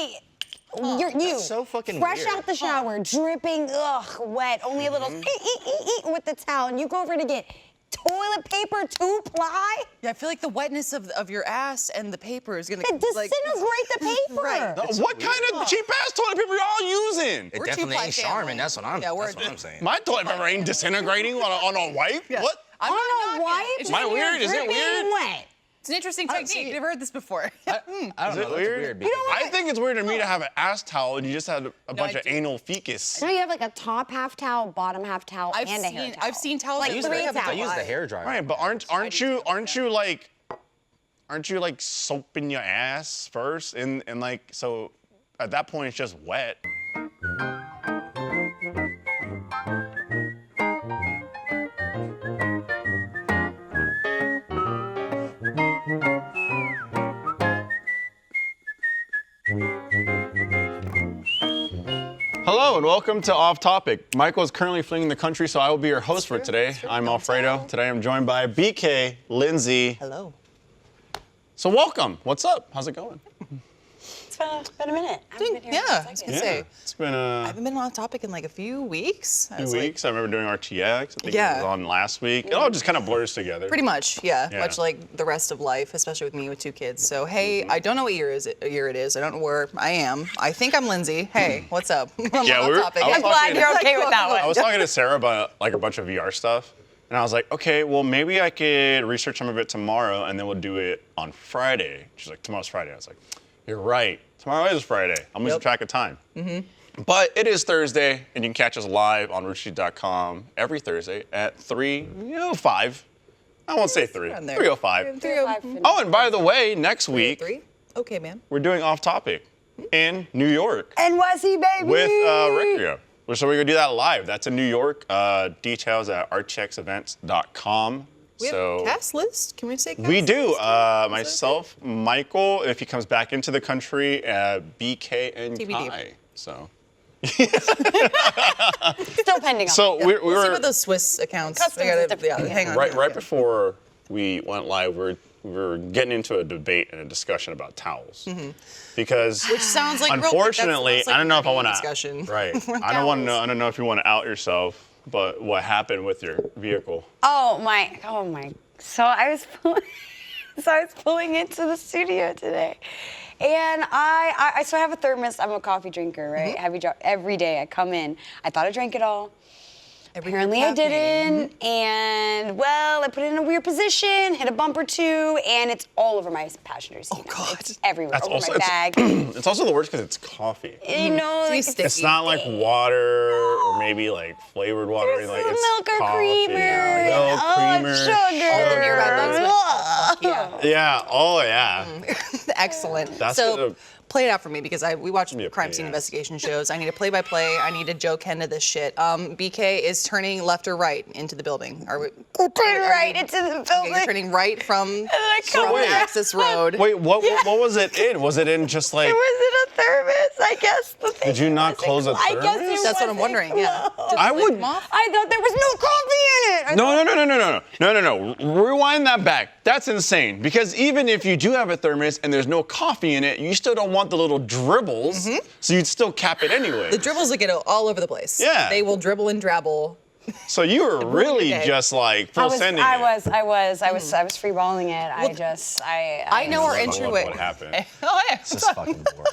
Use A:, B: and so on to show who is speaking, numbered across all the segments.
A: wait. You
B: so fucking
A: fresh
B: weird.
A: out the shower, dripping, wet, only a little with the towel, and you go over to get toilet paper 2-ply?
C: Yeah, I feel like the wetness of your ass and the paper is gonna
A: Disintegrate the paper.
C: Right.
D: What kind of cheap-ass toilet paper y'all using?
B: It
C: We're
B: definitely
C: two-ply
B: ain't
C: family.
B: Charmin. That's what I'm saying.
D: My toilet paper ain't disintegrating on a wipe.
C: Yeah.
D: What?
C: I'm not
A: On a
C: knocking
A: wipe?
C: it. It's
D: Am I
C: just
D: weird? Is it
A: Dripping
D: weird?
A: wet.
C: It's an interesting technique. I've never heard this before.
B: I don't
D: Is
B: know.
D: it
B: That's
D: weird?
B: because
D: I think it's weird to me to have an ass towel and you just had a bunch of anal fecus.
A: Now you have like a top half towel, bottom half towel, and a hair towel.
C: I've seen towels
A: Like
C: that
B: I use,
C: look
A: three
C: like
B: I use the
A: towels.
B: hair dryer.
D: Right, but aren't you like soaping your ass first and like so at that point it's just wet. Hello and welcome to Off Topic. Michael is currently fleeing the country, so I will be your host for today. I'm Alfredo. Today I'm joined by BK, Lindsay.
C: Hello.
D: So welcome. What's up? How's it going?
A: It's been a minute. I haven't been here
C: Yeah,
A: in
C: I
A: a
C: was
A: second.
C: gonna say.
D: It's been
C: I
D: a
C: haven't been on topic in like a few weeks.
D: few weeks. I remember doing RTX. I think
C: Yeah.
D: it was on last week. It all just kind of blurs together.
C: Pretty much, yeah.
D: Yeah.
C: Much like the rest of life, especially with me with 2 kids. So hey, I don't know what year it is. I don't know where I am. I think I'm Lindsay. Hey, what's up? I'm
D: Yeah,
C: on
D: we're-
C: topic.
D: I was
A: I'm glad you're okay with that
D: I
A: one.
D: was talking to Sarah about like a bunch of VR stuff, and I was like, okay, well maybe I could research some of it tomorrow, and then we'll do it on Friday. She's like, tomorrow's Friday. I was like, you're right. Tomorrow is Friday. I'm losing track of time. But it is Thursday, and you can catch us live on rootstreet.com every Thursday at 3:05. I won't say 3.
C: around there.
D: 3:05.
C: 3:05.
D: Oh, and by the way, next week
C: 3? Okay, man.
D: we're doing Off Topic in New York.
A: NYC, baby!
D: With Recrio. So we're gonna do that live. That's in New York. Details at archexevents.com.
C: We have a cast list. Can we say cast
D: We do.
C: list?
D: Myself, Michael, if he comes back into the country, BK and
C: TBD.
D: Kai. So.
A: Still pending on
D: So
A: that.
D: we
C: We'll see
D: were
C: what those Swiss accounts.
A: Customs
C: I gotta,
A: is different.
C: yeah, hang on.
D: right before we went live. We were getting into a debate and a discussion about towels. Because
C: Which sounds like
D: unfortunately,
C: real, that's
D: I don't know if I want to.
C: discussion.
D: Right. I don't want to know. I don't know if you want to out yourself, but what happened with your vehicle?
A: Oh my. So I was pulling into the studio today. And I have a thermos. I'm a coffee drinker, right? Heavy drop every day. I come in. I thought I drank it all. Apparently I didn't, and well, I put it in a weird position, hit a bump or two, and it's all over my passenger seat.
C: Oh, God.
A: It's everywhere,
D: That's
A: over
D: also
A: my bag.
D: It's also the worst because it's coffee.
A: You know, like,
C: sticky.
D: It's not like water or maybe like flavored water.
A: there's
D: Like
A: some
D: it's
A: milk or
D: coffee.
A: creamer,
D: Milk,
A: and,
D: creamer.
A: sugar.
C: You're about those, but- yeah.
D: Yeah. Oh yeah.
C: Excellent.
D: That's
C: so
D: gonna-
C: play it out for me because we watch
D: Yeah,
C: crime scene
D: yeah.
C: investigation shows. I need a play-by-play. I need a Joe Ken to this shit. BK is turning left or right into the building. Are we?
A: Turn right into the building.
C: Okay, you're turning right from
A: come
D: wait.
C: the access road.
D: Wait, what was it in? Was it in just like?
A: Was it a thermos? I guess the thing.
D: Did you not
A: wasn't
D: close a
A: cl- I guess it
D: thermos?
C: That's what I'm
A: wasn't
C: wondering. Yeah.
A: closed.
C: Did
D: I
C: the lid
D: would-
C: come off?
A: I thought there was no coffee in it. I thought-
D: No. Rewind that back. That's insane. Because even if you do have a thermos and there's no coffee in it, you still don't want the little dribbles. So you'd still cap it anyway.
C: The dribbles will get all over the place.
D: Yeah.
C: They will dribble and drabble.
D: So you were really
C: day.
D: just like full sending
A: I
D: it.
A: was free balling it. I
C: know our
D: I love
C: entryway.
D: What happened?
C: Oh yeah.
B: This is fucking boring.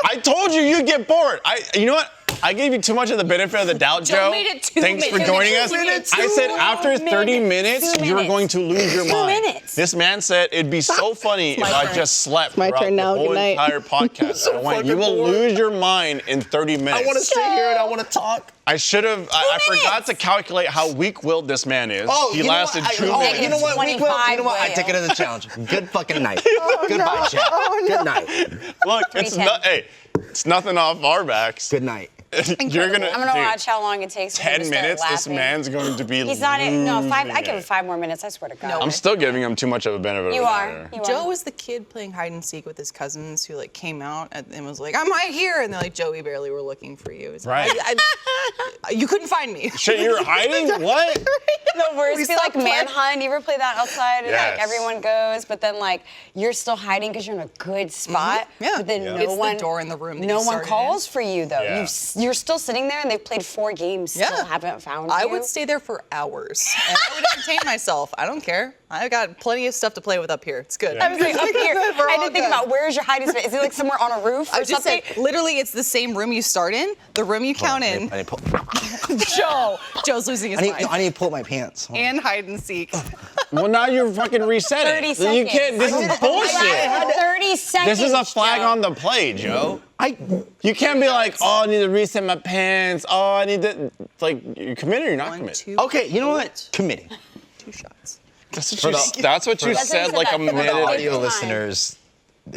D: I told you you'd get bored. You know what? I gave you too much of the benefit of the doubt, Joe.
C: made it 2
D: Thanks for
C: minutes.
D: joining
C: You
D: us.
C: made it
D: I said after 30 minutes,
A: Two
D: you were
A: minutes.
D: going to lose your
A: 2
D: mind.
A: minutes.
D: This man said it'd be so funny if
C: my
D: I
C: turn.
D: just slept
E: my
D: throughout
E: turn now.
D: the whole
E: Good night.
D: entire podcast. I went, you will
B: fucking bored.
D: lose your mind in 30 minutes.
B: I want to sit here and I want to talk.
D: I should have. I forgot to calculate how weak-willed this man is. He
B: you know
D: lasted
B: what?
D: 2 minutes.
B: You know what? Weak will. You know what? I
A: 25
B: take it as a challenge. Good fucking night. Goodbye, chat. Good night.
D: Look, it's
A: 3:10.
D: not. Hey, it's nothing off our backs.
B: Good night.
D: You're gonna.
A: I'm gonna
D: dude,
A: watch how long it takes. For him
D: 10
A: to start
D: minutes. This
A: laughing.
D: man's going to be.
A: He's not. No, 5. I
D: losing
A: give him
D: it.
A: 5 more minutes. I swear to God.
C: No.
D: I'm still giving him too much of a benefit. of
A: You
D: the
A: are.
D: doubt.
A: You are.
C: Joe was the kid playing hide and seek with his cousins who like came out and was like, I'm right here. And they're like, Joe, we barely were looking for you. It's like,
D: Right.
C: You couldn't find me.
D: Shit, you're hiding? What?
A: The worst
C: We
A: be like
C: stopped playing.
A: manhunt. You ever play that outside and
D: Yes.
A: like everyone goes, but then like you're still hiding because you're in a good spot.
C: Yeah.
A: But then
C: Yeah.
A: no
C: It's the
A: one.
C: door in the room that
A: No
C: you
A: one
C: started
A: calls
C: in.
A: for you though.
D: Yeah.
A: You're still sitting there and they've played 4 games. Still
C: Yeah.
A: haven't found you.
C: I would stay there for hours and I would entertain myself. I don't care. I got plenty of stuff to play with up here. It's good.
A: I was like, up here.
C: We're
A: I
C: all
A: didn't think
C: good.
A: about where's your hiding space. Is it like somewhere on a roof
C: I
A: or
C: just
A: something?
C: said, literally, it's the same room you start in, the room you count in.
B: I need to pull,
C: Joe's losing his mind.
B: I need to pull up my pants. Hold on.
C: And hide and seek.
D: Well, now you're fucking resetting.
A: 30
D: You
A: seconds.
D: can't. This is bullshit.
A: 30 seconds.
D: This is a flag
A: Joe.
D: on the play, Joe. You can't be like, oh, I need to reset my pants. Oh, I need to. Like, you're committed or you're not
C: 1,
D: committed?
C: 2,
B: Okay, you know what? Committing.
C: 2 shots.
D: That's what you
A: That's
D: said
A: what
D: like
A: I
D: a
A: said.
B: For the
D: minute
B: audio
A: Time.
B: listeners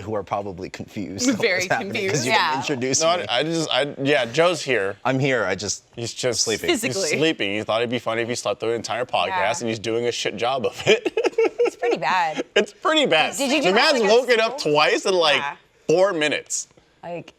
B: who are probably confused. on
C: Very
B: what's happening,
C: confused.
B: 'cause you
A: Yeah.
B: didn't introduce
D: No,
B: me.
D: yeah, Joe's here.
B: I'm here.
D: He's just
B: Sleeping.
C: Physically.
D: He's sleeping. He thought it'd be funny if he slept through the entire podcast,
A: Yeah.
D: and he's doing a shit job of it.
A: It's pretty bad.
D: It's pretty bad.
A: Did you do
D: the
A: that,
D: man's
A: like, at
D: woken up
A: school?
D: twice in like
A: Yeah.
D: 4 minutes.
A: Like,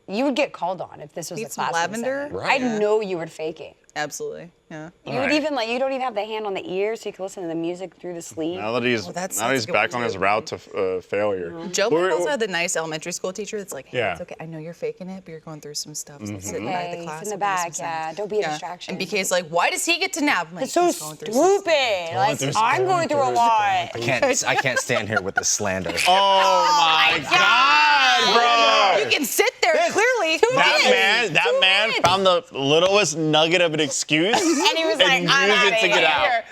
A: you would get called on if this was
C: Need
A: a
C: some
A: class.
C: lavender?
D: Right.
A: I know you were faking.
C: Absolutely. Yeah.
A: You would
D: Right.
A: even like you don't even have the hand on the ear, so you can listen to the music through the sleeve.
D: Now that he's
C: that's
D: now he's
C: a good
D: back
C: one,
D: on his
C: too.
D: route to failure.
C: Joe
D: We're-
C: might also had the nice elementary school teacher that's like, hey,
D: Yeah.
C: it's okay. I know you're faking it, but you're going through some stuff. So sit
A: Hey,
C: back the
A: sit
C: class.
A: in the
C: we'll give you
A: back,
C: some
A: yeah.
C: sense."
A: Don't be a distraction.
C: And BK's like, why does he get to nap? I'm like,
A: It's so
C: "He's going through some stuff."
A: stupid. Like
D: through
A: I'm going through a lot.
B: I can't stand here with this slander.
D: Oh my God, bro!
C: You can sit there clearly.
D: That man found the littlest nugget of an excuse
A: And he was like,
D: and
A: I'm
D: used it
A: outta
D: to get
A: here.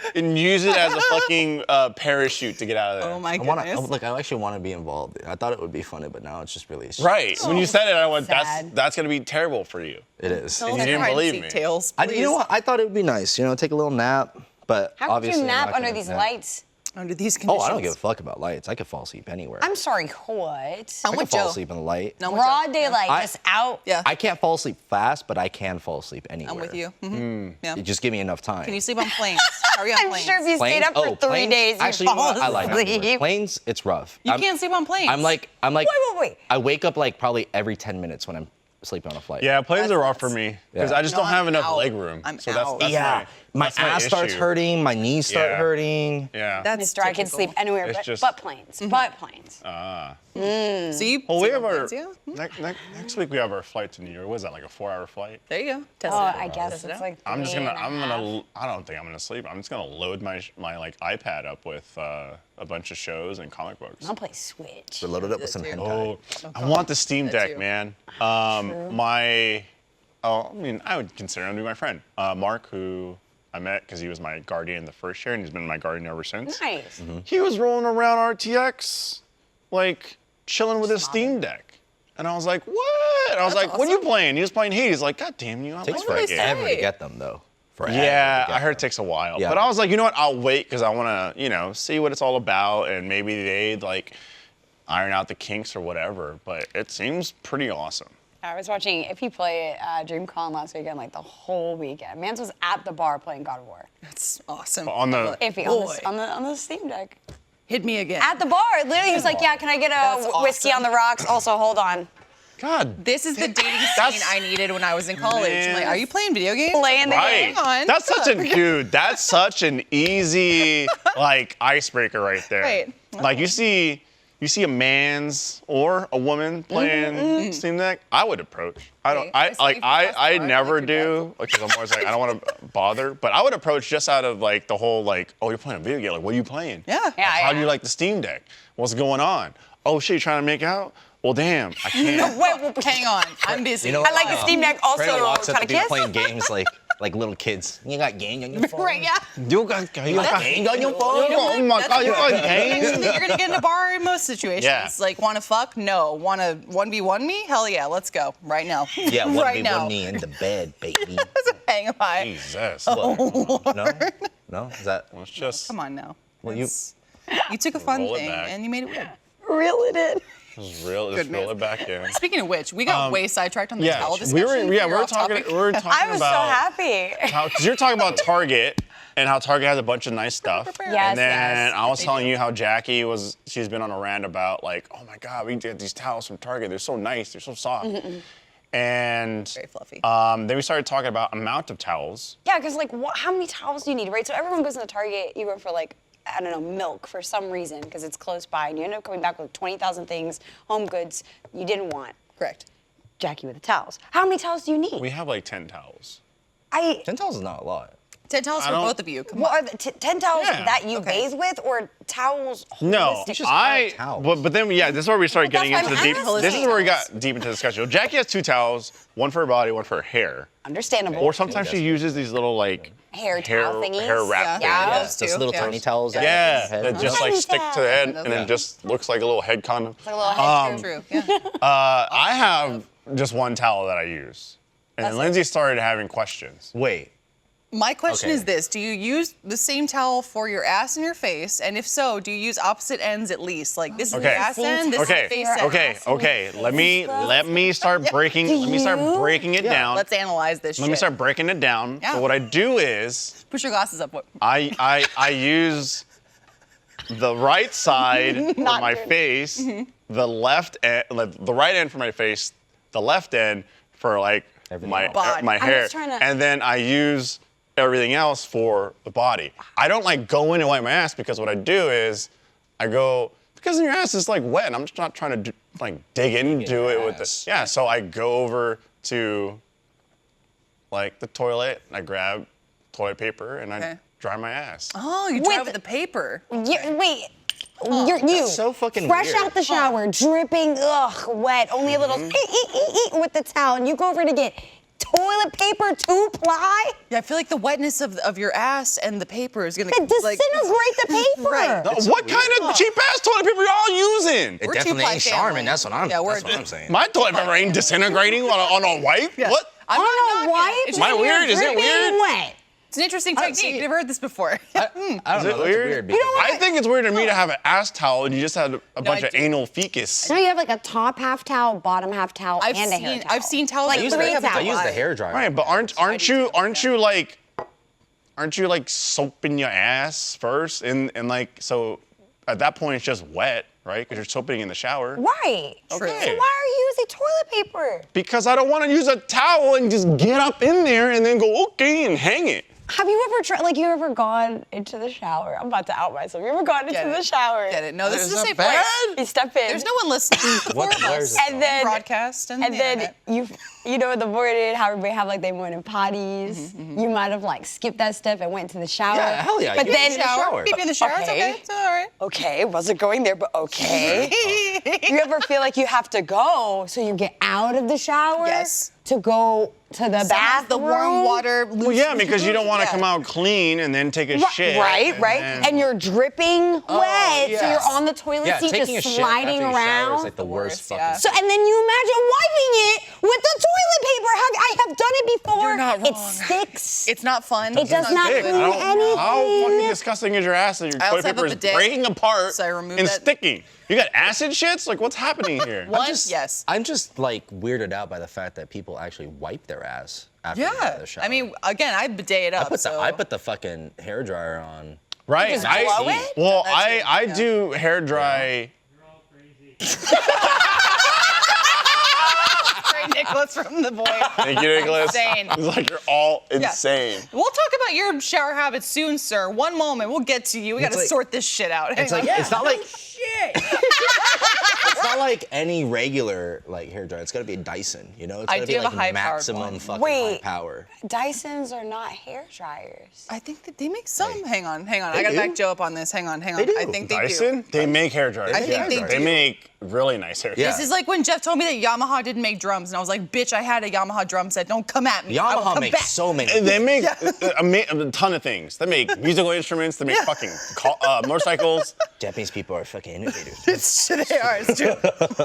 D: out. And use it as a fucking parachute to get out of there.
C: Oh my
B: I want
C: goodness.
B: to look. I actually want to be involved. I thought it would be funny, but now it's just really
D: Right. When you said it, I went,
A: Sad.
D: that's gonna be terrible for you.
B: It is.
C: Tell
D: you
C: us
D: didn't
C: your hide and
D: believe
C: seek
D: me.
C: Tales,
B: You know
C: please.
B: what? I thought it would be nice. Take a little nap, but
A: How could
B: obviously
A: you
B: I'm
A: nap
B: not
A: under
B: gonna
A: these
B: nap.
A: lights?
C: Under these
B: Oh,
C: conditions.
B: I don't give a fuck about lights. I could fall asleep anywhere.
A: I'm sorry, what?
C: I'm
B: I can
C: with
B: fall
C: Joe.
B: asleep in the light.
C: No, I'm with Joe.
A: Broad daylight,
B: I-
A: just out.
C: Yeah.
B: I can't fall asleep fast, but I can fall asleep anywhere.
C: I'm with you. Mhm. Yeah.
B: You just give me enough time.
C: Can you sleep on planes? How are you on
A: I'm
C: planes?
A: sure if you stayed
B: Planes?
A: up for
B: Oh,
A: 3
B: planes?
A: days, you
B: Actually, you know
A: fall
B: what? I like
A: asleep.
B: it. Planes, it's rough.
C: You can't sleep on planes.
B: I'm like.
A: Wait.
B: I wake up like probably every 10 minutes when I'm sleeping on a flight.
D: Yeah, planes
C: That's
D: are rough for
C: nuts.
D: me because
B: Yeah.
D: I just
C: No,
D: don't have
C: I'm
D: enough
C: out.
D: leg room.
C: I'm
D: so
C: out.
D: That's
B: Yeah. My
D: that's
B: ass starts
D: issue.
B: hurting. My knees start
D: Yeah.
B: hurting.
D: Yeah.
C: That's
A: Mister, I can
C: typical.
A: sleep anywhere
D: It's
A: but,
D: just-
A: but planes. But planes.
C: So you
D: Well, we
C: sleep
D: have
C: on
D: our
C: planes, yeah?
D: next week. We have our flight to New York. What is that, like a 4-hour flight?
C: There you go. Test
A: Oh,
C: it.
A: I guess
C: Test it
A: it's
C: out.
A: like.
D: I'm just
A: 3
D: gonna.
A: and a half.
D: I don't think I'm gonna sleep. I'm just gonna load my like iPad up with a bunch of shows and comic books.
A: I'll play Switch.
B: We're loaded up with some
C: Too.
B: hentai.
D: Oh, I want the Steam
C: That
D: Deck,
C: too.
D: man. I would consider him to be my friend. Mark, who I met because he was my guardian the first year, and he's been my guardian ever since.
A: Nice.
D: He was rolling around RTX, like chilling with his Steam Deck. And I was like, what? I was like, what are you playing? He was playing Hades. He's like, God damn you. I'm
B: Takes
D: like,
C: do they
D: "Fuck it."
C: say?
B: forever to get them though. Forever
D: Yeah,
B: to get
D: I heard it
B: them.
D: takes a while.
B: Yeah.
D: But I was like, you know what? I'll wait because I want to, see what it's all about, and maybe they'd like iron out the kinks or whatever. But it seems pretty awesome.
A: I was watching If You Play DreamCon last weekend, like the whole weekend. Mans was at the bar playing God of War.
C: That's awesome.
D: On the-
A: Iffy
C: Boy.
A: on the Steam Deck.
C: Hit me again.
A: At the bar, literally, he was like, "Yeah, can I get a
C: That's
A: whiskey
C: awesome.
A: on the rocks? Also, hold on,
D: God.
C: This is the dating
D: That's-
C: scene I needed when I was in college. I'm like,
D: Man.
C: are you playing video games?
A: playing the
D: Right.
A: game."
C: Hang on.
D: That's such a dude. That's such an easy like icebreaker right there.
C: Right.
D: Like you see a man's or a woman playing Steam Deck, I would approach. I don't.
C: Okay.
D: I
C: I see
D: like.
C: if you press
D: I
C: bar,
D: never
C: like you're
D: do because I'm always like I don't want to bother. But I would approach just out of like the whole like, oh, you're playing a video game. Like, what are you playing?
C: Yeah.
A: Yeah,
D: How do
A: yeah.
D: you like the Steam Deck? What's going on? Oh shit, you trying to make out? Well, damn, I can't.
A: Wait,
C: Hang on. I'm busy.
B: You know
A: I like the Steam Deck. Also,
B: Fredo walks up
A: trying
B: to
A: to
B: people
A: kiss.
B: playing games like little kids. You got games on your phone.
C: Right, yeah.
B: You got games on your phone.
D: Oh my god, you're playing games?
C: You're gonna get in a bar in most situations.
D: Yeah.
C: Like, want to fuck? No. Want to 1v1 me? Hell yeah, let's go right now.
B: Yeah,
C: right now.
B: 1v1 me in the bed, baby.
C: Hang on.
D: Jesus.
B: What? No? Is that?
D: It's just.
C: Come on now.
B: Well, you-
C: You took a fun
D: Roll it
C: thing
D: back.
C: and you made it weird.
A: Reel it in.
D: Just reel it back in.
C: Speaking of which, we got way sidetracked on the towel discussion.
D: we were
C: off
D: talking
C: topic.
A: I was so
D: about
A: happy.
D: because you're talking about Target and how Target has a bunch of nice stuff.
A: Yes,
D: and then
A: yes.
D: I was telling you how she's been on a rant about like, oh my God, we get these towels from Target. They're so nice. They're so soft. And
C: Very fluffy.
D: then we started talking about amount of towels.
A: Yeah, because like, how many towels do you need, right? So everyone goes into Target, you go for like, I don't know, milk for some reason because it's close by, and you end up coming back with 20,000 things, home goods you didn't want.
C: Correct.
A: Jackie with the towels. How many towels do you need?
D: We have like 10 towels.
B: 10 towels is not a lot.
C: 10 towels for
D: don't-
C: both of you. Come
A: What
C: on.
A: are the 10 towels
D: Yeah.
A: that you
C: Okay.
A: bathe with, or towels?
D: No,
A: holistic?
B: just add towels.
D: but then this is where we started
A: Well,
D: getting
A: that's
D: into
A: why
D: the
A: I'm
D: deep. This is
C: asking.
D: where we got deep into the discussion. Jackie has 2 towels, one for her body, one for her hair.
A: Understandable.
D: Or sometimes she uses these little like
A: Hair towel thingies?
D: hair wrap
C: Yeah.
D: things.
C: Yeah.
B: Those
C: too,
B: little
C: yeah.
B: tiny towels. that
D: Yeah,
B: go on your
D: that
B: head.
D: just like
A: Tiny
D: stick to the head
C: towel.
D: and then just looks like a little head condom.
A: Like a little head screw.
C: True. Yeah.
D: I have just one towel that I use, and then Lindsay started having questions.
B: Wait.
C: My question
B: Okay.
C: is this: do you use the same towel for your ass and your face? And if so, do you use opposite ends at least? Like this is
D: Okay.
C: the ass end, this is
D: Okay,
C: the face end.
D: okay. Let me start breaking. Let me start
A: you?
D: breaking it down.
C: Let's analyze this
D: Let
C: shit.
D: me start breaking it down.
C: Yeah.
D: So what I do is
C: Put your glasses up. What?
D: I use the right side for
A: Not
D: my
A: good.
D: face, the left end, the right end for my face, the left end for like my
C: Body.
D: my
A: I'm
D: hair,
A: just trying to-
D: and then I use everything else for the body. I don't like go in and wipe my ass because what I do is I go because your ass is like wet and I'm just not trying to dig into it with
B: ass.
D: the yeah. So I go over to like the toilet and I grab toilet paper and I
C: Okay.
D: dry my ass.
C: Oh, you dry
A: With-
C: with the paper.
A: Wait. You
B: so fucking
A: fresh
B: weird.
A: out the shower, dripping, wet, only a little with the towel, and you go over to get toilet paper 2-ply?
C: Yeah, I feel like the wetness of your ass and the paper is gonna
A: Disintegrate the paper.
C: Right.
D: What kind of cheap ass toilet paper y'all using?
B: It
C: We're
B: definitely
C: two-ply
B: ain't
C: family.
B: Charmin. That's what I'm.
C: Yeah,
B: that's what I'm saying.
D: My toilet paper ain't disintegrating on a wipe.
C: Yeah.
D: What?
C: I'm
A: On
C: not
A: a
C: knocking it.
A: wipe?
C: It's
D: Am I
C: just-
D: weird? Is it
A: Dripping
D: weird?
A: wet.
C: It's an interesting
B: I don't
C: technique.
B: see-
C: Never heard this before.
B: I don't know.
D: Is it
B: That's
D: weird?
B: weird. Because
D: I think it's weird to me to have an ass towel and you just had a bunch
C: I
D: of
C: do.
D: anal fecus.
A: Now you have like a top half towel, bottom half towel, and a hair towel.
C: I've seen towels
A: Like
C: that
B: I use,
A: three
B: the, I
A: towels.
B: use the hair dryer.
D: Right, but aren't you like soaping your ass first and like so at that point it's just wet, right? Because you're soaping in the shower.
A: Right.
C: True.
A: So why are you using toilet paper?
D: Because I don't want to use a towel and just get up in there and then go okay and hang it.
A: Have you ever tried, like, you ever gone into the shower? I'm about to out myself. You ever gone into
C: Get it.
A: the shower?
C: Get it? No, this is a
D: that
C: safe
D: bad?
C: place.
A: You step in.
C: There's no one listening. The four of
B: where
C: us.
B: is it
A: And then
C: broadcast and
A: and
C: the
A: then
C: internet.
A: you know in the morning how everybody have like their morning potties. You might have like skipped that step and went to the shower.
B: Yeah, hell yeah,
A: But
B: you
A: then
B: in the shower.
C: Maybe in the shower. It's okay. It's all right.
A: Okay, wasn't going there, but okay. You ever feel like you have to go, so you get out of the shower?
C: Yes.
A: To go to the
C: Sometimes
A: bathroom.
C: the warm water.
D: Well, yeah, because you don't want to
C: Yeah.
D: come out clean and then take a shit.
A: Right, right.
D: then-
A: And you're dripping wet, so
B: yes.
A: you're on the toilet
B: Yeah,
A: seat
B: taking
A: just
B: a shit
A: sliding
B: after you shower
A: around.
B: is like the worst fucking.
C: yeah.
A: So and then you imagine wiping it with the toilet paper. I have done it before.
C: You're not
A: It
C: wrong.
A: sticks.
C: It's not fun.
A: It does not
D: Dick.
A: clean
D: I don't- How
A: anything.
D: fucking disgusting is your ass that your
C: I
D: toilet
C: also have a
D: paper is
C: bidet,
D: breaking apart
C: so I remove
D: and
C: that.
D: sticking? You got acid shits? Like what's happening here?
C: One, yes.
B: I'm just like weirded out by the fact that people actually wipe their ass after they get out
C: Yeah.
B: of the shower.
C: I mean, again, I bidet it up.
B: I put the fucking hair dryer on.
D: Right.
A: just blow it?
D: Well,
C: That's it,
D: I
C: yeah.
D: do hair dry.
C: Great Nicholas from The Voice.
D: Thank you, Nicholas.
C: Insane.
D: It's like you're all insane.
C: We'll talk about your shower habits soon, sir. One moment. We'll get to you. We got to
B: like-
C: sort this shit out.
B: It's
C: Hang
B: like
C: on.
B: it's not like
C: Shit.
B: it's not like any regular like hair dryer. It's gotta be a Dyson, you know? It's
C: I
B: gotta
C: do
B: be
C: have a
B: like
C: high-powered
B: maximum
C: one.
B: fucking
A: Wait.
B: high power.
A: Dysons are not hair dryers.
C: I think that they make some. Hang on. I
B: They
C: got to
B: do?
C: back Joe up on this. Hang on.
B: They do.
C: I think they
D: Dyson?
C: do.
D: They make hair dryers.
C: I think they
D: They
C: do.
D: make really nice hair dryers.
B: Yeah.
C: This is like when Jeff told me that Yamaha didn't make drums, and I was like, bitch, I had a Yamaha drum set. Don't come at me. I will
B: Yamaha
C: come
B: makes
C: back.
B: so many.
D: They make a ton of things. They make musical instruments. They make fucking motorcycles.
B: Japanese people are fucking innovators.
C: They are. It's true.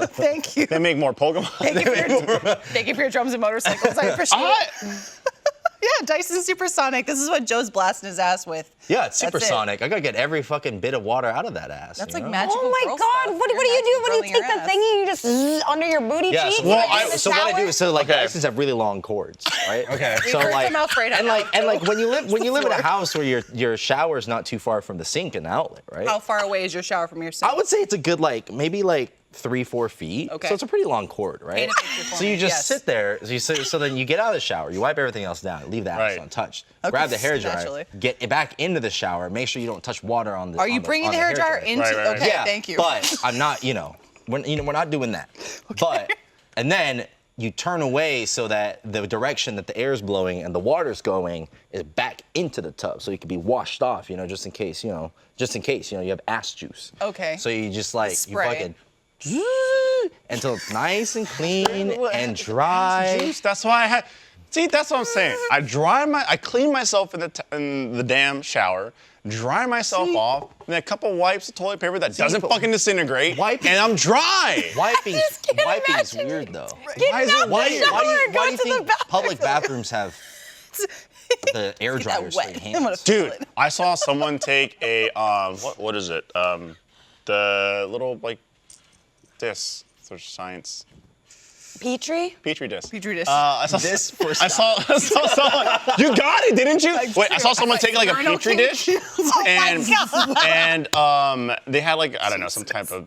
C: Thank you.
D: They make more Pokemon.
C: Thank you for your drums and motorcycles. I appreciate it. Yeah, Dyson Supersonic. This is what Joe's blasting his ass with.
B: Yeah, it's
C: That's it.
B: supersonic. I gotta get every fucking bit of water out of that ass.
C: That's
B: you
C: like
B: know?
C: magical
A: Oh my
C: girl
A: God!
C: stuff.
A: What do you do? What do you take the thingy? You just under your booty
B: Yeah,
A: cheeks?
B: so, what,
A: like in the
B: so what I do
A: shower?
B: is like
D: Okay.
B: Dysons have really long cords, right?
D: Okay.
B: So
C: heard
B: like
C: from Alfredo
B: and like
C: now,
B: and like
C: Joe.
B: when you live in a house where your shower is not too far from the sink and the outlet, right?
C: How far away is your shower from your sink?
B: I would say it's a good maybe 3-4 feet.
C: Okay.
B: So it's a pretty long cord, right?
C: Paint a picture for
B: So
C: me.
B: you just
C: Yes.
B: sit there. So then you get out of the shower, you wipe everything else down, leave the ass
D: Right.
B: untouched.
C: Okay,
B: Grab the hair dryer,
C: naturally.
B: get it back into the shower. Make sure you don't touch water on the.
C: Are you bringing the hair dryer into?
D: Right, right, right.
C: Okay,
B: Yeah,
C: thank you.
B: But I'm not. We're not doing that. But and then you turn away so that the direction that the air is blowing and the water's going is back into the tub, so it can be washed off. Just in case. You have ass juice.
C: Okay.
B: So you just you
C: Spray.
B: fucking until it's nice and clean and dry.
D: Juice. That's why I had. See, that's what I'm saying. I clean myself in the damn shower, dry myself off, and then a couple wipes of toilet paper that doesn't
B: but
D: fucking disintegrate,
B: wiping-
D: and I'm dry.
B: Wiping's
A: can't
B: is
A: imagine
B: weird though.
A: Getting out the
B: Why do
A: shower,
B: you
A: go to the
B: think
A: bathroom.
B: public bathrooms have the air
C: Get that
B: dryers for
C: wet.
B: your
C: I'm
B: hands?
C: gonna feel
D: Dude,
C: it.
D: I saw someone take a what is it? The little this. Social science
A: Petri?
D: petri dish.
C: Petri dish.
D: I saw
B: This for
D: I saw someone. You got it, didn't you? Wait, I saw someone take like a
C: Urinal
D: petri
C: cake.
D: dish, and they had I don't know, some type of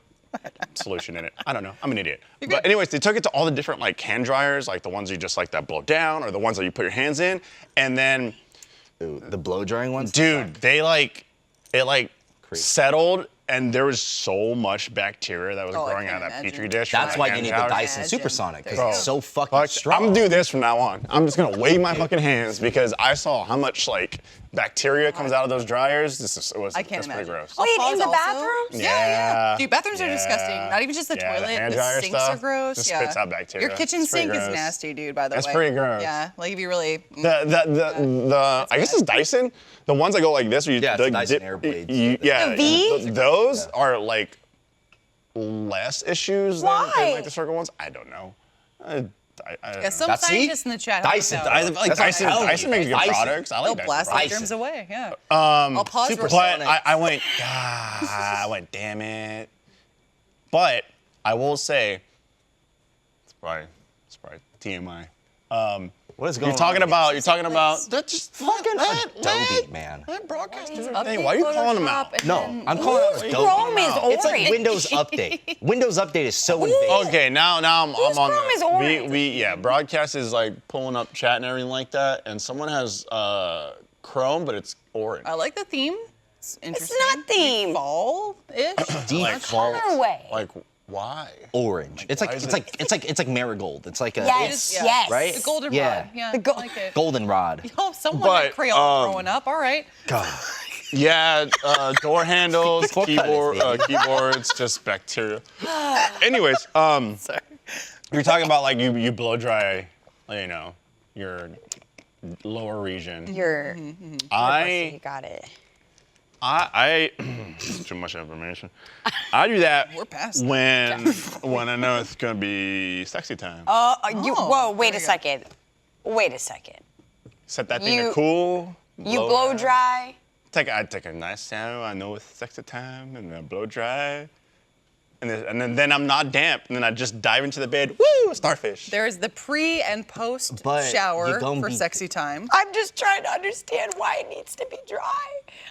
D: solution in it. I don't know. I'm an idiot. But anyways, they took it to all the different hand dryers, like the ones you just that blow down, or the ones that you put your hands in, and then
B: Ooh, the blow drying ones?
D: dude, they it settled. And there was so much bacteria that was
C: Oh, I
D: growing
C: can
D: out of that
C: imagine.
D: petri dish.
B: That's
D: from
B: why
D: the
B: you need
D: hand
B: the
D: shower.
B: Dyson
C: Imagine.
B: Supersonic, because
C: There you
B: it's
C: go.
B: so fucking strong.
D: I'm gonna do this from now on. I'm just gonna wave my fucking hands because I saw how much bacteria comes out of those dryers.
C: I can't
D: that's pretty
C: imagine.
D: gross.
A: Wait,
C: Pause
A: in the
C: also.
A: bathrooms?
D: Yeah.
C: Dude, bathrooms are
D: Yeah.
C: disgusting. Not even just the
D: Yeah, the
C: toilet.
D: hand
C: The
D: dryer
C: sinks
D: stuff
C: are gross.
D: just
C: Yeah.
D: spits out bacteria.
C: Your kitchen
D: It's pretty
C: sink is
D: gross.
C: nasty, dude, by the
D: That's
C: way.
D: pretty gross.
C: Yeah. If you really.
D: The I guess it's Dyson. The ones that go like this, where you
B: Yeah, it's Dyson air blades.
D: Yeah,
A: The V?
D: those are less issues than
A: Why?
D: the circle ones. I don't know. I don't
C: Yeah,
D: know.
C: some
B: That's- see?
C: scientists in the chat. help us
B: Dyson.
C: out.
D: I like
B: That's what I'm
D: Dyson.
B: telling
D: Dyson
B: you.
D: makes good
B: Dyson.
D: products. I
C: They'll
D: like Dyson
C: blast the
D: products.
C: germs away. Yeah.
B: Um,
C: I'll pause
B: super
C: for a
D: But
C: second.
D: I went, damn it. But I will say, it's probably TMI.
B: What is going
D: You're talking
B: on?
D: about that's just
B: Fucking
D: let
B: Adobe, man.
D: broadcast do their
C: Update
D: thing. Why are you calling them out?
C: Photoshop and
B: No,
C: then-
B: I'm calling out Adobe.
A: Chrome is orange.
B: It's like Windows Update. Windows Update is so invasive.
D: Okay, now I'm
A: Whose
D: on.
A: Chrome is orange?
D: We broadcast is pulling up chat and everything like that, and someone has Chrome, but it's orange.
C: I like the theme. It's interesting.
A: not theme.
C: Fall-ish.
B: Default
A: Colorway.
D: Why?
B: orange. It's
D: why is it-
B: like marigold. It's like a
A: Yes,
C: Yeah.
A: yes.
B: Right?
C: The goldenrod.
B: Yeah.
C: Yeah.
A: The
C: I like it.
B: goldenrod.
C: Oh, someone
D: But,
C: had Crayola growing up. All right.
B: God.
D: Yeah, door handles,
B: What kind is
D: keyboards, just bacteria. Anyways, you're talking about you blow dry, your lower region.
A: You're.
C: Mm-hmm.
A: You
D: I
A: got it.
D: too much information. I do that
C: We're past
D: when I know it's gonna be sexy time.
A: Whoa, wait
C: there
A: a
C: you go.
A: second. Wait a second.
D: Set that thing
A: you-
D: to cool.
A: You blow dry.
D: I take a nice shower. I know it's sexy time, and then blow dry, and then I'm not damp, and then I just dive into the bed. Woo, Starfish.
C: There's the pre and post
B: But
C: shower
B: you gonna
C: for
B: be-
C: sexy time.
A: I'm just trying to understand why it needs to be dry.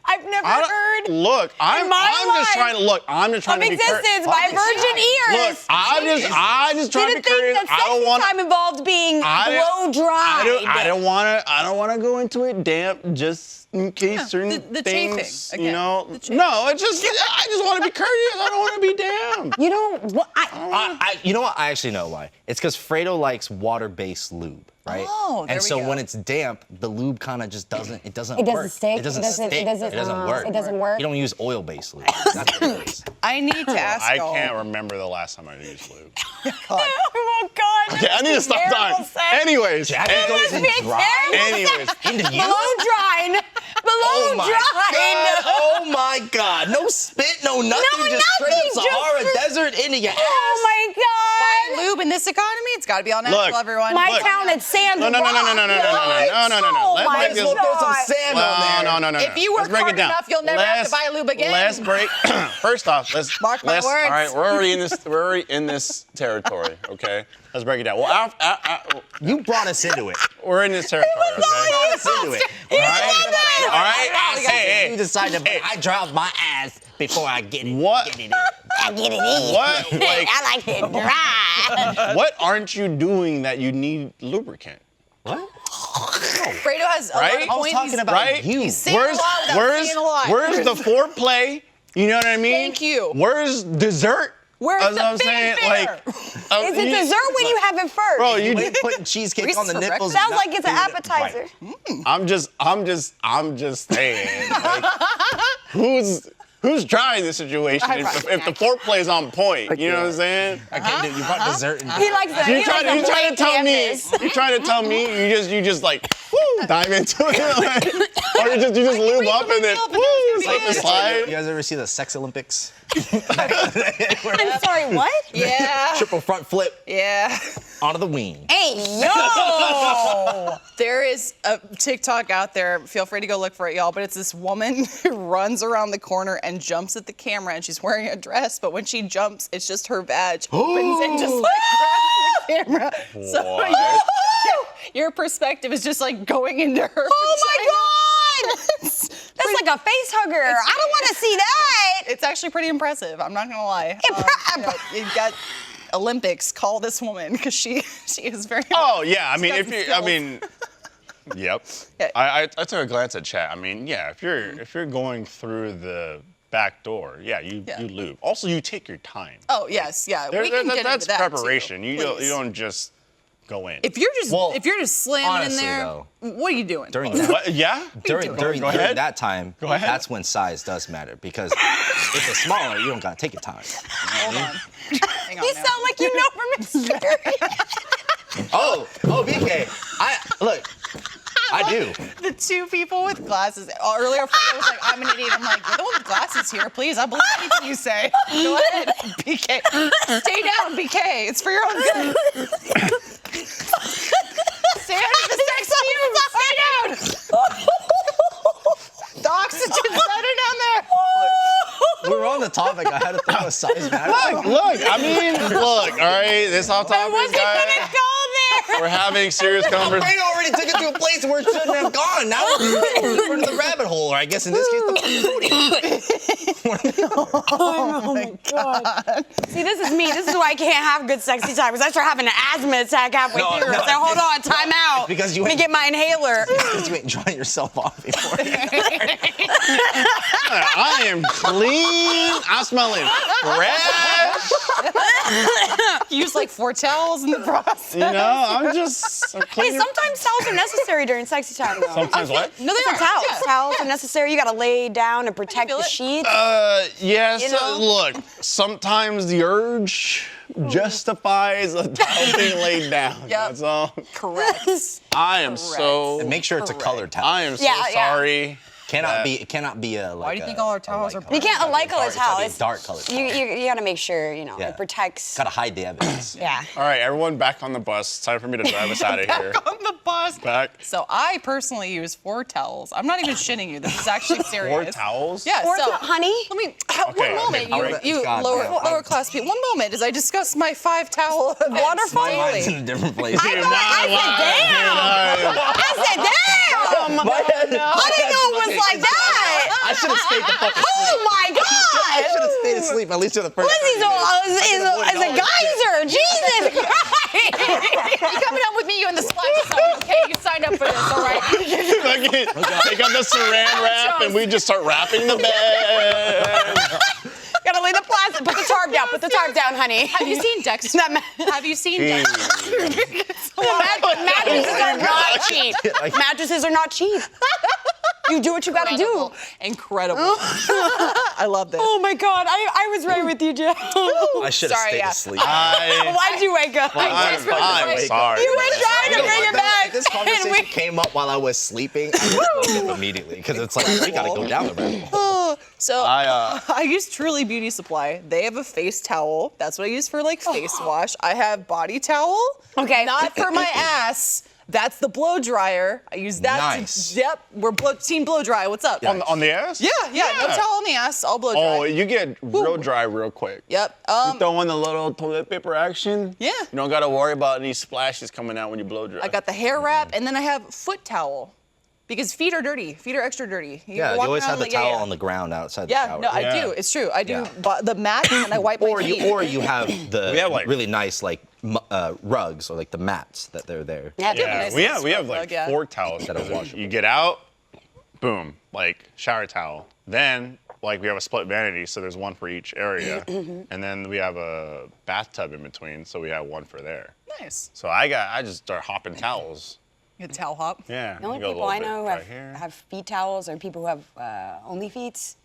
A: I've never heard.
D: Look, I'm
A: my
D: just trying to look. I'm just trying
A: Of
D: to be courteous.
A: existence by virgin ears.
D: Look, I just trying to
A: Didn't
D: be
A: think
D: courteous.
A: that
D: I don't
A: sexy
D: want.
A: time involved being blow dried.
D: I don't want to go into it damp just in case certain
C: the
D: things,
C: chafing, again, the chafing.
D: No, I just want to be courteous. I don't want to be damp.
A: You know what?
B: You know what? I actually know why. It's because Fredo likes water-based lube, right?
C: Oh, there
B: and
C: we
B: so
C: go.
B: when it's damp, the lube kind of just doesn't. It doesn't
A: It doesn't
B: work.
A: stick?
B: It doesn't
A: It doesn't-
B: stick.
A: it doesn't-
B: It doesn't work.
A: it doesn't work?
B: You don't use oil-based lube. That's what it is.
C: I need to ask
D: I
C: y'all.
D: can't remember the last time I used lube.
A: Oh God.
D: Okay, I need to stop talking. Anyways,
B: Jackie
A: It
B: goes
A: must
B: in
A: be a
B: dry.
A: terrible
D: anyways.
B: Into you?
A: Blow drying.
B: Oh
A: Blow
B: my
A: drying.
B: God. Oh my God. No spit, no nothing.
A: No,
B: just straight up
A: nothing,
B: Sahara
A: just-
B: Desert into your ass.
A: Oh my God.
C: buy lube in this economy, it's got to be all natural, everyone.
A: My town, it's sand.
D: No. Let's break this.
B: Throw some sand on there.
D: No.
C: If you work
D: Let's break
C: hard
D: it down.
C: enough, you'll never have to buy lube again.
D: Let's break. First off, let's
C: Mark my words.
D: All right, we're already in this. We're already in this territory. Okay, let's break it down. Well,
B: You brought us into it.
D: we're in this territory. Okay.
B: Brought us into it.
D: All right. Hey.
B: You decided, but I dropped my ass before I get it.
D: What?
B: Get it in.
A: I get it in.
D: What? Like,
A: I like it dry.
D: what aren't you doing that you need lubricant?
B: What?
C: Fredo has a lot
D: Right?
C: of
D: I was
C: points.
B: talking about
D: Right?
B: you.
C: He's saying a lot without saying a lot.
D: Where's the foreplay? You know what I mean?
C: Thank you.
D: Where's dessert?
C: Where's
D: That's
C: the
D: what I'm saying.
C: fanfare?
A: Is it dessert when you have it first?
D: Bro, you
B: You ain't putting cheesecake on the
C: Reese
B: nipples.
A: Sounds like it's an appetizer.
D: I'm just saying. Like, who's trying this situation if the foreplay's on point? You know what I'm saying?
B: I can't do it. You brought dessert and
A: He likes that.
D: You trying to tell me? You trying to tell me you just like dive into it, like, or you just lube up and then slip and slide?
B: You guys ever see the Sex Olympics?
A: I'm sorry, what?
C: Yeah.
B: Triple front flip
C: Yeah.
B: onto the wing.
A: Hey, yo!
C: There is a TikTok out there. Feel free to go look for it, y'all. But it's this woman who runs around the corner and jumps at the camera, and she's wearing a dress. But when she jumps, it's just her badge opens and just like grabs the camera. So
D: What?
C: your perspective is just like going into her.
A: Oh my God! That's like a face hugger. I don't want to see that.
C: It's actually pretty impressive. I'm not gonna lie. You've got Olympics. Call this woman because she is very.
D: Oh yeah, I mean
C: She's got
D: if you,
C: some
D: I mean, yep.
C: Yeah.
D: I took a glance at chat. I mean, yeah, if you're going through the back door, yeah, you lube. Also, you take your time.
C: Oh yes, yeah. We can get
D: that's
C: into that
D: preparation.
C: Too,
D: You
C: please.
D: don't just go in.
C: If you're just
B: Well,
C: slamming in
B: honestly,
C: there,
B: though,
C: what are you doing?
B: During
D: What? Yeah.
B: during
D: Go ahead.
B: that time,
D: Go ahead.
B: that's when size does matter because if it's smaller, you don't gotta take your time.
C: Hold on. Hang on
A: You
C: now.
A: sound like you know from history.
B: Oh, BK, I do.
C: The two people with glasses. Earlier, Fredo was like, "I'm an idiot." I'm like, "You're the one with glasses here. Please, I believe anything you say. Go ahead, BK. Stay down, BK. It's for your own good. Stay out of the sex fumes. Stay down. The oxygen's better down there."
B: We were on the topic. I had to throw a size matter.
D: Look. I mean, look. All right, this off topic,
A: Wasn't
D: guys.
A: gonna go there.
D: We're having serious conversation.
B: Fredo already took it to a place where it shouldn't have gone. Now we're into the rabbit hole, or I guess in this case, the
A: Oh my God. See, this is me. This is why I can't have good sexy time because I start having an asthma attack halfway
B: No,
A: through.
B: no,
A: So hold on, time out.
B: because you
A: Let me
B: ain't-
A: get my inhaler.
B: because you ain't drying yourself off before.
D: I am clean. I'm smelling fresh.
C: Use like 4 towels in the process.
D: You know, I'm
A: Hey,
D: clean.
A: sometimes towels are necessary during sexy time, though.
D: Sometimes what?
C: No, they
A: Some
C: are.
A: towels.
C: Yeah.
A: Towels are necessary. You gotta lay down and protect
C: feel
A: the
C: it.
A: sheets.
D: Yes.
A: You know?
D: Look, sometimes the urge justifies a towel being laid down.
C: Yep.
D: That's all.
C: Correct.
D: I am so.
B: And make sure it's a colored towel.
D: I am so
A: Yeah, yeah.
D: sorry.
B: It cannot be a like.
C: Why do you think all our towels are
A: You can't a light color towel.
B: It's dark color.
A: You gotta make sure, you know,
B: Yeah.
A: it protects.
B: Gotta hide the evidence.
A: Yeah.
D: All right, everyone, back on the bus. It's time for me to drive us out of here.
C: Back on the bus.
D: Back.
C: So I personally use 4 towels. I'm not even shitting you. This is actually serious.
D: 4 towels?
C: Yeah. So,
A: honey?
C: let me.
D: Okay,
C: One moment,
B: okay.
C: you
B: God,
C: lower
B: God.
C: lower class people. One moment, as I discuss my 5 towel
A: Waterfall?
B: Mine's in
C: daily.
B: a different place.
A: I said, damn!
B: My head-
A: I didn't know it was like that.
B: I should have stayed the fuck asleep.
A: Oh my
B: I
A: God!
B: should have stayed asleep at least for the first.
A: Lindsay's
B: 30 minutes.
A: is a geyser. Jesus Christ!
C: You coming out with me? You in the splash zone? Okay, you signed up for this, all right?
D: Fucking take out the saran wrap and we just start wrapping the bed.
A: Gotta lay the plastic. Put the tarp down. Put the tarp down, honey.
C: Have you seen Dexter?
A: That ma-
C: Have you seen Dexter?
A: Mattresses are not cheap. Mattresses are not cheap. You do what you gotta do.
C: Incredible. I love this.
A: Oh my God, I was right with you, Joe.
B: I should have
C: Sorry,
B: stayed
C: yeah.
B: asleep.
A: Why'd you wake up?
D: I'm sorry.
A: You were trying to bring it back.
B: If this conversation came up while I was sleeping, I would wake up immediately because it's like we gotta go down the rabbit hole.
C: So I use Truly Beauty Supply. They have a face towel. That's what I use for like face wash. I have body towel.
A: Okay.
C: Not for my ass. That's the blow dryer. I use that.
B: Nice.
C: Yep. We're team blow dry. What's up?
D: On the ass?
C: Yeah. No towel on the ass. I'll blow dry.
D: Oh, you get real dry real quick.
C: Yep.
D: You throw in the little toilet paper action.
C: Yeah.
D: You don't gotta worry about any splashes coming out when you blow dry.
C: I got the hair wrap, and then I have foot towel. Because feet are dirty. Feet are extra dirty.
B: Yeah, you
C: walk
B: always
C: around
B: have the
C: like-
B: towel on the ground outside the
C: Yeah,
B: shower.
C: no, I
D: Yeah.
C: do. It's true. I do
B: Yeah.
C: the mat, and I wipe my feet.
B: Or you have the
D: We have, like-
B: really nice like rugs or like the mats that they're there.
A: Yeah,
C: Yeah.
A: nice.
D: we have
C: rug,
D: like
C: yeah.
D: 4 towels
B: That are
D: because
B: washable.
D: you get out, boom, like shower towel. Then like we have a split vanity, so there's one for each area, and then we have a bathtub in between, so we have one for there.
C: Nice.
D: So I just start hopping towels.
C: You get towel hop.
D: Yeah.
A: The only
D: you go a
A: people I
D: little
A: know
D: bit
A: who
D: right here.
A: have feet towels are people who have only feet.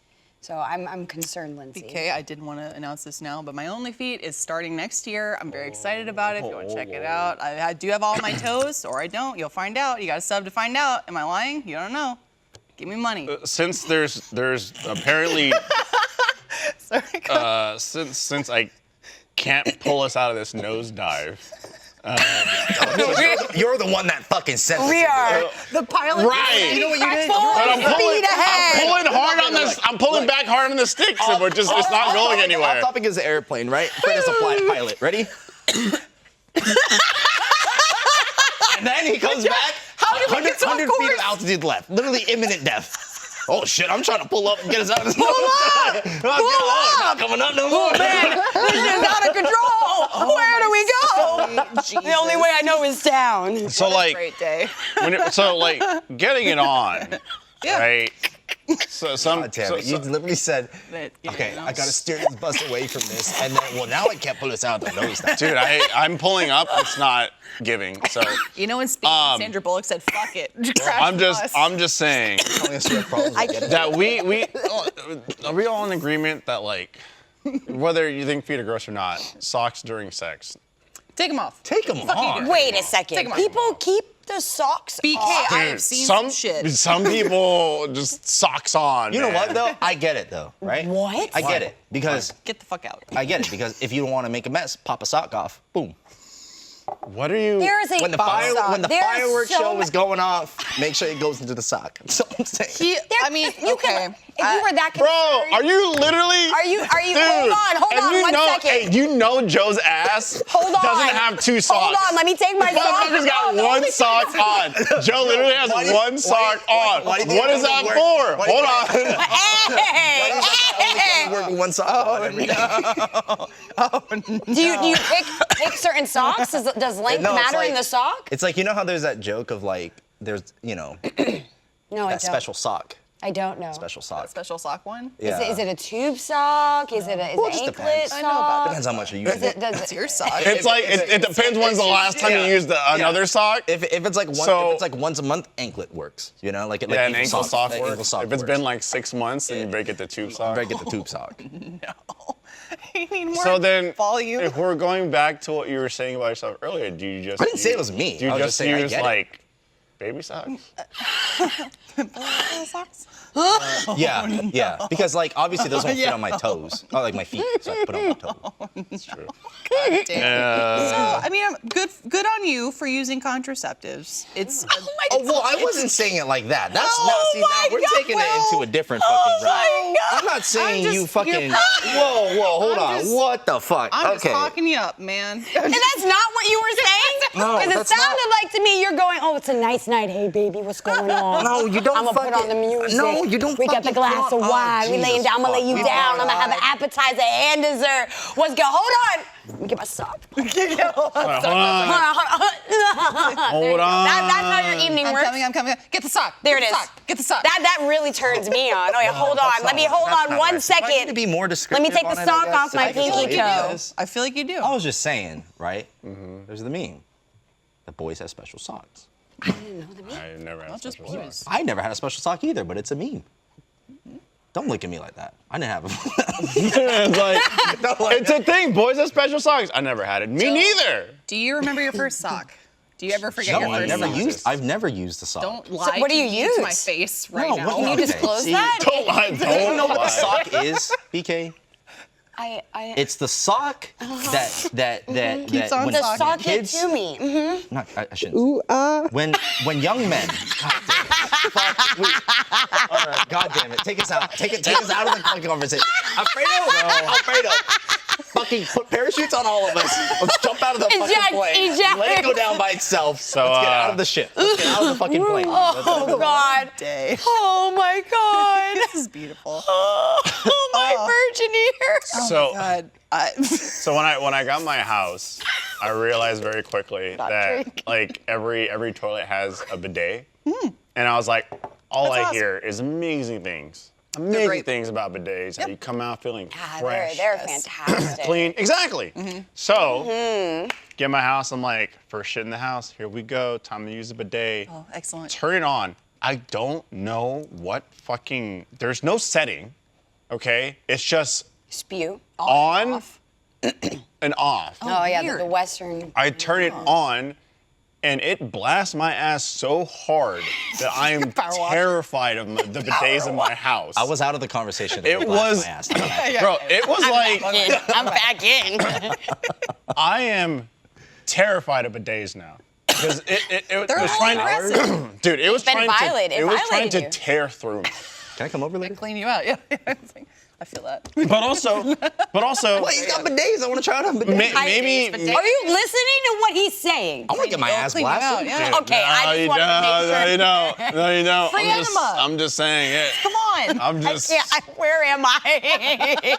A: So I'm concerned, Lindsay.
C: Okay, I didn't want to announce this now, but my Only Feet is starting next year. I'm very excited about it. If you want to check it out, I do have all my toes, or I don't. You'll find out. You got to sub to find out. Am I lying? You don't know. Give me money.
D: Since there's apparently
C: Sorry.
D: since I can't pull us out of this nosedive.
B: You're the one that fucking sent us
A: We
B: into
A: are
B: it.
C: The pilot.
D: Right.
B: You know what you did?
A: Full
D: But I'm pulling,
A: speed ahead.
D: I'm pulling hard on this. I'm pulling back hard on the sticks, and we're just it's not going anywhere.
B: Off topic is the airplane, right? Fred is a flight pilot. Ready? And then he comes back.
C: How did we
B: 100,
C: get so
B: 100 feet of
C: course?
B: altitude left. Literally imminent death. Oh shit! I'm trying to pull up and get us out of this.
A: Pull up!
B: Pull up! Not coming up no more.
A: Man, this is out of control. Where do we go? The only way I know is down.
D: So like,
C: Great day.
D: so like, getting it on,
C: Yeah.
D: right? So some.
B: God damn
D: so-
B: it! You literally said,
C: But, you
B: "Okay,
C: know.
B: I gotta steer this bus away from this," and then, well, now I can't pull us out the nose.
D: dude, I'm pulling up. It's not giving. So
C: You know when Sandra Bullock said, "Fuck it." Crash
D: I'm
C: the
D: just
C: bus.
D: I'm just saying
B: Telling us we have problems. I get it.
D: that we are we all in agreement that like whether you think feet are gross or not, socks during sex.
C: Take them off.
B: Take them off.
A: Wait a
C: Take
A: second.
C: 'em off.
A: People keep the socks
C: BK,
A: off.
C: I have seen some shit.
D: Some people just socks on.
B: You know
D: man.
B: what though? I get it though, right?
A: What?
B: I get it because
C: Get the fuck out.
B: I get it because if you don't want to make a mess, pop a sock off. Boom.
D: What are you?
A: There is a
B: When the
A: sock.
B: when the
A: There are
B: fireworks
A: so
B: show
A: ma-
B: is going off, make sure it goes into the sock. That's all I'm saying.
C: I mean,
A: you
C: okay.
A: can. If you were that
D: Bro,
A: concerned,
D: are you literally?
A: Are you?
D: Dude,
A: Hold
D: and
A: on,
D: you
A: one
D: know,
A: second.
D: Hey, you know Joe's ass
A: Hold on.
D: doesn't have 2 socks.
A: Hold on, let me take my sock
D: Motherfucker's got
A: off.
D: one sock on. Joe literally has
B: Why do you-
D: one sock on.
B: why do you think
D: What is
B: it
D: that
B: doesn't
D: for?
B: work? Why do you
D: Hold
B: think
D: on.
A: Hey,
B: Work with one sock on every day.
A: Do you pick certain socks? Does length
B: No, it's
A: matter in
B: like-
A: the sock?
B: It's like, you know how there's that joke of like, there's, you know,
A: No, I
B: that
A: don't.
B: special sock.
A: I don't know.
B: Special sock.
C: Special sock one.
B: Yeah.
A: Is it a tube sock? Is it
B: Well, it
A: an
B: just
A: anklet
B: depends.
A: sock?
C: I know about
B: Depends how much you're
A: Is
B: using.
A: it, does
C: It's
A: it,
C: your sock.
D: It's like it depends when's the last time you used another sock.
B: If it's like
D: So-
B: if it's like once a month, anklet works. You know, like
D: Yeah, an ankle sock
B: like
D: works.
B: ankle sock
D: If it's
B: works.
D: been like 6 months, then you break it to tube sock.
B: Better get the tube sock.
C: No. I need more
D: So then,
C: volume.
D: if we're going back to what you were saying about yourself earlier, do you just?
B: I didn't say it was me.
D: Do you
B: I was
D: just
B: just saying I
D: use
B: get it.
D: like baby socks?
C: socks?
B: Yeah, yeah. Because like obviously those won't fit on my toes. Oh, like my feet. So I put on my toes.
D: That's true.
C: God damn. So, I mean, good on you for using contraceptives. It's
B: Oh well, I wasn't saying it like that. That's
C: Oh
B: not. See,
C: my
B: now we're
C: God,
B: taking it
C: Will.
B: into a different fucking route.
C: my God.
B: I'm not saying
C: I'm
B: you
C: just-
B: fucking.
C: you're-
B: Whoa, hold
C: I'm
B: on.
C: just-
B: What the fuck?
C: I'm
B: okay.
C: just talking you up, man.
A: and that's not what you were saying?
B: No,
A: Because it
B: that's not-
A: sounded like to me you're going, oh, it's a nice night. Hey, baby, what's going on?
B: No, you don't
A: I'm going to put on the
B: fucking-
A: music.
B: No, you don't
A: We got the
B: fucking
A: glass
B: put
A: of
B: on-
A: wine.
B: Oh,
A: we laying
B: Jesus
A: down. I'm going to lay you
B: fuck.
A: down. I'm going to have an
B: Alright.
A: appetizer and dessert. What's good? Hold on. Let me get my sock.
D: Hold on.
A: Hold on. There you go. That's how your evening works.
C: I'm coming. Get the sock.
A: There
C: Get
A: it
C: the
A: is.
C: sock. Get the sock.
A: That really turns me on. Oh yeah, hold on. Let me hold on one
B: I need
A: second.
B: to be more
A: Let
B: descriptive.
A: me take the
B: on it, I
A: sock
B: guess,
A: off
B: to
A: my
B: make it
A: pinky
B: sound
A: toe.
B: like it is.
C: I feel like you do.
B: I was just saying, right?
D: Mm-hmm.
B: There's the meme. The boys have special socks.
D: I never had
C: Not just
D: special
C: boys.
D: socks.
B: I never had a special sock either, but it's a meme. Don't look at me like that. I didn't have them.
D: It's like it's a thing. Boys have special socks. I never had it. Me neither.
C: Do you remember your first sock? Do you ever forget
B: No,
C: your
B: I've
C: first
B: never
C: sock?
B: used. I've never used a sock.
C: Don't lie
A: what do
C: to
A: you
C: me to my
A: use?
C: face right
B: No,
C: now.
B: what-
A: Can you
B: Okay.
A: disclose
B: See,
A: that?
D: Don't lie.
B: You don't know
D: Don't
B: what a
D: lie.
B: sock is, BK?
A: I
B: It's the sock that
C: Keeps on
B: when
A: the
C: socking.
A: sock it
B: kids.
A: to me.
B: Not, I shouldn't. When young men. Fuck, all right, God damn it, take us out. Take us out of the fucking conversation. Alfredo. Fucking put parachutes on all of us. Let's jump out of the fucking plane.
A: Eject.
B: Let it go down by itself.
D: So,
B: let's get out of the ship. Let's get out of the fucking plane.
A: Oh God.
C: Day.
A: Oh my God.
C: This is beautiful.
A: Oh my virgin ear.
D: So,
C: God.
D: so when I got my house, I realized very quickly that
A: drink.
D: like every toilet has a bidet, and I was like, all
C: That's
D: I
C: awesome.
D: hear is amazing things.
C: They're
D: Amazing
C: great.
D: things about bidets. How you come out feeling
A: God,
D: fresh,
A: they're fantastic.
D: clean. Exactly. So, get my house. I'm like, first shit in the house. Here we go. Time to use the bidet.
C: Oh, excellent.
D: Turn it on. I don't know what fucking. There's no setting. Okay, it's just
A: Spew.
D: on
C: Off.
D: and off.
A: Oh yeah,
C: weird.
A: the Western.
D: I turn it on, and it blasts my ass so hard that I am
C: Power wash.
D: terrified of the bidets in my house.
B: I was out of the conversation.
D: It was-
B: My ass.
D: Bro, it was like
A: I'm back in.
D: I am terrified of bidets now. Because it
C: They're
D: was
C: all
D: trying
C: aggressive.
D: dude, it was
A: been
D: trying
A: violated.
D: to it was trying
A: Violated
D: to
A: you.
D: tear through me.
B: Can I come over later?
C: Clean you out. Yeah. It's like, I feel that.
D: But also
B: Well, he's got bidets. I want to try it on bidets.
D: maybe
C: bidet.
A: Are you listening to what he's saying?
B: I want to get my
C: It'll
B: ass
C: clean you out,
B: blasted.
C: yeah.
A: Okay, I just want to make sure.
D: No, you don't. No, you don't.
C: Free enema.
D: I'm just saying it.
C: Come on.
D: I'm just
A: Yeah, where am I?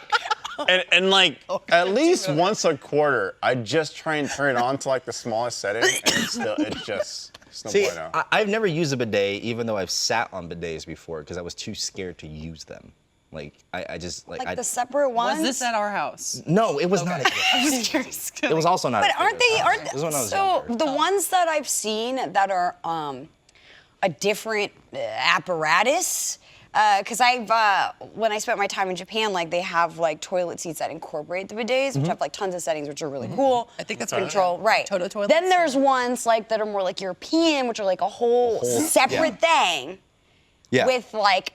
D: and like at least once a quarter, I just try and turn it on to like the smallest setting, and it's no
B: See,
D: bueno.
B: I've never used a bidet, even though I've sat on bidets before, because I was too scared to use them. Like I just like,
A: Like the separate ones.
C: Was this at our house?
B: no, it was not.
C: I'm just curious.
B: It was also not.
A: But
B: at
A: aren't
B: Vegas.
A: they? Aren't
B: This was when I was
A: so?
B: younger.
A: The ones that I've seen that are a different apparatus. Because when I spent my time in Japan, like they have like toilet seats that incorporate the bidets, which have like tons of settings, which are really cool.
C: I think that's
A: control,
C: what-
A: right?
C: Toto toilets,
A: Then there's ones like that are more like European, which are like a whole separate thing
B: Yeah.
A: with like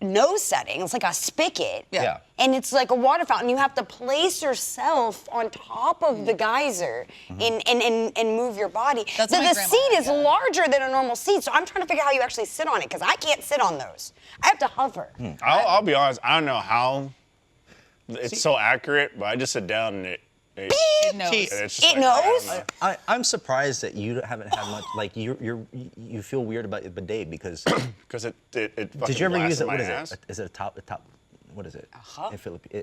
A: no setting. It's like a spigot.
B: Yeah.
A: And it's like a water fountain. You have to place yourself on top of the geyser and move your body.
C: That's
A: so
C: what my
A: the
C: grandma
A: seat
C: had,
A: is
C: yeah.
A: larger than a normal seat. So I'm trying to figure out how you actually sit on it because I can't sit on those. I have to hover.
D: I'll be honest. I don't know how it's so accurate, but I just sit down and it
C: knows.
D: it's just
A: It
D: like,
A: knows?
B: I'm surprised that you haven't had much. Like you feel weird about your bidet because
D: because it fucking
B: did you ever use
D: blasted
B: it? What
D: my
B: is
D: ass.
B: it? Is it a top? What is it?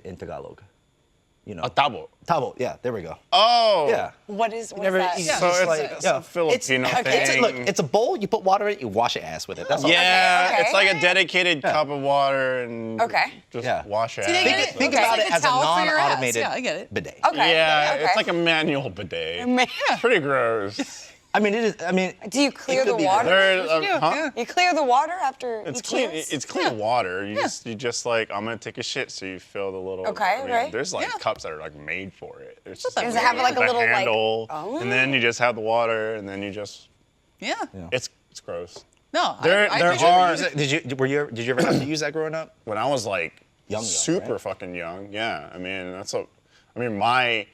B: In Tagalog. You know.
D: A tabo.
B: Tabo. Yeah. There we go.
D: Oh.
B: Yeah.
A: What's
B: You
A: that?
B: you
D: So
B: just
D: it's,
B: like,
D: it's a Filipino thing.
B: It's a bowl. You put water in it. You wash your ass with it. That's all.
D: Yeah,
A: Okay.
D: it's like a dedicated cup of water and
A: Okay.
D: just wash your
C: See, they
D: ass.
C: get
B: Think,
C: it.
B: think
C: Okay.
B: about
C: It's
B: it
C: like a
B: as a
C: towel for your ass.
B: non-automated
C: Yeah, I get it.
B: bidet.
A: Okay.
D: Yeah,
A: okay.
D: it's like a manual bidet.
A: Man.
D: Pretty gross.
B: I mean, it is. I mean,
A: Do you
B: it
A: clear
B: could
A: the
B: be
A: water?
D: Huh?
A: You clear the water after
D: It's
A: each
D: clean.
A: use?
D: It's clean water. You just like I'm gonna take a shit, so you fill the little.
A: Okay, right.
D: There's like
C: Yeah.
D: cups that are like made for it. It's just
A: Does it have, like, a
D: with
A: little, like-
D: handle,
A: Oh.
D: and then you just have the water, and then you just.
C: Yeah.
D: It's gross.
C: No,
D: There
C: I
D: are-
C: appreciate it.
B: Did you ever have to use that growing up?
D: When I was like
B: Young,
D: super
B: right?
D: fucking young, yeah. I mean my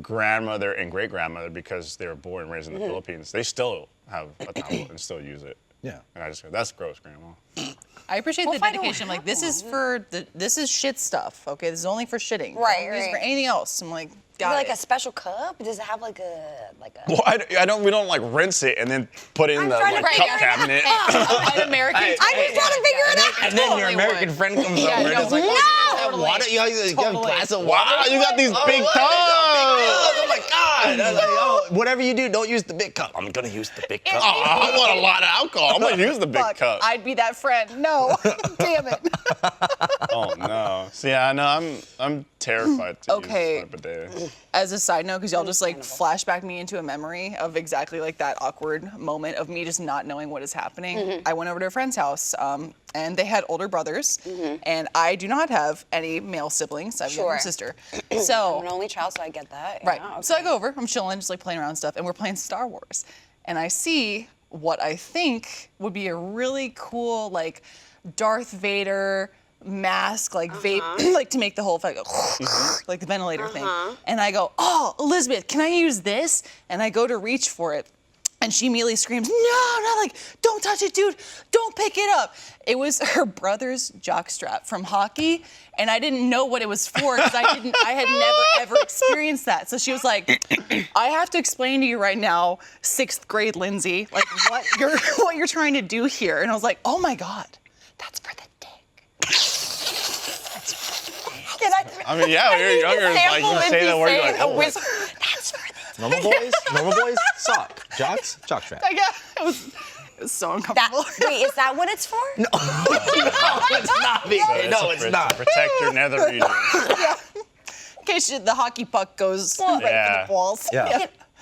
D: grandmother and great grandmother, because they were born and raised in the Philippines, they still have a towel and still use it.
B: Yeah.
D: And I just go, that's gross, grandma.
C: I appreciate
A: Well,
C: the
A: if I don't
C: dedication. Like,
A: have
C: this is this is shit stuff. Okay, this is only for shitting.
A: Right,
C: Don't use it for
A: right.
C: anything else. I'm like,
A: Is
C: got
A: it like
C: it.
A: a special cup? Does it have like a
D: Well, we don't like rinse it and then put it in
A: I'm
D: the
A: trying to
D: like,
A: figure
D: cup
A: it out.
D: cabinet.
C: An American.
A: I'm just trying to figure it out.
B: And then your
C: Totally
B: American
C: would.
B: friend comes
C: Yeah,
B: over and
C: no,
B: it's like,
A: no.
B: oh, you have
C: Totally.
B: water? You have a
C: Totally.
B: glass of water?
D: Wow, you got these
B: Oh,
D: big
B: what?
D: cups.
B: Oh my God. I was like, oh, whatever you do, don't use the big cup. I'm going to use the big cup.
D: Oh, I want a lot of alcohol. I'm gonna use the big
C: Fuck,
D: cup.
C: I'd be that friend. No, damn it.
D: Oh no. See, I know I'm terrified to
C: Okay.
D: use my bidet.
C: As a side note, because y'all just like flashback me into a memory of exactly like that awkward moment of me just not knowing what is happening. I went over to a friend's house, and they had older brothers, and I do not have any male siblings. I have a younger
A: Sure.
C: sister.
A: I'm
C: So
A: an only child, so I get that.
C: right.
A: Yeah,
C: So I
A: okay.
C: go over. I'm chilling, just like playing around and stuff, and we're playing Star Wars. and I see what I think would be a really cool, like, Darth Vader mask, like vape, like to make the whole effect go, like the ventilator thing. And I go, oh, Elizabeth, can I use this? And I go to reach for it. And she immediately screams, no, like, don't touch it, dude. Don't pick it up. It was her brother's jockstrap from hockey. And I didn't know what it was for because I had never, ever experienced that. So she was like, I have to explain to you right now, 6th grade Lindsay, like what you're trying to do here. And I was like, oh my God, that's for the dick.
D: I mean, yeah, when you're younger, it's like you say the word, you're like, oh,
A: That's for the
B: Normal boys, sock. Jocks, jockstrap.
C: Yeah, it was so uncomfortable.
A: Wait, is that what it's for? No.
B: It's not. No, it's not.
D: To protect your nether region.
C: Yeah. In case the hockey puck goes right
D: Yeah.
C: for the balls.
B: Yeah.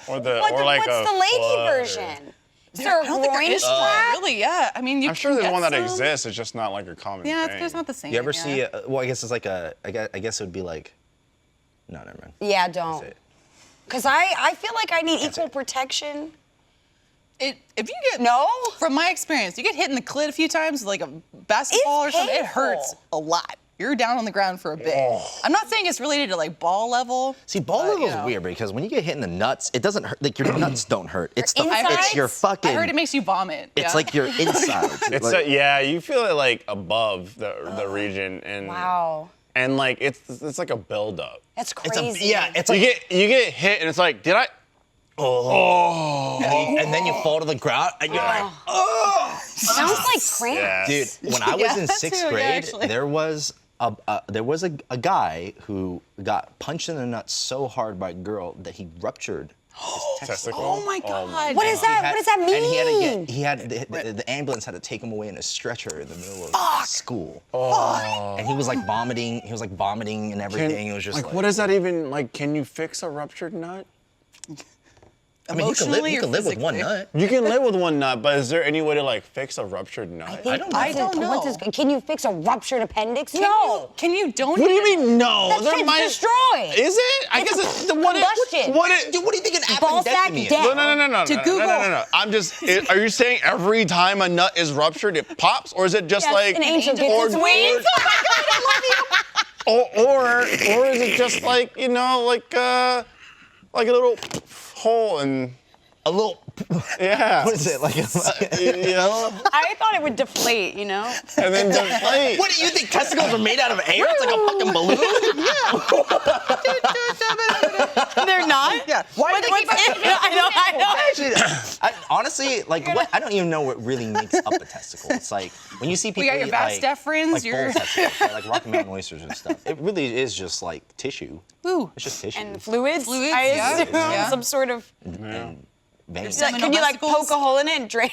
D: What's
A: What's the lady version? Is there a
C: I don't think there
A: groin
C: is one,
A: strap?
C: really, yeah. I mean, you
D: I'm sure
C: can
D: there's
C: get
D: one that
C: some.
D: exists. It's just not like a common
C: Yeah,
D: thing.
C: it's not the same.
B: You ever
C: yeah.
B: see? Well, I guess it's like a. I guess it would be like. No, never mind.
A: Yeah, don't.
B: That's it.
A: Because I feel like I need equal
B: it.
A: protection.
C: If you get
A: No?
C: from my experience, you get hit in the clit a few times, like a basketball
A: It's
C: or something, it
A: painful.
C: hurts a lot. You're down on the ground for a bit. I'm not saying it's related to like ball level.
B: See, ball
C: but,
B: level
C: you know.
B: is weird because when you get hit in the nuts, it doesn't hurt. Like your nuts don't hurt. It's the.
A: Insides?
B: It's your fucking.
C: I heard it makes you vomit.
B: It's
C: yeah.
B: like your insides.
D: It's
B: like,
D: yeah, you feel it like above the region, and
A: Wow.
D: and like it's like a buildup.
A: That's
B: it's
A: crazy.
B: it's
D: You
B: like.
D: get hit, and it's like, did I?
B: And then you fall to the ground and you're like,
A: Sounds like cramps.
D: Yes.
B: dude. When I was
C: Yeah,
B: in
C: that
B: 6th
C: too, yeah,
B: grade,
C: actually.
B: there was a guy who got punched in the nuts so hard by a girl that he ruptured his testicle.
C: Oh my God.
A: What is that? What does that mean?
B: And he had the ambulance had to take him away in a stretcher in the middle of school. And he was like vomiting. He was like vomiting and everything. It was just like
D: what is that even like? Can you fix a ruptured nut?
B: I mean,
C: Emotionally
B: you
C: or
B: can live with one
C: physically?
B: nut.
D: You can live with one nut, but is there any way to like fix a ruptured nut?
B: I don't know.
C: know.
A: Can you fix a ruptured appendix? No.
C: Can you donate?
D: What do you mean no?
A: That
D: There
A: shit's
D: might-
A: destroyed.
D: Is it? I
A: It's
D: guess
A: a
D: it's the what
A: combustion.
B: Dude, what do you think an
A: Ball sack
B: appendectomy is?
A: dead.
D: No.
C: To
D: no,
C: Google.
D: No. I'm just. Are you saying every time a nut is ruptured, it pops, or is it just
A: Yes,
D: like?
A: an angel gets
D: or,
A: its wings.
D: or is it just like like a little hole and
B: A little.
D: yeah.
B: What is it like?
D: You know,
A: I thought it would deflate,
D: and then deflate.
B: What do you think? Testicles are made out of air? It's like a fucking balloon.
A: They're not?
C: Yeah. Why do they keep
A: I know.
B: Actually, honestly, like, I don't even know what really makes up a testicle. It's like when you see people
C: got your
B: eat,
C: vas
B: like,
C: deferens,
B: like
C: your-
B: bull testicles, right? Like Rocky Mountain oysters and stuff. It really is just like tissue.
C: Ooh.
B: It's just tissue.
A: And fluids?
C: Fluids,
A: I
C: yeah.
A: assume
C: Yeah.
A: some sort of.
B: and veins.
C: Seminal
A: Can you like
C: vesicles?
A: poke a hole in it and drain?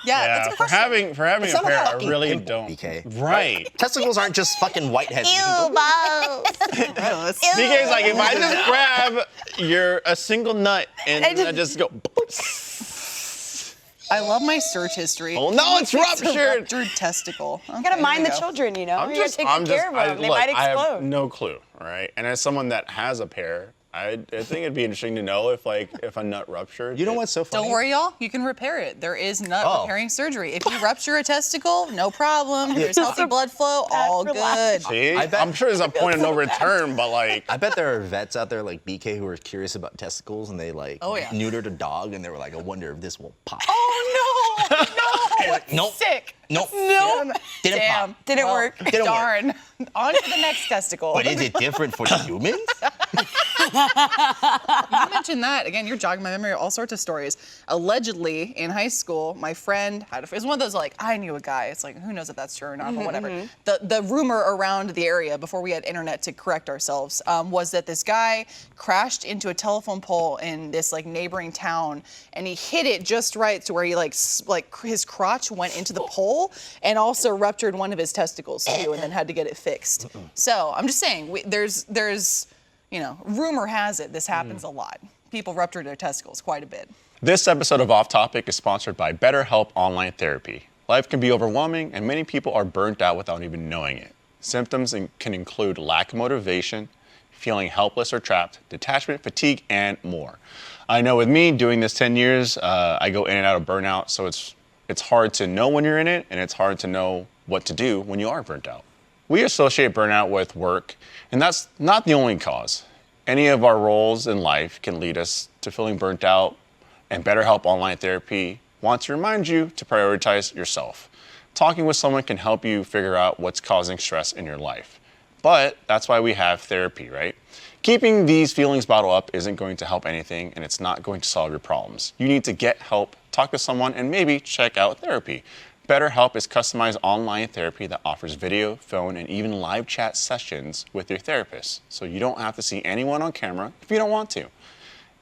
C: Yeah,
D: Yeah,
C: that's a
D: for
C: question.
D: having
B: It's
D: a
B: not a
D: pair, I
B: fucking
D: really
B: pimple,
D: don't.
B: BK.
D: Right.
B: Testicles aren't just fucking whiteheads. You can go-
C: Gross.
D: BK's like, if I just grab a single nut and I just go.
C: I love my search history.
D: Oh no, it's
C: It's a
D: ruptured.
C: ruptured testicle.
A: You gotta mind the children, you know? You gotta take care of them. They might
D: I
A: explode.
D: have no clue, right? And as someone that has a pair, I think it'd be interesting to know if a nut ruptured.
B: You know what's so funny?
C: Don't worry, y'all. You can repair it. There is nut
B: Oh.
C: repairing surgery. If you rupture a testicle, no problem. There's healthy blood flow, all
A: for
C: good.
A: life.
D: See?
B: I bet-
D: I'm sure there's a point of no return, but like,
B: I bet there are vets out there like BK who are curious about testicles and they like
C: Oh, yeah.
B: neutered a dog and they were like, I wonder if this will pop.
C: Oh no! No!
B: Nope.
C: Sick.
B: Nope.
C: No.
B: Didn't
C: Damn.
B: pop.
A: Didn't work.
B: Didn't work.
C: Darn. On to the next testicle.
B: But is it different for humans?
C: You mentioned that again. You're jogging my memory. All sorts of stories. Allegedly, in high school, my friend had it was one of those like I knew a guy. It's like who knows if that's true or not, but whatever. The rumor around the area before we had internet to correct ourselves was that this guy crashed into a telephone pole in this like neighboring town, and he hit it just right to where he like his crotch went into the pole, and also ruptured one of his testicles too, and then had to get it fixed. So I'm just saying, there's rumor has it this happens a lot. People rupture their testicles quite a bit.
D: this episode of Off Topic is sponsored by BetterHelp Online Therapy. Life can be overwhelming, and many people are burnt out without even knowing it. Symptoms can include lack of motivation, feeling helpless or trapped, detachment, fatigue, and more. I know with me doing this 10 years, I go in and out of burnout, so it's hard to know when you're in it, and it's hard to know what to do when you are burnt out. We associate burnout with work, and that's not the only cause. Any of our roles in life can lead us to feeling burnt out, and BetterHelp Online Therapy wants to remind you to prioritize yourself. Talking with someone can help you figure out what's causing stress in your life. But that's why we have therapy, right? Keeping these feelings bottled up isn't going to help anything, and it's not going to solve your problems. You need to get help, talk to someone, and maybe check out therapy. BetterHelp is customized online therapy that offers video, phone, and even live chat sessions with your therapist, so you don't have to see anyone on camera if you don't want to.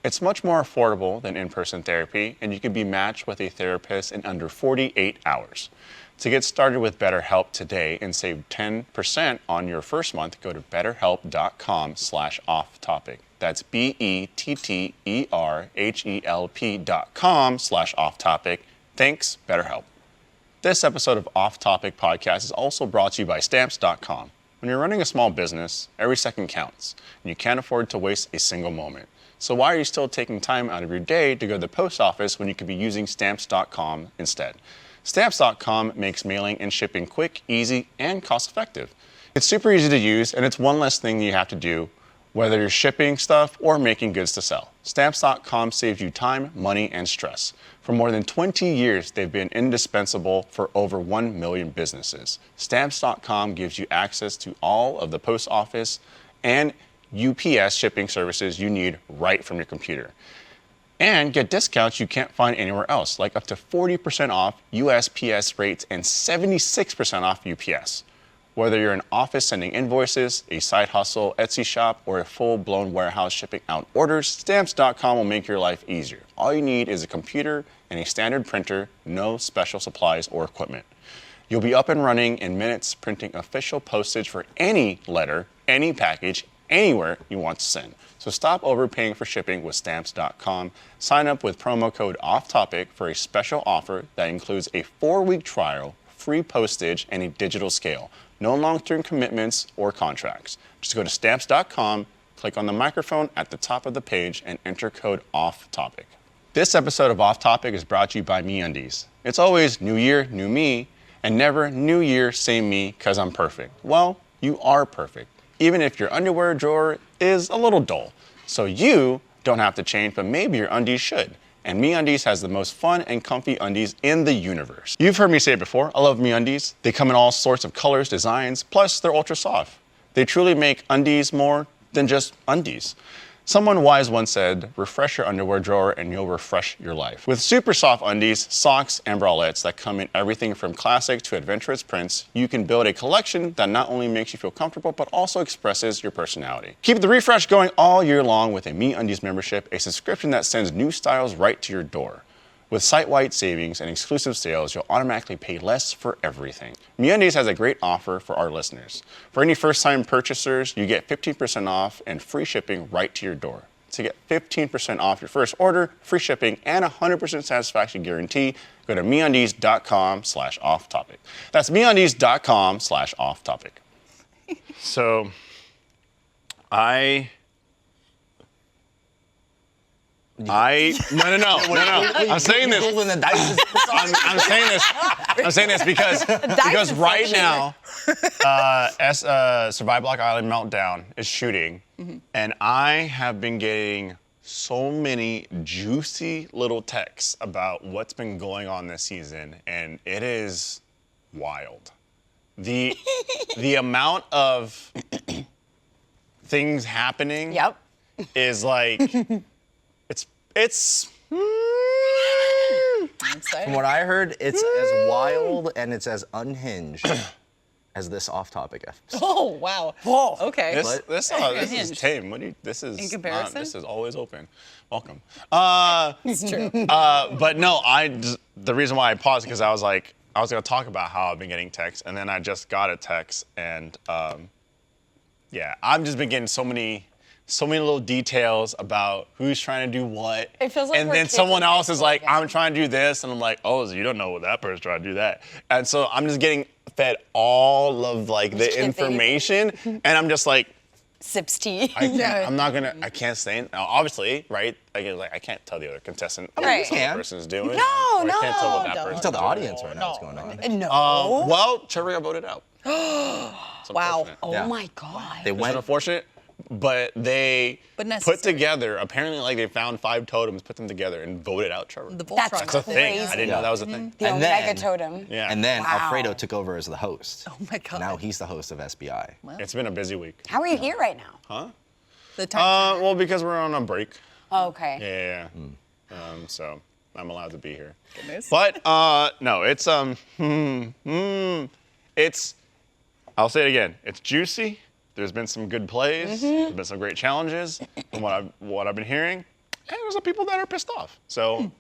D: It's much more affordable than in-person therapy, and you can be matched with a therapist in under 48 hours. To get started with BetterHelp today and save 10% on your first month, go to betterhelp.com/offtopic. That's BetterHelp.com/offtopic. Thanks, BetterHelp. This episode of Off Topic Podcast is also brought to you by Stamps.com. When you're running a small business, every second counts, and you can't afford to waste a single moment. So why are you still taking time out of your day to go to the post office when you could be using Stamps.com instead? Stamps.com makes mailing and shipping quick, easy, and cost-effective. It's super easy to use, and it's one less thing you have to do, whether you're shipping stuff or making goods to sell. Stamps.com saves you time, money, and stress. For more than 20 years, they've been indispensable for over 1 million businesses. Stamps.com gives you access to all of the post office and UPS shipping services you need right from your computer. And get discounts you can't find anywhere else, like up to 40% off USPS rates and 76% off UPS. Whether you're an office sending invoices, a side hustle, Etsy shop, or a full-blown warehouse shipping out orders, Stamps.com will make your life easier. All you need is a computer and a standard printer, no special supplies or equipment. You'll be up and running in minutes, printing official postage for any letter, any package, anywhere you want to send. So stop overpaying for shipping with Stamps.com. Sign up with promo code OFFTOPIC for a special offer that includes a 4-week trial, free postage, and a digital scale. No long-term commitments or contracts. Just go to Stamps.com, click on the microphone at the top of the page, and enter code OFFTOPIC. This episode of Off Topic is brought to you by MeUndies. It's always new year, new me, and never new year, same me, cause I'm perfect. Well, you are perfect, even if your underwear drawer is a little dull. So you don't have to change, but maybe your undies should. And MeUndies has the most fun and comfy undies in the universe. You've heard me say it before, I love MeUndies. They come in all sorts of colors, designs, plus they're ultra soft. They truly make undies more than just undies. Someone wise once said, refresh your underwear drawer and you'll refresh your life. With super soft undies, socks, and bralettes that come in everything from classic to adventurous prints, you can build a collection that not only makes you feel comfortable, but also expresses your personality. Keep the refresh going all year long with a MeUndies membership, a subscription that sends new styles right to your door. With site-wide savings and exclusive sales, you'll automatically pay less for everything. MeUndies has a great offer for our listeners. For any first-time purchasers, you get 15% off and free shipping right to your door. To get 15% off your first order, free shipping, and 100% satisfaction guarantee, go to MeUndies.com/offtopic. That's MeUndies.com/offtopic. So, no. I'm saying this. I'm saying this because right now, Survive Block Island Meltdown is shooting, and I have been getting so many juicy little texts about what's been going on this season, and it is wild. The amount of things happening
A: Yep.
D: is like. It's
B: From what I heard, it's as wild and it's as unhinged as this off-topic episode.
C: Oh, wow. Whoa. Okay.
D: this is tame. This is
C: in comparison?
D: This is always open. Welcome.
C: It's true.
D: But no, the reason why I paused because I was like, I was gonna talk about how I've been getting texts, and then I just got a text, and yeah, I've just been getting so many little details about who's trying to do what.
A: It feels like
D: and
A: we're
D: then
A: kids
D: someone
A: in high
D: else is
A: school
D: like,
A: again.
D: I'm trying to do this, and I'm like, oh, so you don't know what that person's trying to do that. And so I'm just getting fed all of like the
A: Just kidding.
D: information, and I'm just like,
A: sips tea.
D: I can't say it. Now, obviously, right? I can't tell the other contestant what
A: Right.
D: the other person's doing.
A: No,
D: or I can't tell what
A: no.
D: that
C: Don't.
D: person's
B: Tell the
D: doing.
B: audience right now what's going on.
A: No.
D: Well, Cherry got voted out. It's
C: Wow.
D: unfortunate.
A: Oh
B: Yeah.
A: my God.
B: They
D: It's
B: went.
D: unfortunate, but they
C: But
D: put
C: necessary.
D: together, apparently like they found 5 totems, put them together, and voted out Trevor.
C: The
A: That's
C: Voltron.
D: That's a thing.
A: crazy.
D: I didn't know that was a thing.
A: The
B: And
A: Omega
B: then-
A: totem.
D: Yeah.
B: And then
A: Wow.
B: Alfredo took over as the host.
C: Oh my God.
B: Now he's the host of SBI.
D: It's been a busy week.
A: How are you here right now?
D: Huh?
C: The time.
D: Well, because we're on a break.
A: Oh, okay.
D: Yeah. So I'm allowed to be here.
C: Goodness.
D: But no, it's it's. I'll say it again. It's juicy. There's been some good plays. There's been some great challenges. From what I've been hearing, and there's some people that are pissed off. So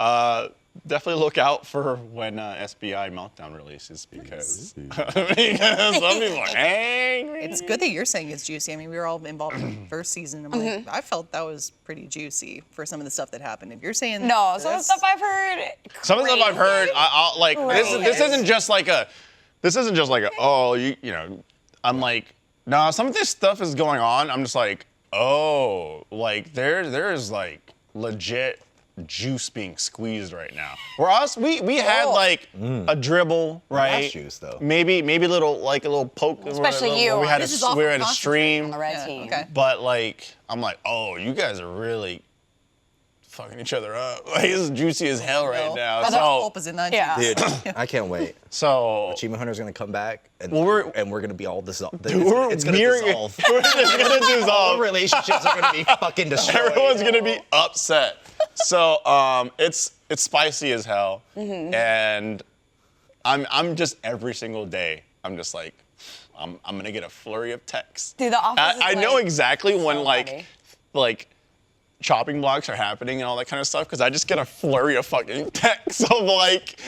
D: definitely look out for when SBI Meltdown releases because some people are angry.
C: It's good that you're saying it's juicy. I mean, we were all involved in the first season. And like, I felt that was pretty juicy for some of the stuff that happened. If you're saying
A: No, some of the
C: this-
A: stuff I've heard.
D: Some of the stuff I've heard,
A: crazy.
D: I'll like this
A: Crazy.
D: isn't just like a oh you know I'm like no, some of this stuff is going on. I'm just like oh, like there's like legit juice being squeezed right now. For us, we had like a dribble, right?
B: That's juice, though.
D: Maybe a little poke.
A: Especially you.
D: We had
C: This is
D: a
C: all
D: we
C: from
D: had a
C: concentrate
D: stream.
A: on the red
C: Yeah,
A: team.
C: okay.
D: But like, I'm like, oh, you guys are really fucking each other up. Like, this is juicy as hell right now.
C: That's
D: So,
C: opposite, not
A: Yeah.
C: juice.
B: Dude, I can't wait.
D: so
B: Achievement Hunter's gonna come back, and
D: Well,
B: we're gonna be all dissolved.
D: we're
B: It's gonna
D: mirroring-
B: dissolve.
D: we're just gonna
B: All
D: dissolve.
B: relationships are gonna be fucking destroyed.
D: Everyone's gonna be upset. So it's spicy as hell, and I'm just every single day. I'm just like, I'm gonna get a flurry of texts.
A: Dude, the office is,
D: I know
A: like,
D: exactly when
A: so
D: like
A: funny.
D: chopping blocks are happening and all that kind of stuff because I just get a flurry of fucking texts of like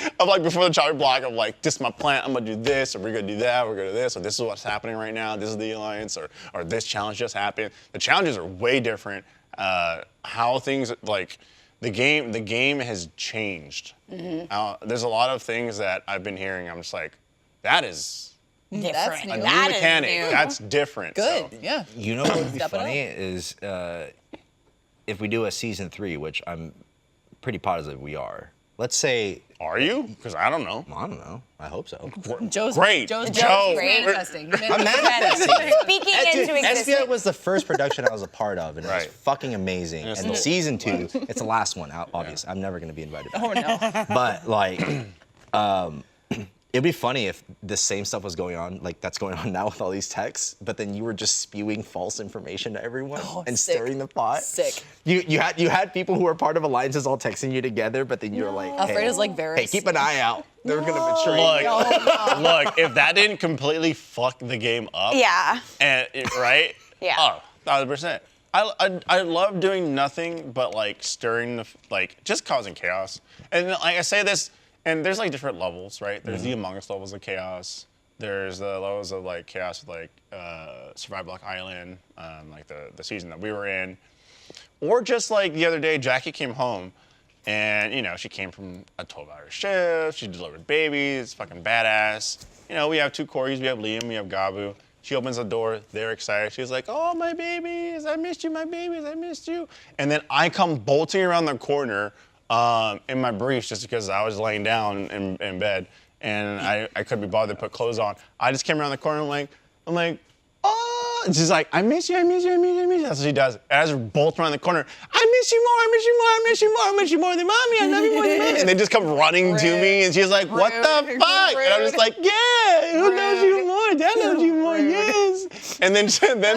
D: before the chopping block of like this is my plan, I'm gonna do this, or we're gonna do that, we're gonna do this, or this is what's happening right now, this is the alliance, or this challenge just happened. The challenges are way different. How things like the game has changed. There's a lot of things that I've been hearing. I'm just like, that is
A: Different.
C: That's
D: a
C: new.
D: new
A: That is
D: mechanic.
A: new.
D: That's different.
C: Good.
D: So.
C: Yeah.
B: You know what would be
C: Step it
B: funny is if we do a season 3, which I'm pretty positive we are. Let's say,
D: Are you? Because I don't know.
B: I don't know. I hope so.
C: Joe's
D: Great.
C: Joe's
D: Joe.
C: manifesting.
B: I'm manifesting.
A: Speaking
B: Dude,
A: into
B: SBI
A: existence.
B: was the first production I was a part of, and it was
D: Right.
B: fucking amazing.
D: Yes,
B: And
D: it is.
B: season 2, it's the last one, obviously. I'm never gonna be invited back.
C: Oh no.
B: But like, it'd be funny if the same stuff was going on, like that's going on now with all these texts, but then you were just spewing false information to everyone and
C: sick.
B: stirring the pot.
C: Sick.
B: You had people who were part of alliances all texting you together, but then you were like,
C: Alfredo's
B: hey,
C: like Varys.
B: hey, keep an eye out. They're gonna betray
D: Look,
B: you.
D: look, if that didn't completely fuck the game up,
A: Yeah.
D: and right?
A: Yeah.
D: Oh, 1,000%. I love doing nothing but like stirring the like just causing chaos. And like I say this, and there's like different levels, right? There's the Among Us levels of chaos. There's the levels of like chaos with like Survival Block Island, like the season that we were in. Or just like the other day, Jackie came home, and you know she came from a 12-hour shift. She delivered babies, fucking badass. You know we have 2 Corys, we have Liam, we have Gabu. She opens the door, they're excited. She's like, "Oh my babies, I missed you, my babies, I missed you." And then I come bolting around the corner in my briefs just because I was laying down in bed and I couldn't be bothered to put clothes on. I just came around the corner. I'm like, oh, and she's like, I miss you, I miss you, I miss you, I miss you. That's what she does. As we bolt around the corner, I miss you more, I miss you more, I miss you more, I miss you more than mommy, I love you more than mommy. And they just come running to me, and she's like, what the
C: Rude.
D: fuck? And I'm just like, yeah, who loves you more? Dad loves you more, yes. And then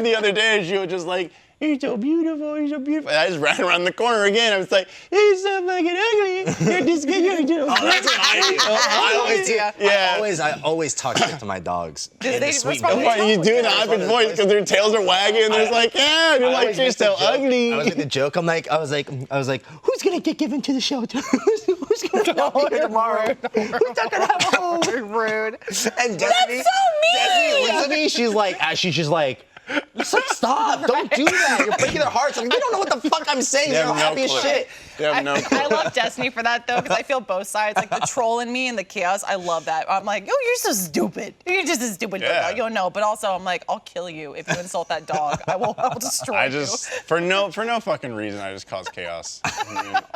D: the other day, she was just like, you're so beautiful, you're so beautiful. And I just ran around the corner again. I was like, you're so fucking ugly. You're disgusting. You're
B: Oh, that's what I do. I always do.
C: Yeah.
B: I always talk shit to my dogs.
C: They-
B: in a sweet
C: that's probably
B: voice.
D: Why you doing the hyphen voice because their tails are wagging and there's like, yeah, and you're
B: I
D: like,
B: always
D: you're
B: make the
D: so
B: joke.
D: ugly.
B: I was making the joke. I was like, who's gonna get given to the shelter? Who's gonna not be here tomorrow? Who's not gonna have a home?
C: Rude.
B: And Destiny,
A: so mean!
B: Destiny looks at me. She's like, It's like, stop! Don't do that. You're breaking their hearts. Like, they don't know what the fuck I'm saying. They're all happy as shit.
D: You have no clue.
C: I love Destiny for that though, because I feel both sides. Like the troll in me and the chaos, I love that. I'm like, oh, you're so stupid. You're just a stupid dog. You don't know. But also, I'm like, I'll kill you if you insult that dog. I'll destroy you.
D: For no fucking reason, I just cause chaos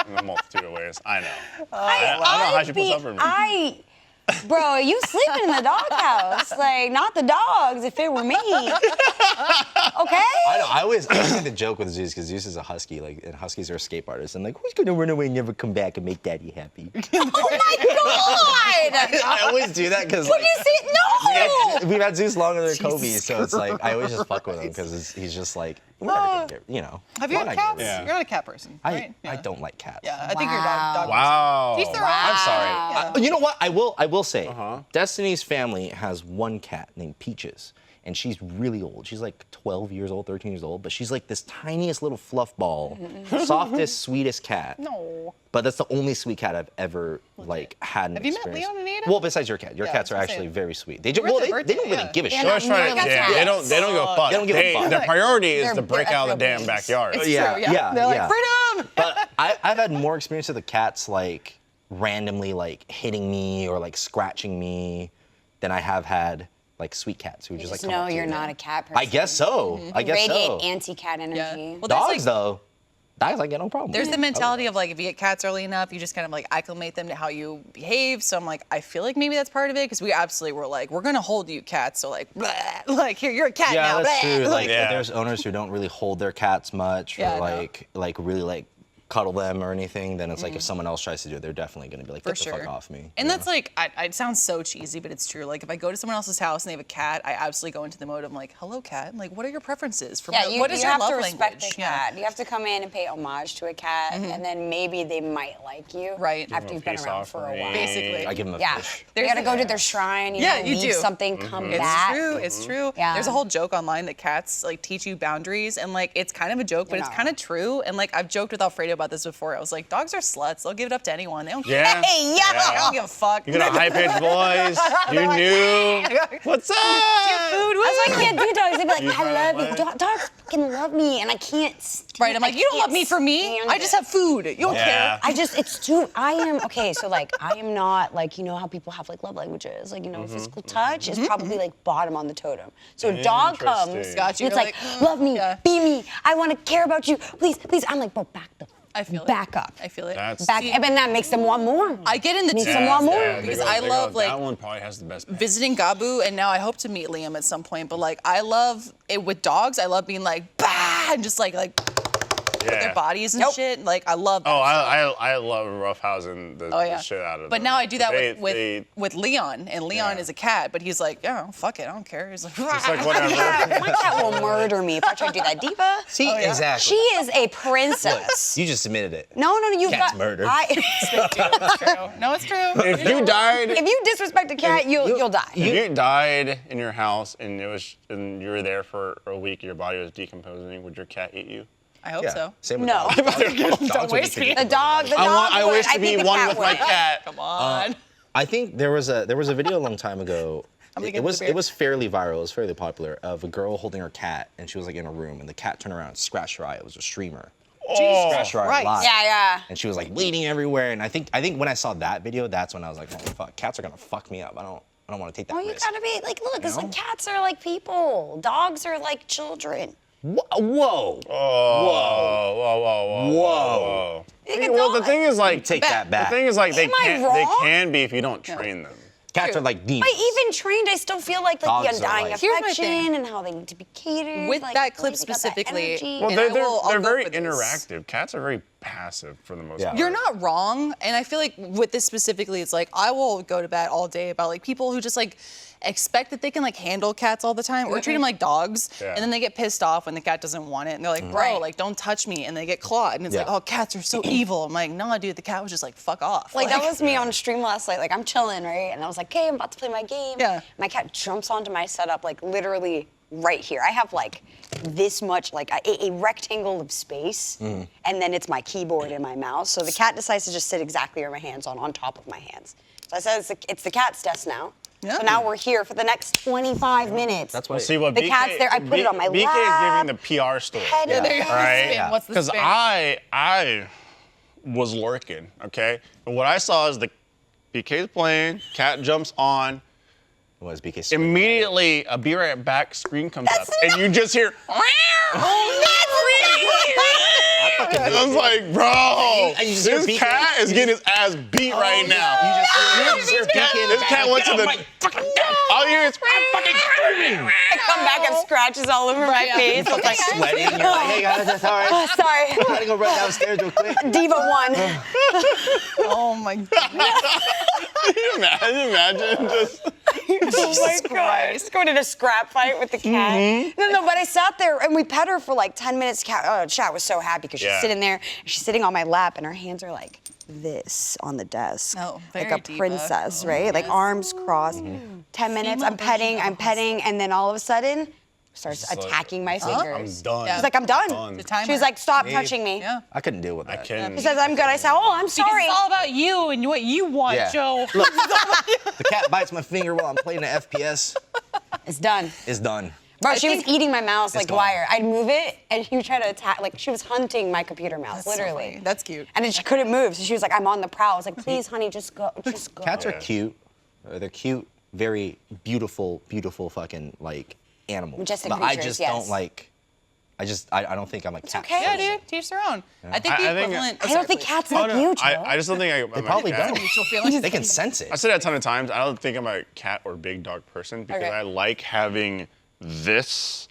D: in a multitude of ways. I know. I don't know how people suffer me.
A: Bro, you sleeping in the doghouse. Like, not the dogs if it were me. Okay?
B: I know. I always like to joke with Zeus because Zeus is a husky, like, and huskies are escape artists. I'm like, who's gonna run away and never come back and make daddy happy?
A: Oh my God!
B: I always do that because
A: Could you see? No!
B: we've had Zeus longer than Kobe, so it's like I always just fuck with him because he's just like, we're never gonna get, you know.
C: Have you
B: we're
C: had
B: not
C: cats?
B: gonna
D: Yeah.
C: You're not a cat person, right?
B: I don't like cats.
C: Yeah, I think your dog.
D: Wow.
C: Each their own.
D: I'm sorry.
C: Yeah.
B: You know what? I will say, Destiny's family has one cat named Peaches, and she's really old. She's like 12 years old, 13 years old, but she's like this tiniest little fluff ball, softest, sweetest cat.
C: No.
B: But that's the only sweet cat I've ever like had an
C: Have you met
B: experience.
C: Leon and Ada?
B: Well, besides your cat, your
C: Yeah,
B: cats are
C: I was gonna
B: actually
C: say.
B: very sweet. They just,
C: Where's
B: well,
C: their
B: they don't
C: birthday?
B: really give a
A: Yeah,
B: shit.
D: They're just trying to,
A: Really
D: yeah,
A: cats.
D: they don't give a fuck.
B: They don't give a fuck.
D: Their priority is
A: They're
D: to break out of the damn
A: beings.
D: backyard.
C: It's
B: Yeah,
C: true,
B: yeah,
C: They're like,
B: yeah.
C: freedom!
B: But I've had more experience with the cats like randomly like hitting me or like scratching me than I have had like sweet cats who just like
A: Just
B: come
A: know
B: up to
A: you're
B: you.
A: not a cat person.
B: I guess so. I guess
A: Radiate
B: so.
A: anti-cat energy.
C: Yeah. Well,
B: Dogs
C: like,
B: though, dogs I get no problem.
C: There's the mentality of like, if you get cats early enough, you just kind of like acclimate them to how you behave. So I'm like, I feel like maybe that's part of it because we absolutely were like, we're gonna hold you cats. So like, blah, like here, you're a cat
B: Yeah,
C: now.
B: that's
C: blah.
B: true. Like
D: Yeah.
B: there's owners who don't really hold their cats much
C: Yeah, I
B: or
C: know.
B: like really like cuddle them or anything. Then it's like if someone else tries to do it, they're definitely gonna be like,
C: For
B: get the
C: sure.
B: fuck off me.
C: And
B: you
C: that's
B: know?
C: like, it sounds so cheesy, but it's true. Like if I go to someone else's house and they have a cat, I absolutely go into the mode of like, hello cat. Like, what are your preferences? For
A: Yeah, you,
C: what is
A: you
C: your
A: have
C: love
A: to respect
C: language?
A: the cat. You have to come in and pay homage to a cat, and then maybe they might like you.
C: Right.
A: After you've been
D: Peace
A: around for a
D: offering.
A: while.
C: Basically.
B: I give them a
A: Yeah.
B: fish.
A: You gotta go to their shrine. You
C: Yeah,
A: know,
C: you
A: leave
C: do.
A: something, come
C: It's
A: back.
C: true. It's true.
A: Yeah.
C: There's a whole joke online that cats like teach you boundaries, and like it's kind of a joke, but it's
A: Yeah.
C: kind of true. And like I've joked with Alfredo about this before. I was like, dogs are sluts. They'll give it up to anyone. They don't care.
D: Yeah.
A: Hey, yeah.
C: They don't give a fuck.
D: You got a high-pitched voice. You knew. What's up?
C: Food.
A: That's why I can't do dogs. They'd be like,
D: You
A: I
D: trying
A: love
D: to
A: you.
D: play?
A: Dogs fucking love me, and I can't.
C: Right. I'm like, you don't love me for me. I just have food. You don't
D: Yeah.
C: care.
A: it's too, I am, okay, so like, I am not, like, you know how people have like love languages, like, you know, physical touch is probably like bottom on the totem. So a dog comes,
D: Interesting.
C: Got you.
A: it's
C: You're
A: like,
C: like,
A: love me,
C: yeah.
A: be me, I want to care about you, please, please. I'm like, bro, back the
C: I feel it.
A: back up.
C: I feel it.
D: That's-
A: Back,
C: See,
A: and then that makes them want more.
C: I get in the
A: Makes
C: two
A: them want more.
C: because
D: they
C: I
D: go,
C: love like
D: that one probably has the best.
C: visiting Gabu, and now I hope to meet Liam at some point. But like, I love it with dogs. I love being like, bah, and just like their bodies and
A: Nope.
C: shit. Like, I love that.
D: Oh,
C: stuff.
D: I love roughhousing the shit out of
C: But
D: them.
C: now I do that
D: They-
C: with Leon, and Leon
D: Yeah.
C: is a cat, but he's like, yeah, fuck it, I don't care. He's like,
D: It's like whatever.
A: My cat will murder me if I try to do that. Diva,
B: See,
C: yeah.
B: exactly.
A: she is a princess.
B: You just admitted it.
A: No, you've
B: Cat's
A: got
B: murder.
C: it's true. No, it's true.
D: If you died,
A: If you disrespect a cat, you'll die.
D: if you died in your house and you were there for a week, your body was decomposing, would your cat eat you?
C: I hope
B: Yeah.
C: so.
B: Same with
A: No.
B: dogs. Dogs
C: Don't
B: would
C: waste
B: be
C: me.
B: pretty
A: The dog,
D: I
A: would.
D: wish to
A: I
D: be
A: think the
D: one
A: cat
D: with my
A: would.
D: cat.
C: Come on.
B: I think there was a video a long time ago.
C: gonna
B: It
C: get
B: was
C: the beer.
B: it was fairly viral. It was fairly popular of a girl holding her cat, and she was like in a room, and the cat turned around and scratched her eye. It was a streamer. Scratched her eye
C: Christ.
B: live.
A: Yeah.
B: And she was like bleeding everywhere. And I think when I saw that video, that's when I was like, oh fuck, cats are gonna fuck me up. I don't want to take that
A: Well, you
B: risk.
A: gotta be like, look, it's
B: know?
A: like cats are like people. Dogs are like children.
B: Whoa.
D: Whoa.
B: Whoa.
D: Well, the thing is like,
B: Take that
D: the
B: back.
D: thing is like they
A: Am I
D: can't
A: wrong?
D: can be if you don't train them.
B: Cats are like demons.
A: But even trained, I still feel like
B: Dogs
A: the
B: are
A: undying
B: like-
C: Here's my
A: affection
C: thing.
A: and how they need to be catered.
C: With
A: like,
C: that clip
A: they got that
C: specifically,
A: energy.
D: Well,
C: And
D: they're
C: I'll
D: they're
C: go
D: very
C: for this.
D: interactive. Cats are very passive for the most
B: Yeah.
D: part.
C: You're not wrong, and I feel like with this specifically, it's like I will go to bat all day about like people who just like expect that they can like handle cats all the time or treat them like dogs,
D: Yeah.
C: and then they get pissed off when the cat doesn't want it, and they're like, bro,
A: Right.
C: like don't touch me, and they get clawed, and it's like,
B: Yeah.
C: oh, cats are so evil. I'm like, nah, dude, the cat was just like, fuck off.
A: Like that was me on stream last night. Like I'm chilling, right? And I was like, okay, I'm about to play my game.
C: Yeah.
A: My cat jumps onto my setup, like literally right here. I have like this much, like a rectangle of space, and then it's my keyboard and my mouse. So the cat decides to just sit exactly where my hands on top of my hands. So I said, it's the cat's desk now.
C: Yeah.
A: So now we're here for the next 25 minutes.
B: That's why.
D: Well, see what
A: The
D: BK,
A: cat's there. I put it on my
D: BK
A: lap.
D: is giving the PR story.
A: Pet it.
C: There you go.
D: Right?
C: Spin. What's the
D: Because
C: spin?
D: I was lurking, okay? And what I saw is the BK's playing, cat jumps on,
B: was BK.
D: immediately a Be Right Back screen comes up, and you just hear, I was like, bro,
B: And you just hear
D: this
B: BK.
D: cat is getting his ass beat right now.
B: You just hear BK in the
D: This cat went to the, all you hear is,
A: I come back, I have scratches all over my face. I was like,
B: sweating. You're like, hey guys, that's all right.
A: oh, sorry.
B: I gotta go run downstairs real quick.
A: Diva won.
C: Oh my god.
D: Can you imagine just,
A: Oh my god! Just going in a scrap fight with the cat. No, but I sat there and we pet her for like 10 minutes. Chat was so happy because she's
D: Yeah.
A: sitting there, she's sitting on my lap, and her hands are like this on the desk,
C: Oh,
A: like
C: very
A: a
C: diva.
A: princess, right? Like arms crossed. 10 minutes, I'm petting, and then all of a sudden, starts
D: like,
A: attacking my
D: I'm
A: fingers.
D: done.
C: Yeah.
A: She's like, I'm done.
D: Done.
C: The timer.
A: She was like, stop touching me.
C: Yeah.
B: I couldn't deal with that.
D: I can.
A: She says, I'm good. I said, oh, I'm
E: Because
A: sorry.
E: it's all about you and what you want,
B: Yeah.
E: Joe.
B: Look, the cat bites my finger while I'm playing the FPS.
A: It's done.
B: It's done.
A: Bro, she was eating my mouse like
B: gone.
A: wire. I'd move it, and she would try to attack. Like she was hunting my computer mouse,
C: That's so
A: literally.
C: funny. That's cute.
A: And then she couldn't move, so she was like, "I'm on the prowl." I was like, "Please, honey, just go, just go."
B: Cats are
D: Yeah.
B: cute. They're cute, very beautiful, beautiful fucking like animals.
A: Majestic
B: but I
A: creatures,
B: just
A: yes.
B: don't like. I don't think I'm a cat.
A: okay.
C: Yeah,
B: person.
C: dude. To each their own. I think the
D: I think-
C: equivalent.
A: I don't think cats like you, Joe.
D: I just don't think I'm a
B: probably
D: cat.
B: don't.
C: Mutual feelings.
B: They can sense it.
D: I said it a ton of times. I don't think I'm a cat or big dog person because
A: Okay.
D: I like having this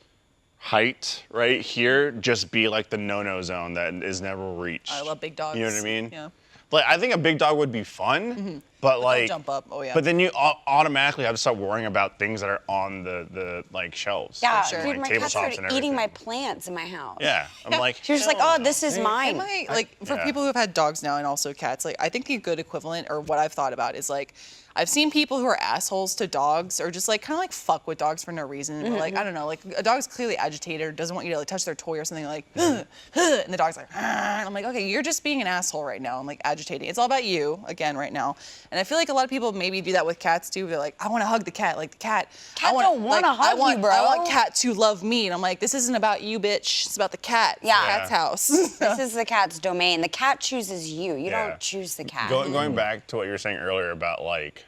D: height right here just be like the no-no zone that is never reached.
C: I love big dogs.
D: You know what I mean?
C: Yeah.
D: Like I think a big dog would be fun, but like
C: jump up. Oh, yeah.
D: But then you automatically have to start worrying about things that are on the like shelves.
A: Yeah,
C: sure.
A: dude,
D: Like
A: my cats
D: tabletops
A: started
D: and
A: eating my
D: everything.
A: plants in my house.
D: Yeah, I'm like.
A: She was just like, "Oh, this is mine."
C: Am I, like, for
D: Yeah.
C: people who have had dogs now and also cats, like, I think the good equivalent, or what I've thought about, is like, I've seen people who are assholes to dogs, or just like kind of like fuck with dogs for no reason. Or, like, I don't know, like a dog's clearly agitated, or doesn't want you to like touch their toy or something, like, and the dog's like, and I'm like, okay, you're just being an asshole right now. I'm like agitating. It's all about you again right now. And I feel like a lot of people maybe do that with cats too. They're like, I want to hug the cat, like the cat.
A: Cat
C: I
A: don't wanna
C: like,
A: hug you, bro.
C: I want cat to love me, and I'm like, this isn't about you, bitch. It's about the cat. It's
A: Yeah.
C: the cat's house.
A: This is the cat's domain. The cat chooses you. You
D: Yeah.
A: don't choose the cat.
D: Going back to what you were saying earlier about like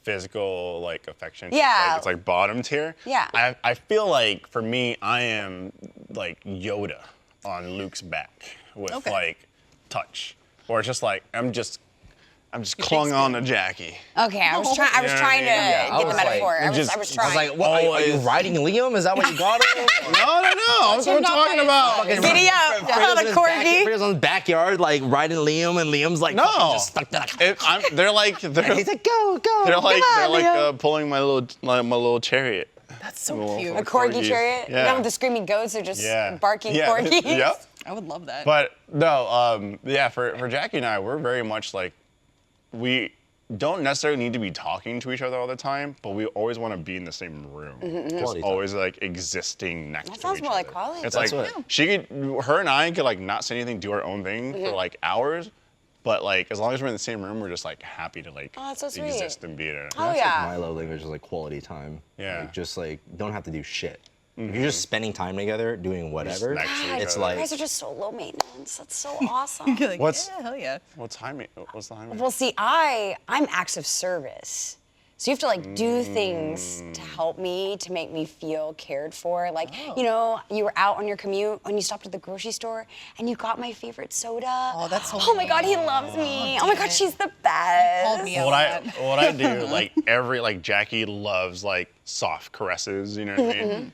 D: physical like affection.
A: Yeah.
D: It's like bottom tier.
A: Yeah.
D: I feel like for me, I am like Yoda on Luke's back with
C: Okay.
D: like touch, or it's just like I'm just clung on to Jackie.
A: Okay, I was trying. I was
D: Yeah,
A: trying to
D: yeah,
B: I
A: get the
B: was like,
A: metaphor. I was
D: just-
A: I was
B: I
A: trying.
B: was like, what? Are you
D: Always.
B: riding Liam? Is that what you got him?
D: No. We're talking about.
A: Giddy up, the corgi.
B: Fredo's on his backyard, like riding Liam, and Liam's like,
D: No.
B: fucking just stuck there.
D: They're like
B: And he's like, go.
D: they're like
A: on, Liam.
D: pulling my little chariot.
C: That's so
D: Well,
C: cute.
A: A corgi
D: Corgis.
A: chariot.
D: Yeah.
A: Now with the screaming goats are just
D: Yeah.
A: barking
D: Yeah.
A: corgis.
D: Yep.
C: I would love that.
D: But no, yeah, for Jackie and I, we're very much like, we don't necessarily need to be talking to each other all the time, but we always want to be in the same room. Just
B: Quality time.
D: always like existing next to
A: sounds
D: each
A: more like
D: other.
A: quality
D: It's
B: time.
D: like
B: That's what-
D: she could, her and I could like not say anything, do our own thing for like hours, but like as long as we're in the same room, we're just like happy to like
A: Oh, that's so sweet.
D: exist and be there.
A: Oh
B: That's
A: yeah.
B: like my love language is like quality time.
D: Yeah.
B: Like, just like don't have to do shit. If you're just spending time together, doing whatever,
D: next to each
B: it's
D: other.
A: You
B: like
A: guys are just so low maintenance. That's so awesome.
C: You're like,
D: What's-
C: yeah, hell yeah.
D: What's the timing?
A: Well, see, I'm acts of service. So you have to like do things to help me, to make me feel cared for. Like, you know, you were out on your commute and you stopped at the grocery store and you got my favorite soda.
C: Oh, that's so
A: Oh my God, he loves me. Oh my God, she's the best.
C: Called me out
D: What
C: on
D: I
C: that.
D: what I do like Jackie loves like soft caresses, you know what I mean?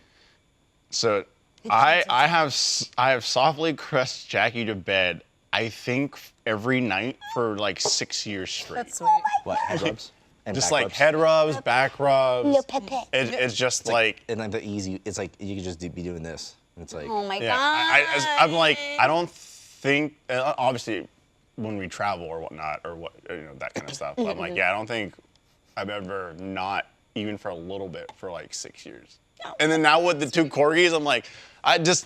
D: So I have softly caressed Jackie to bed, I think every night for like 6 years straight.
C: That's sweet.
B: what head rubs and
D: Just
B: back
D: like
B: rubs.
D: head rubs, back rubs.
A: Little pet.
D: It's just like
B: and like the easy. It's like you could just be doing this. And it's like
A: Oh my
D: yeah.
A: God.
D: I'm like I don't think obviously when we travel or whatnot or what that kind of stuff. But I'm like yeah I don't think I've ever not even for a little bit for like 6 years. And then now with the two corgis, I'm like,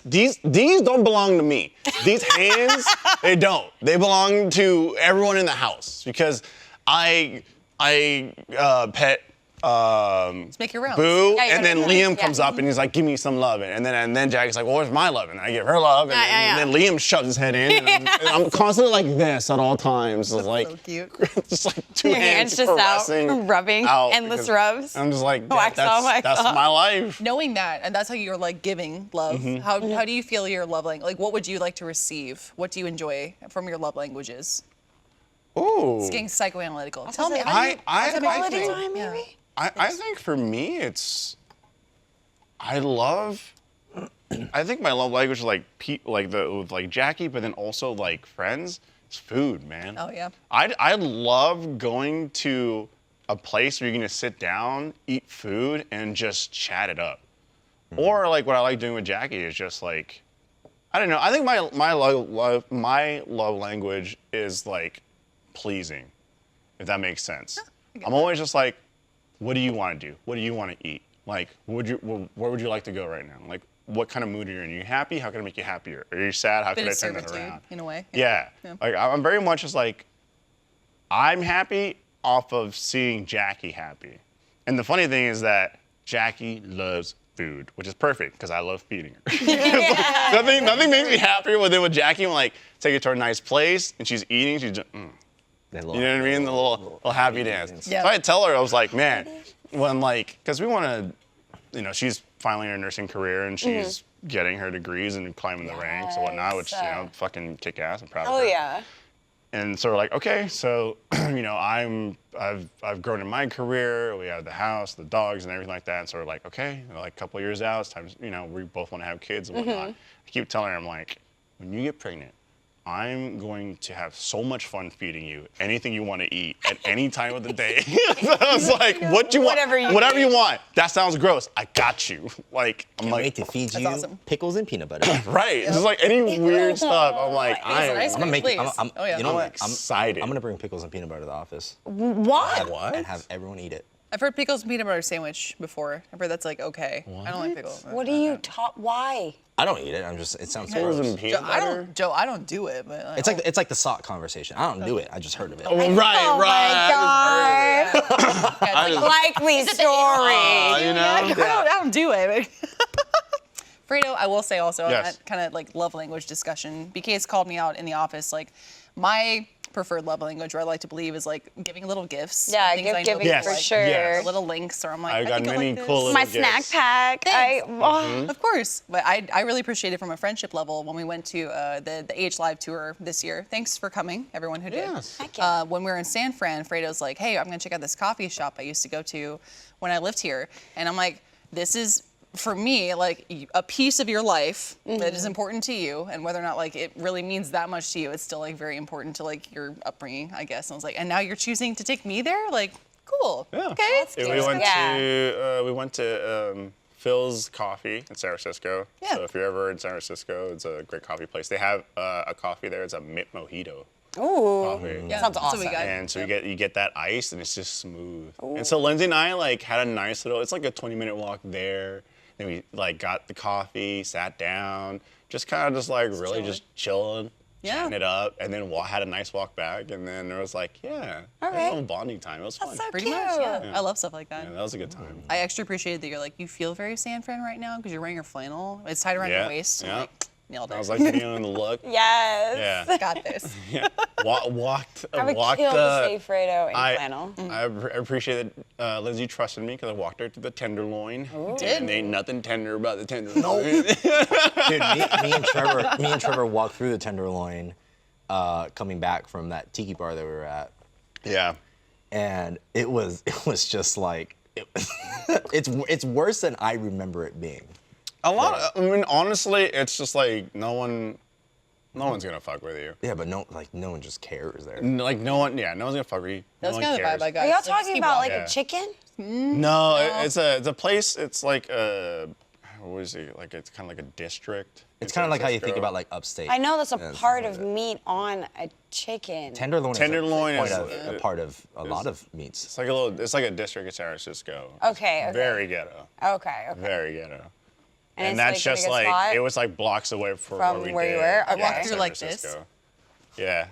D: these don't belong to me. These hands, they don't. They belong to everyone in the house because I pet
C: Let's make your rounds.
D: Boo,
A: Yeah,
D: and then
A: yeah.
D: Liam comes up and he's like, give me some love. And then Jackie's like, well, where's my love? And I give her love. And then Liam shoves his head in. And I'm constantly like this at all times. It's like,
C: So cute.
D: just like two
A: Your
D: hands
A: hands just out,
D: caressing
A: rubbing, endless
D: because
A: rubs.
D: I'm just like,
A: Wax on, wax
D: that's
A: off.
D: my life.
C: Knowing that, and that's how you're like giving love.
D: Mm-hmm.
C: How do you feel your love language? Like, what would you like to receive? What do you enjoy from your love languages?
D: Ooh.
C: It's getting psychoanalytical. Tell me.
D: I
A: Quality
D: think,
A: time, maybe?
D: I think for me, I think my love language is like with like Jackie, but then also like friends. It's food, man.
C: Oh yeah.
D: I love going to a place where you're gonna sit down, eat food, and just chat it up. Or like what I like doing with Jackie is just like, I don't know. I think my love language is like pleasing, if that makes sense. I'm always just like, what do you want to do? What do you want to eat? Like, where would you like to go right now? Like, what kind of mood are you in? Are you happy? How can I make you happier? Are you sad? How can I turn that around?
C: In a way.
D: Yeah. Like, I'm very much just like, I'm happy off of seeing Jackie happy. And the funny thing is that Jackie loves food, which is perfect because I love feeding her. nothing makes me happier than with Jackie. When like take her to a nice place and she's eating, she's just, you know what I mean? The little happy dance.
C: Yeah.
D: So I tell her, I was like, man, when like, because we want to, you know, she's finally in her nursing career and she's getting her degrees and climbing the ranks and whatnot, which, you know, fucking kick ass. I'm proud of her.
A: Oh, yeah.
D: And so we're like, okay, so, you know, I've grown in my career. We have the house, the dogs, and everything like that. And so we're like, okay, like a couple of years out, it's time, you know, we both want to have kids and whatnot. I keep telling her, I'm like, when you get pregnant, I'm going to have so much fun feeding you anything you want to eat at any time of the day. So I was like, what you want? Whatever you want. That sounds gross. I got you. Like, I'm
B: Can't
D: like,
B: wait to feed you
C: awesome.
B: pickles and peanut butter.
D: right. Just like any weird stuff. I'm like,
C: ice
B: I'm gonna make.
C: Please.
B: I'm,
C: Yeah.
B: You know
D: I'm
B: what?
D: excited.
B: I'm gonna bring pickles and peanut butter to the office
A: What?
B: and have everyone eat it.
C: I've heard pickles and peanut butter sandwich before. I've heard that's like okay. I don't like pickles.
A: What do you talk? Why?
B: I don't eat it. I'm just. It sounds
D: pickles
B: gross.
D: and peanut butter.
C: Joe, I don't do it, but
B: It's like the sock conversation. I don't do it. I just heard of it.
D: Right,
A: Oh
D: right.
A: my God. Likely story.
D: You know?
C: I don't do it. Fredo, I will say also on
D: Yes.
C: that kind of like love language discussion, BK has called me out in the office. Like my preferred love language, or I like to believe, is like giving little gifts.
A: Yeah,
C: things I know
A: gift giving
C: people
D: Yes,
A: for
C: like,
A: sure.
D: yes.
C: little links, or I'm like,
D: I've
C: I
D: got
C: think I
D: many
C: like this.
D: cool little
A: My
D: gifts.
A: snack pack.
C: Thanks. Of course, but I really appreciate it from a friendship level when we went to the AH Live tour this year. Thanks for coming, everyone who did.
D: Yes.
A: Heck yeah.
C: When we were in San Fran, Fredo's like, hey, I'm gonna check out this coffee shop I used to go to when I lived here. And I'm like, this is, for me, like a piece of your life that is important to you, and whether or not like it really means that much to you, it's still like very important to like your upbringing, I guess. And I was like, and now you're choosing to take me there? Like, cool.
D: Yeah.
C: Okay.
A: That's
D: Yeah,
A: cute.
D: we went to Phil's Coffee in San Francisco.
C: Yeah.
D: So if you're ever in San Francisco, it's a great coffee place. They have a coffee there. It's a mint mojito.
A: Ooh.
D: Coffee.
C: Yeah,
A: Sounds
C: that's what we
A: awesome.
C: got.
D: And so you get that ice, and it's just smooth. And so Lindsay and I like had a nice little. It's like a 20-minute walk there. Then we like got the coffee, sat down, just kind of just like really
C: chilling.
D: just chilling,
C: Yeah.
D: chatting it up, and then had a nice walk back. And then there was like, yeah,
A: All
D: a
A: right.
D: little bonding time. It was fun.
A: so
C: Pretty
A: cute.
C: much, yeah. I love stuff like that.
D: Yeah, that was a good time.
C: I extra appreciated that you're like, you feel very San Fran right now because you're wearing your flannel. It's tied around your
D: Yeah,
C: waist.
D: yeah.
C: Like, nailed it.
D: I was like feeling the look.
A: Yes.
D: Yeah.
C: Got this.
D: Yeah. Walked.
A: I would
D: walked.
A: kill to say Fredo in flannel.
D: I appreciate that Lindsay trusted me because I walked her to the Tenderloin.
C: Did?
D: And ain't nothing tender about the Tenderloin.
B: Dude, me and Trevor walked through the Tenderloin, coming back from that tiki bar that we were at,
D: Yeah.
B: and it was just like it's worse than I remember it being.
D: A lot. I mean, honestly, it's just like no one's gonna fuck with you.
B: Yeah, but no one just cares there.
D: Like no one's gonna fuck with you.
C: That was
D: no
C: kind
D: one
C: of the
D: cares.
C: vibe I got.
A: Are y'all
C: Like, just
A: talking
C: keep
A: about
C: walking.
A: like
D: Yeah.
A: a chicken?
D: No, it's a place. It's like what is it? Like it's kind of like a district.
B: It's
D: in
B: kind
D: San
B: of like how you think
D: Francisco.
B: about like upstate.
A: I know that's a
B: Yeah, it's
A: part
B: like
A: of
B: that.
A: meat on a chicken.
B: Tenderloin.
D: Tenderloin
B: is
D: is-
B: a part of a lot of meats.
D: It's like a little. It's like a district of San Francisco.
A: Okay, okay.
D: Very ghetto.
A: Okay.
D: Very ghetto.
A: And
D: And
A: it's,
D: that's
A: like,
D: just
A: a
D: like
A: spot?
D: it was like blocks away from
A: From
D: where
A: where
D: we
A: you
D: did.
A: were? Okay.
D: Yeah,
A: Walk
C: through
D: San
C: like this.
D: Francisco. Yeah.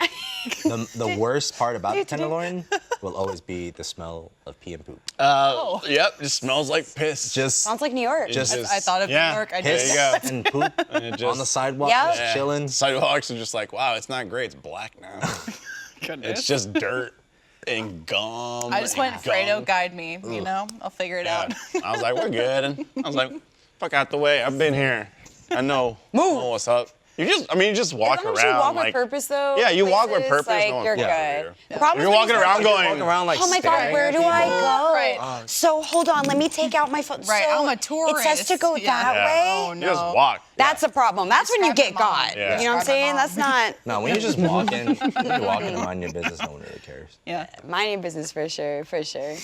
B: The worst part about the Tenderloin will always be the smell of pee and poop.
D: Yep, just smells like piss.
B: Just
A: Sounds like New York.
B: Just-
C: I thought of New York. I
D: there
C: just
D: you go.
B: and poop
D: And it
B: on the
D: just-
B: sidewalk,
A: Yeah.
B: just chilling.
D: Sidewalks are just like, wow, it's not great. It's black now. It's just dirt and gum.
C: I just
D: and
C: went Fredo,
D: gunk.
C: guide me. You know, I'll figure it
D: Yeah.
C: out.
D: I was like, we're good. And I was like, fuck out the way. I've been here. I know what's up. You just walk
A: As long
D: around.
A: as you walk
D: like,
A: with purpose, though.
D: Yeah, you walk with
A: places,
D: purpose.
A: Like,
D: no one
A: you're
D: can
A: good.
D: bother
A: The
D: you.
A: problem
D: You're
A: is when
D: walking
A: you
D: around
A: start-
D: going,
B: Walking around like
A: Oh my God,
B: staring
A: where
B: at
A: do I
B: people.
A: go?
C: Right.
A: So hold on, let me take out my phone.
C: Right,
A: So
C: I'm a tourist.
A: It says to go
C: Yeah.
A: that
D: Yeah.
A: way.
C: Oh,
D: you
C: no.
D: just walk.
A: That's a problem. That's when you
C: Describe
A: get
C: my mom.
A: got.
D: Yeah.
A: You know what I'm
C: Describe my
A: saying?
C: mom.
A: That's not
B: No, when you're just walking, and mind your business, no one really cares.
C: Yeah.
A: mind your business for sure, for sure.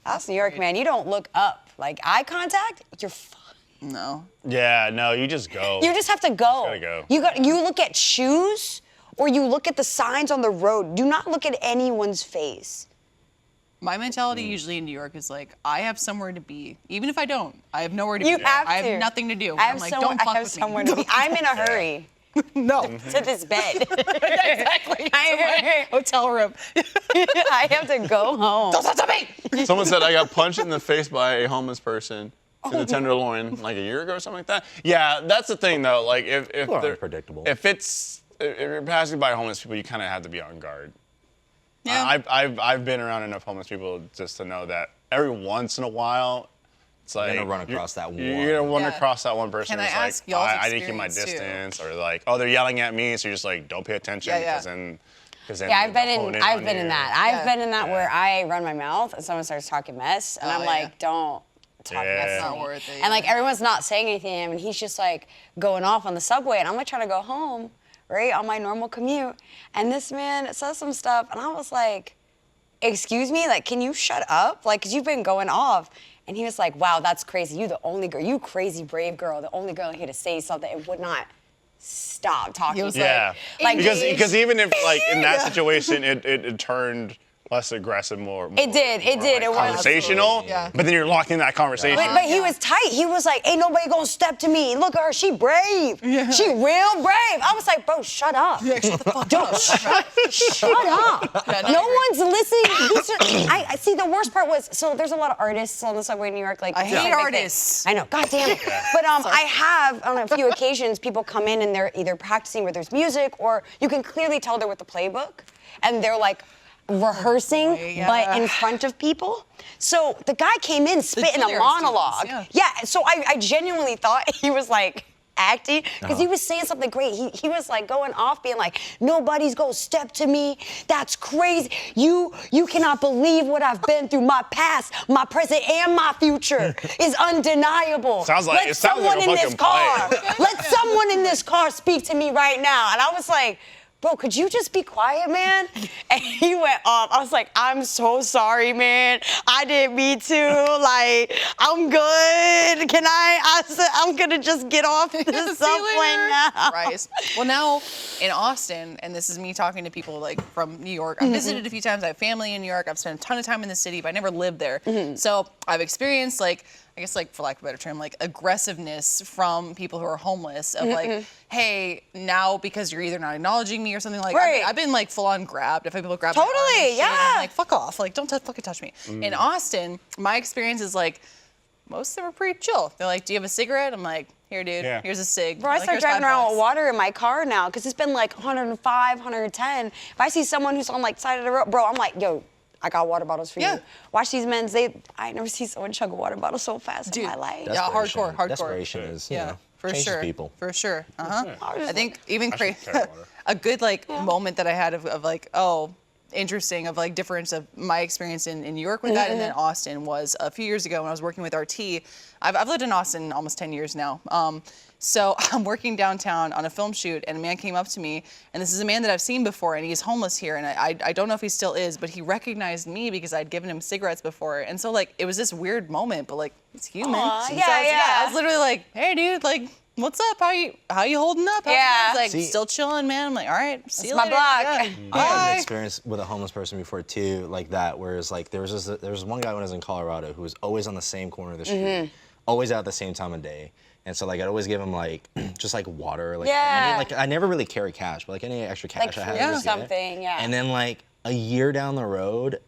A: That's New York, man. You don't look up. Like eye contact, you're fine.
C: No.
D: Yeah, no, you just go.
A: You just have to go.
D: gotta go.
A: You look at shoes or you look at the signs on the road. Do not look at anyone's face.
C: My mentality usually in New York is like, I have somewhere to be. Even if I don't, I have nowhere to
A: You
C: be.
A: have
C: I
A: to.
C: have nothing to do.
A: I have
C: I'm like,
A: somewhere,
C: don't fuck
A: I have
C: with
A: somewhere
C: me.
A: to be. I'm in a hurry
C: No.
A: to this bed.
C: Exactly.
A: I,
C: Hotel room.
A: I have to go home.
C: Don't touch me.
D: Someone said I got punched in the face by a homeless person in the Tenderloin like a year ago or something like that. Yeah, that's the thing though. Like if
B: People are
D: they're-
B: unpredictable.
D: if you're passing by homeless people, you kind of have to be on guard.
C: Yeah.
D: I've been around enough homeless people just to know that every once in a while, it's like
B: gonna run across that
D: You're gonna run
C: Yeah.
D: across that one person.
C: Can I
D: who's
C: ask
D: like,
C: y'all's
D: I need to keep my
C: experience, too?
D: distance, or like, oh, they're yelling at me, so you're just like, don't pay attention,
C: Yeah, yeah.
D: because then
A: Yeah, I've been
D: they'll hone
A: in. I've
D: on
A: been in
D: you.
A: that. I've
C: Yeah.
A: been in that where I run my mouth and someone starts talking mess, and
C: Oh,
A: I'm
C: yeah.
A: like, don't talk
D: Yeah.
A: mess
D: It's
A: to
C: not
A: me.
C: worth it,
A: And like
C: yeah.
A: everyone's not saying anything to him, and he's just like going off on the subway, and I'm like trying to go home, right, on my normal commute, and this man says some stuff, and I was like, excuse me, like, can you shut up? Like, cause you've been going off. And he was like, wow, that's crazy. You the only girl, you crazy brave girl, the only girl here to say something and would not stop talking.
C: He was
D: Yeah,
A: Like,
D: because even if like in that situation it turned less aggressive, more
A: It did. It was
D: conversational.
C: Yeah.
D: But then you're locked in that conversation.
A: But he was tight. He was like, ain't nobody gonna step to me. Look at her, she brave. She real brave. I was like, bro, shut up.
C: Yeah, shut the fuck
A: Don't
C: up.
A: shut up.
C: Yeah,
A: No
C: I
A: one's listening. I see. The worst part was, so there's a lot of artists on the subway in New York. Like
C: I hate
A: it's a big thing.
C: artists.
A: I know. God damn it. But I have on a few occasions people come in and they're either practicing where there's music or you can clearly tell they're with the playbook and they're like rehearsing,
C: yeah.
A: but in front of people. So the guy came in spitting a
C: theater
A: monologue.
C: students,
A: Yeah. So I genuinely thought he was like acting because he was saying something great. He was like going off being like, nobody's gonna step to me. That's crazy. You cannot believe what I've been through. My past, my present, and my future is undeniable.
D: Sounds like-
A: Let
D: it sounds like
A: someone
D: a
A: in this
D: fucking
A: car.
D: play.
A: Let someone in this car speak to me right now. And I was like, bro, could you just be quiet, man? And he went off. I was like, I'm so sorry, man. I didn't mean to. Like, I'm good. Can I said, I'm gonna just get off the
C: See you
A: subway
C: later.
A: now.
C: Right. Well, now in Austin, and this is me talking to people like from New York. I've visited a few times. I have family in New York. I've spent a ton of time in the city, but I never lived there. So I've experienced like, I guess like for lack of a better term, like aggressiveness from people who are homeless of like, hey, now because you're either not acknowledging me or something like
A: Right.
C: I've been like full on grabbed. If people grab my arm and
A: Totally,
C: shit, I'm
A: yeah.
C: like, fuck off. Like, don't fucking touch me. In Austin, my experience is like, most of them are pretty chill. They're like, do you have a cigarette? I'm like, here, dude,
D: Yeah.
C: here's a cig.
A: Bro, I
C: Like,
A: start
C: "Here's
A: driving around
C: $5."
A: with water in my car now because it's been like 105, 110. If I see someone who's on like side of the road, bro, I'm like, yo, I got water bottles for
C: Yeah.
A: you. Watch these men. I never see someone chug a water bottle so fast in
C: Dude.
A: my life.
C: Yeah, hardcore, hardcore.
B: Desperation is, you
C: Yeah,
B: know,
C: for
B: changes
C: sure.
B: people.
C: For sure. Uh-huh.
A: Yeah.
C: I think even
D: I should carry water.
C: a good like moment that I had of like, oh, interesting of like difference of my experience in New York with that and then Austin was a few years ago when I was working with RT. I've lived in Austin almost 10 years now. So I'm working downtown on a film shoot and a man came up to me and this is a man that I've seen before and he's homeless here and I don't know if he still is, but he recognized me because I'd given him cigarettes before. And so like it was this weird moment, but like it's human.
A: Aw,
C: So
A: yeah,
C: I was
A: yeah.
C: literally like, hey dude, like what's up? How you holding up? How's
A: Yeah.
C: things? Like
B: See-
C: still chilling, man. I'm like, all right, see you
A: my
C: later.
A: block.
C: Yeah.
B: I had
C: Bye.
B: an experience with a homeless person before too, like that, where it's like there was one guy when I was in Colorado who was always on the same corner of the street, always out at the same time of day. And so like I'd always give him like just like water, like
A: Yeah.
B: like I never really carry cash, but like any extra cash
A: Like
B: I had,
A: fruit
B: I'd
A: or
B: just get it.
A: something, yeah.
B: And then like a year down the road,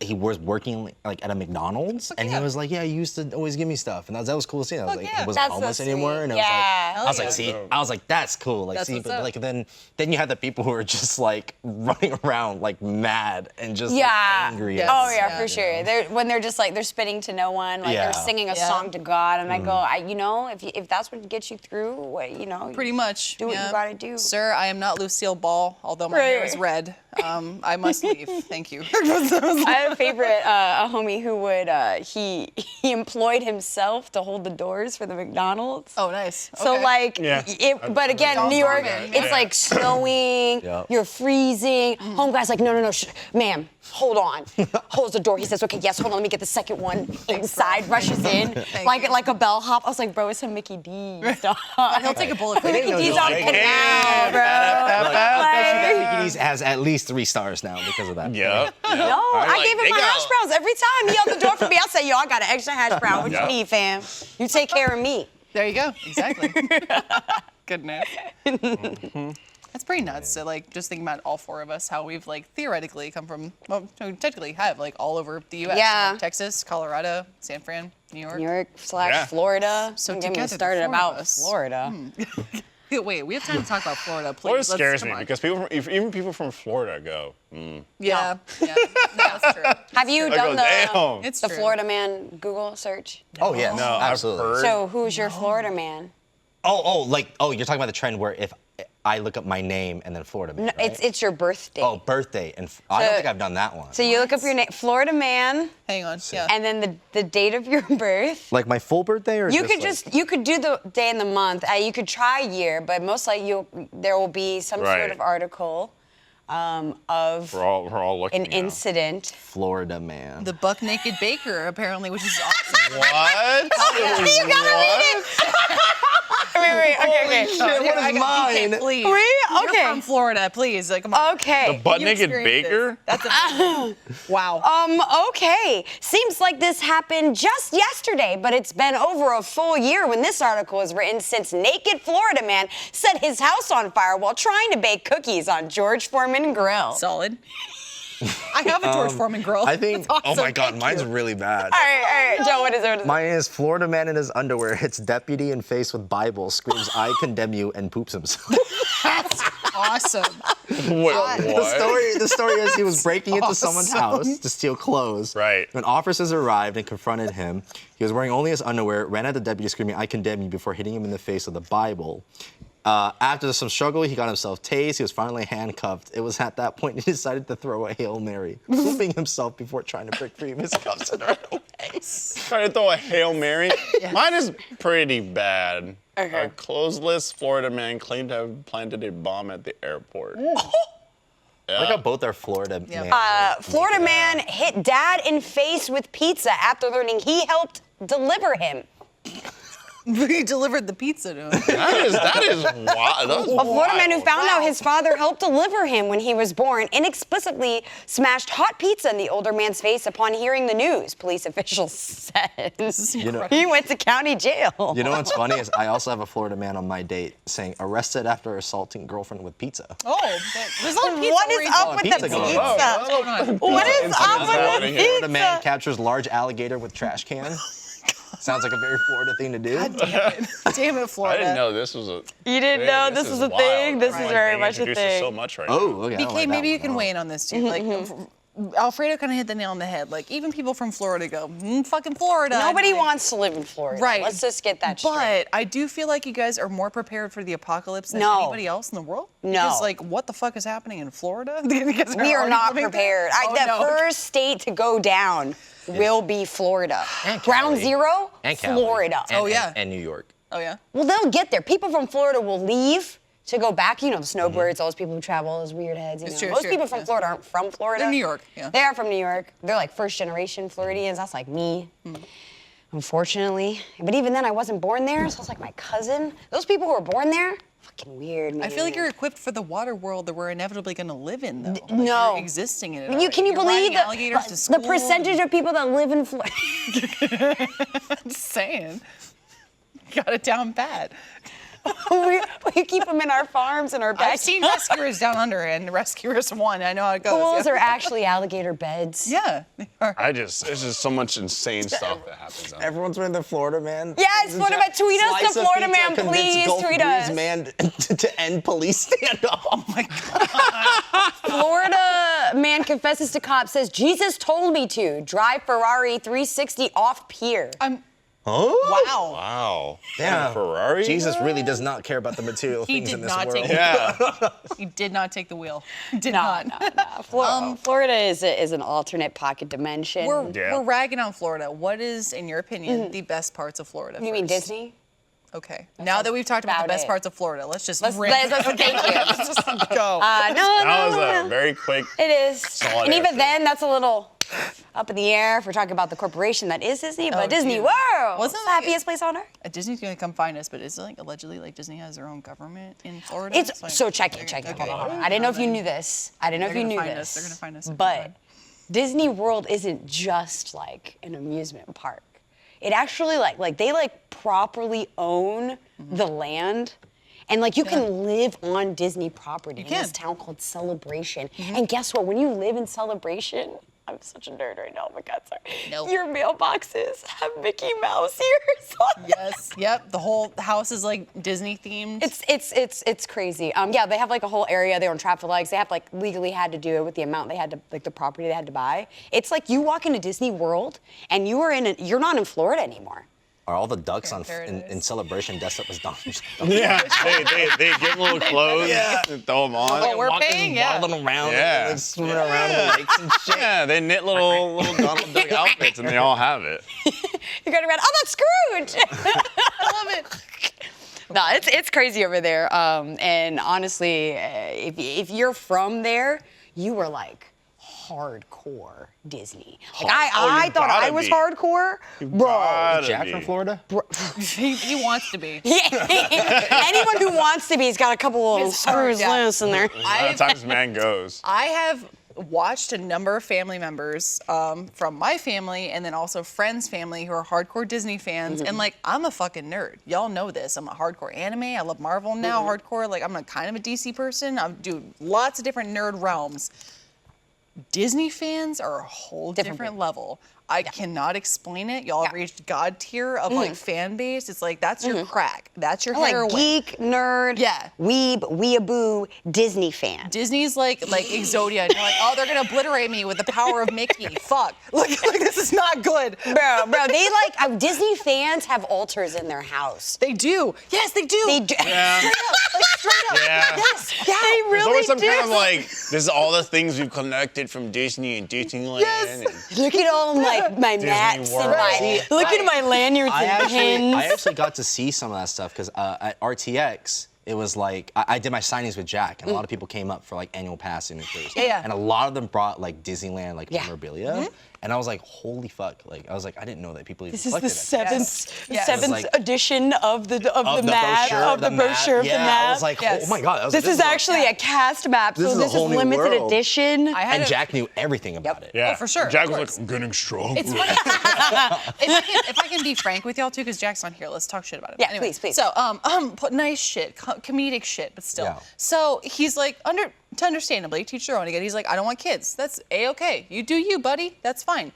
B: he was working like at a McDonald's, and he was like, "Yeah, you used to always give me stuff," and that was cool to see. I was like,
C: yeah.
B: he wasn't
A: That's so
B: homeless
A: sweet.
B: anymore, and
A: Yeah.
B: I was like,
C: yeah.
B: see, I was like, that's cool. Like,
C: That's
B: see,
C: what's
B: but
C: up.
B: like then you have the people who are just like running around like mad and just like,
A: Yeah.
B: angry.
C: Yes.
A: Oh yeah,
C: Yeah.
A: for sure. When they're just like they're spitting to no one, like
B: Yeah.
A: they're singing a
C: Yeah.
A: song to God, and I
B: Mm.
A: go, if that's what gets you through, what
C: Pretty much.
A: Do what you
C: yeah.
A: gotta do.
C: Sir, I am not Lucille Ball, although my hair
A: Right.
C: is red. I must leave. Thank you.
A: I had a favorite, a homie who would he employed himself to hold the doors for the McDonald's.
C: Oh, nice.
A: So
C: Okay.
A: like,
D: Yeah.
A: but again, New York,
C: California,
A: it's
C: yeah.
A: like snowing,
B: Yep.
A: you're freezing. Home guy's like, no, ma'am, hold on. Holds the door. He says, okay, yes, hold on, let me get the second one inside. Rushes in, like a bellhop. I was like, bro, it's a Mickey D's. Dog.
C: He'll take a bullet for
A: Mickey
C: you.
A: D's on
B: Hey,
A: Canal, bro.
B: That Mickey D's has at least 3 stars now because of that.
D: Yeah.
A: No, I gave him
D: they
A: my
D: got-
A: hash browns every time. He opened the door for me. I said, yo, I got an extra hash brown. What
D: Yeah.
A: you need, fam? You take care of me.
C: There you go. Exactly. Goodness. That's pretty nuts. So like, just thinking about all 4 of us, how we've like theoretically come from, well, no, technically have like all over the U.S.
A: Yeah.
C: Like, Texas, Colorado, San Fran, New York.
A: New York /
D: Yeah.
A: Florida.
C: So
A: Don't get me
C: together, the
A: started
C: 4 of
A: about
C: us.
A: Florida.
C: Wait, we have time to talk about Florida, please.
D: Florida
C: Let's-
D: scares
C: come
D: me
C: on.
D: because even people from Florida go,
C: Yeah. Yeah. No, that's true.
A: Have you
D: I
A: done
D: go,
A: the
D: damn.
C: It's
A: the
C: true.
A: Florida man Google search?
B: Oh yes,
D: No, I've
B: absolutely.
D: heard.
A: So who's your Florida man?
B: You're talking about the trend where if I look up my name and then Florida man,
A: No,
B: right?
A: it's your birthday.
B: Oh, birthday, and I don't
A: So-
B: think I've done that one.
A: So you look up your name, Florida man,
C: Hang on. Yeah.
A: and then the date of your birth.
B: Like my full birthday, or
A: You could
B: like-
A: you could do the day and the month. You could try a year, but most likely there will be some sort
D: Right.
A: of article of
D: we're all looking
A: an incident.
B: Florida man.
C: The buck naked baker, apparently, which is awesome.
D: What?
A: You gotta read it. wait, okay.
B: What is mine?
C: Please.
A: We?
C: You're
A: Okay.
C: from Florida, please. Like, come on.
A: Okay.
D: Butt
C: You
D: naked
C: experienced
D: baker?
C: this. That's amazing. Wow.
A: Okay. Seems like this happened just yesterday, but it's been over a full year when this article was written since naked Florida man set his house on fire while trying to bake cookies on George Foreman Grill.
C: Solid. I have a George Foreman grill.
B: I think.
C: That's
B: Oh
C: awesome.
B: my God,
C: Thank
B: mine's
C: you.
B: really bad.
A: All right. Joe, what is it?
B: Mine is Florida man in his underwear hits deputy in face with Bible, screams "I condemn you" and poops himself.
C: That's awesome.
D: Wait, what?
B: The story is he was breaking into someone's
C: awesome.
B: house to steal clothes.
D: Right.
B: When officers arrived and confronted him, he was wearing only his underwear, ran at the deputy screaming, "I condemn you," before hitting him in the face with a Bible. After some struggle, he got himself tased. He was finally handcuffed. It was at that point he decided to throw a Hail Mary, pooping himself before trying to break free of his cuffs and run away.
D: Trying to throw a Hail Mary? Mine is pretty bad.
A: Okay.
D: A clothesless Florida man claimed to have planted a bomb at the airport.
B: I like how both are Florida
C: Yeah.
B: man.
A: Florida man hit dad in face with pizza after learning he helped deliver him.
C: He delivered the pizza to him.
D: That is wild. That was
A: A Florida man who
D: wild.
A: found out his father helped deliver him when he was born inexplicably smashed hot pizza in the older man's face upon hearing the news, police officials said. He went to county jail.
B: You know what's funny is I also have a Florida man on my date saying arrested after assaulting girlfriend with pizza.
C: Oh, there's no pizza.
A: What is up with
B: pizza
A: the
B: going
A: pizza?
B: on.
C: What's going on?
A: What is up
D: happening
A: with the
D: here.
B: Florida man
A: pizza?
B: captures large alligator with trash can. Sounds like a very Florida thing to do.
C: Damn it,
D: I
C: Florida.
D: didn't know this was a.
A: You didn't know this was a
D: wild.
A: thing? This
D: I'm
A: is
D: like
A: very
D: being
A: much a
D: introduced to
A: thing.
D: so much right
B: Oh, okay. I don't
C: BK,
B: like
C: maybe
B: that
C: you can
B: one.
C: weigh in on this too. Like, Alfredo kind of hit the nail on the head. Like, even people from Florida go, fucking Florida.
A: Nobody
C: Like,
A: wants to live in Florida.
C: Right.
A: Let's just get that straight.
C: But I do feel like you guys are more prepared for the apocalypse than
A: No.
C: anybody else in the world.
A: No.
C: Because, like, what the fuck is happening in Florida? You guys
A: We are
C: already
A: not
C: living there?
A: prepared.
C: Oh,
A: The
C: no.
A: first state to go down will be Florida.
B: And
A: Ground
B: Cali.
A: zero,
B: And Cali.
A: Florida.
B: And-
C: Oh, yeah.
B: And New York.
C: Oh, yeah.
A: Well, they'll get there. People from Florida will leave to go back. You know, the snowbirds, all those people who travel, those weird heads. You know.
C: true,
A: Most
C: true,
A: people from
C: yeah.
A: Florida aren't from Florida.
C: They're New York, yeah.
A: They are from New York. They're like first generation Floridians. That's like me. Unfortunately. But even then, I wasn't born there, so it's like my cousin. Those people who were born there, fucking weird, man.
C: I feel like you're equipped for the water world that we're inevitably going to live in, though. Like,
A: no.
C: You're existing in it.
A: Can
C: already.
A: you
C: You're
A: believe
C: riding alligators to
A: the
C: school.
A: percentage of people that live in Florida?
C: Just saying. Got it down bad.
A: we keep them in our farms and our
C: I've
A: backyard.
C: seen rescuers down under and rescuers won. I know how it goes.
A: Pools
C: yeah.
A: are actually alligator beds.
C: Yeah. they are.
D: It's just so much insane stuff that happens out there.
B: Everyone's been to Florida Man.
A: Yes, Florida Man. Tweet us
B: Slice
A: the
B: of
A: Florida
B: pizza
A: Man,
B: convinced
A: please
B: Gulf
A: tweet
B: Breeze
A: us.
B: Man to end police standoff. Oh my God.
A: Florida man confesses to cops, says Jesus told me to drive Ferrari 360 off pier.
B: Oh.
C: Wow.
D: Wow.
B: Damn.
D: Ferrari?
B: Jesus really does not care about the material
C: He
B: things
C: did
B: in this
C: not
B: world.
C: take
D: Yeah.
C: He did not take the wheel. Did
A: No,
C: not.
A: no. Florida is an alternate pocket dimension.
D: Yeah.
C: We're ragging on Florida. What is, in your opinion, the best parts of Florida?
A: you mean
C: first?
A: Disney?
C: Okay. Now that we've talked about the
A: about
C: best
A: it.
C: parts of Florida, let's just
A: Let's
C: rip.
A: thank you.
C: Let's just go.
A: No,
D: That was
A: no.
D: a very quick.
A: It is.
D: Solid
A: And even
D: answer.
A: then, that's a little up in the air if we're talking about the corporation that is Disney, but
C: Oh,
A: Disney
C: dude.
A: World.
C: Wasn't
A: it's the
C: like-
A: happiest place on earth.
C: Disney's gonna come find us, but is it like allegedly like Disney has their own government in Florida?
A: It's
C: like-
A: so check it.
C: Okay.
A: Hold on. I didn't know if you knew this. I didn't know if
C: They're
A: you
C: gonna
A: knew
C: find
A: this.
C: us. They're gonna find us if
A: But
C: we
A: Disney World isn't just like an amusement park. It actually like they like properly own the land. And like you can live on Disney property in this
C: can.
A: town called Celebration. And guess what? When you live in Celebration, I'm such a nerd right now. Oh my God, sorry.
C: Nope.
A: Your mailboxes have Mickey Mouse ears on them.
C: Yes. Yep. The whole house is like Disney themed.
A: It's crazy. Yeah, they have like a whole area. They own traffic lights. They have like legally had to do it with the amount they had to, like the property they had to buy. It's like you walk into Disney World and you're not in Florida anymore.
B: Are all the ducks
C: There it
B: in
C: is.
B: Celebration dressed up as donkeys?
D: Yeah. They give them little clothes and throw them on.
C: Oh, we're paying, yeah.
B: Waddling around,
D: Yeah.
B: and, like, swimming around in the lakes and shit.
D: Yeah, they knit little Donald Duck outfits and they all have it.
A: You're going around, oh, that's Scrooge! I love it. No, it's crazy over there. And honestly, if you're from there, you were like hardcore Disney. Like I
D: you
A: thought I
D: gotta
A: was
D: be.
A: hard-core. Bro.
D: Gotta
B: Jack
D: be.
B: from Florida?
C: he wants to be.
A: Anyone who wants to be's got a couple little
C: His heart,
A: screws
C: yeah.
A: loose in there.
D: A lot of times man goes.
C: I have watched a number of family members from my family and then also friends' family who are hardcore Disney fans. And like, I'm a fucking nerd. Y'all know this. I'm a hardcore anime. I love Marvel now, hardcore. Like, I'm a kind of a DC person. I do lots of different nerd realms. Disney fans are a whole different level. I cannot explain it. Y'all have reached God tier of like fan base. It's like, that's your crack. That's your heroin.
A: Like geek, nerd,
C: Yeah.
A: weeb, weeaboo, Disney fan.
C: Disney's like Exodia, and you're like, oh, they're gonna obliterate me with the power of Mickey. Fuck, like this is not good.
A: Bro, they like Disney fans have altars in their house.
C: They do. Yes, they do.
A: They do.
D: Yeah.
C: Straight up.
D: Yeah.
C: Yes. Yeah.
A: They
D: There's
A: really
D: always some
A: do.
D: kind of like, this is all the things we've collected from Disney and Disneyland.
C: Yes.
D: And
A: Look at all my mats and
D: World.
A: my look at my lanyards
B: I
A: and pins.
B: actually got to see some of that stuff because at RTX, it was like, I did my signings with Jack, and a lot of people came up for like annual pass signatures.
C: Yeah.
B: And a lot of them brought like Disneyland, like
A: Yeah.
B: memorabilia. And I was like, holy fuck. Like, I was like, I didn't know that people even
A: This is the
B: collected that.
C: Yes.
A: seventh
B: Like-
A: edition of the
B: Of
A: map of the brochure of the
B: Yeah,
A: map.
B: I was like,
C: Yes.
B: oh my God.
A: This is actually a cast map,
B: This
A: so
B: is a
A: this is
B: whole new
A: limited
B: world.
A: edition.
C: I had
B: And
C: a-
B: Jack knew everything about it.
D: yeah.
C: Oh, for sure,
D: Jack
C: of
D: was
C: course.
D: like, I'm getting stronger.
C: It's funny. if I can be frank with y'all too, because Jack's not here, let's talk shit about it.
A: Yeah, please.
C: So, put nice shit, comedic shit, but still.
B: Yeah.
C: So he's like, understandably, teach their own again. He's like, I don't want kids. That's a-okay. You do you, buddy. That's fine.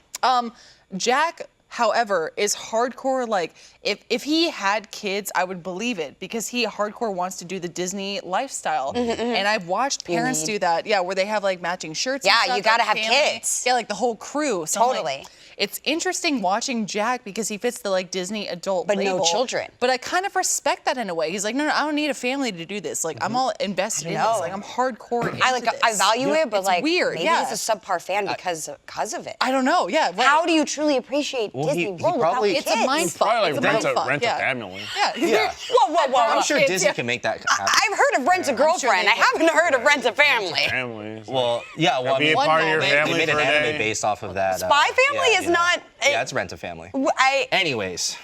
C: Jack, however, is hardcore. Like, if he had kids, I would believe it because he hardcore wants to do the Disney lifestyle. And I've watched parents do that. Yeah, where they have like matching shirts. and
A: Yeah,
C: stuff,
A: you gotta
C: like,
A: have
C: family.
A: kids.
C: Yeah, like the whole crew. So I'm like,
A: Totally.
C: it's interesting watching Jack because he fits the like Disney adult
A: But no
C: label.
A: children.
C: But I kind of respect that in a way. He's like, no, I don't need a family to do this. Like, I'm all invested in this.
A: know.
C: Like, I'm hardcore into
A: I
C: this.
A: value it, but
C: It's
A: like
C: weird.
A: maybe
C: yeah.
A: he's a subpar fan because of it.
C: I don't know. Yeah. Right.
A: How do you truly appreciate
B: Well,
A: Disney
B: he
A: World
B: probably-
A: without
C: It's
A: kids?
C: a mind fuck.
D: Probably
C: It's
D: like
C: a mind fuck.
D: rent a
C: yeah.
D: family.
C: Yeah.
B: Yeah.
A: Whoa.
B: I'm sure
C: kids,
B: Disney
C: yeah.
B: can make that happen.
A: I've heard of Rent a Girlfriend.
C: they
A: I haven't heard of Rent a Family.
D: Family.
B: Well, yeah, well, I
D: Be a
B: mean,
C: One
D: part of your
C: moment.
B: they
D: family
B: made an
D: for a
B: anime
D: day.
B: based off of that.
A: Spy Family is not-
B: Yeah, it's Rent a Family.
A: I
B: Anyways,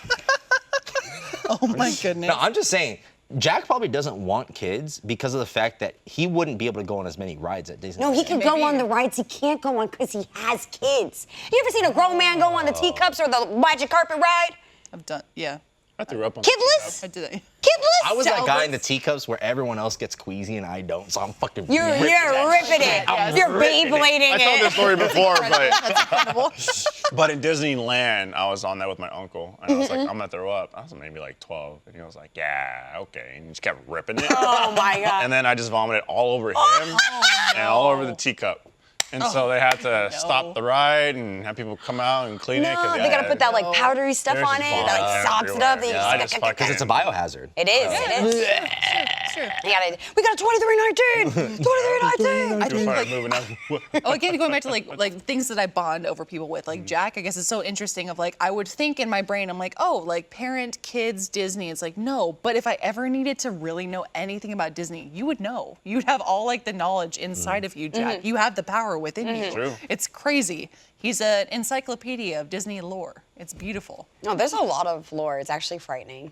C: Oh my goodness.
B: no, I'm just saying, Jack probably doesn't want kids because of the fact that he wouldn't be able to go on as many rides at Disney.
A: No, he can go on the rides he can't go on because he has kids. You ever seen a grown man go on the teacups or the magic carpet ride?
C: I've done. Yeah.
D: I threw up on
A: Kidless?
C: I did that.
A: Kidless?
B: I was that guy in the teacups where everyone else gets queasy and I don't, so I'm fucking
A: You're
B: ripping that
A: ripping
B: shit.
A: it.
B: I'm
A: You're
B: ripping it.
A: Beyblading
D: I told this
A: it.
D: story before, but
C: That's incredible.
D: but in Disneyland, I was on that with my uncle, and I was like, I'm gonna throw up. I was maybe like 12, and he was like, yeah, okay, and he just kept ripping it.
A: Oh my God.
D: And then I just vomited all over him and all over the teacup. And so they had to stop the ride and have people come out and clean it.
A: No, they gotta put that like powdery stuff
D: There's
A: on it
D: vomit
A: that like soaks it up. Then you
D: everywhere.
A: just
D: I just
B: Because it's a biohazard.
A: It is. It is.
C: Sure.
A: We got a 2319. 2319.
C: I think like
D: moving out.
C: oh, again, going back to like things that I bond over people with, like Jack, I guess is so interesting. Of like, I would think in my brain, I'm like, oh, like parent, kids, Disney. It's like no, but if I ever needed to really know anything about Disney, you would know. You'd have all like the knowledge inside of you, Jack. You have the power within you.
D: True.
C: It's crazy. He's an encyclopedia of Disney lore. It's beautiful.
A: No, there's a lot of lore. It's actually frightening.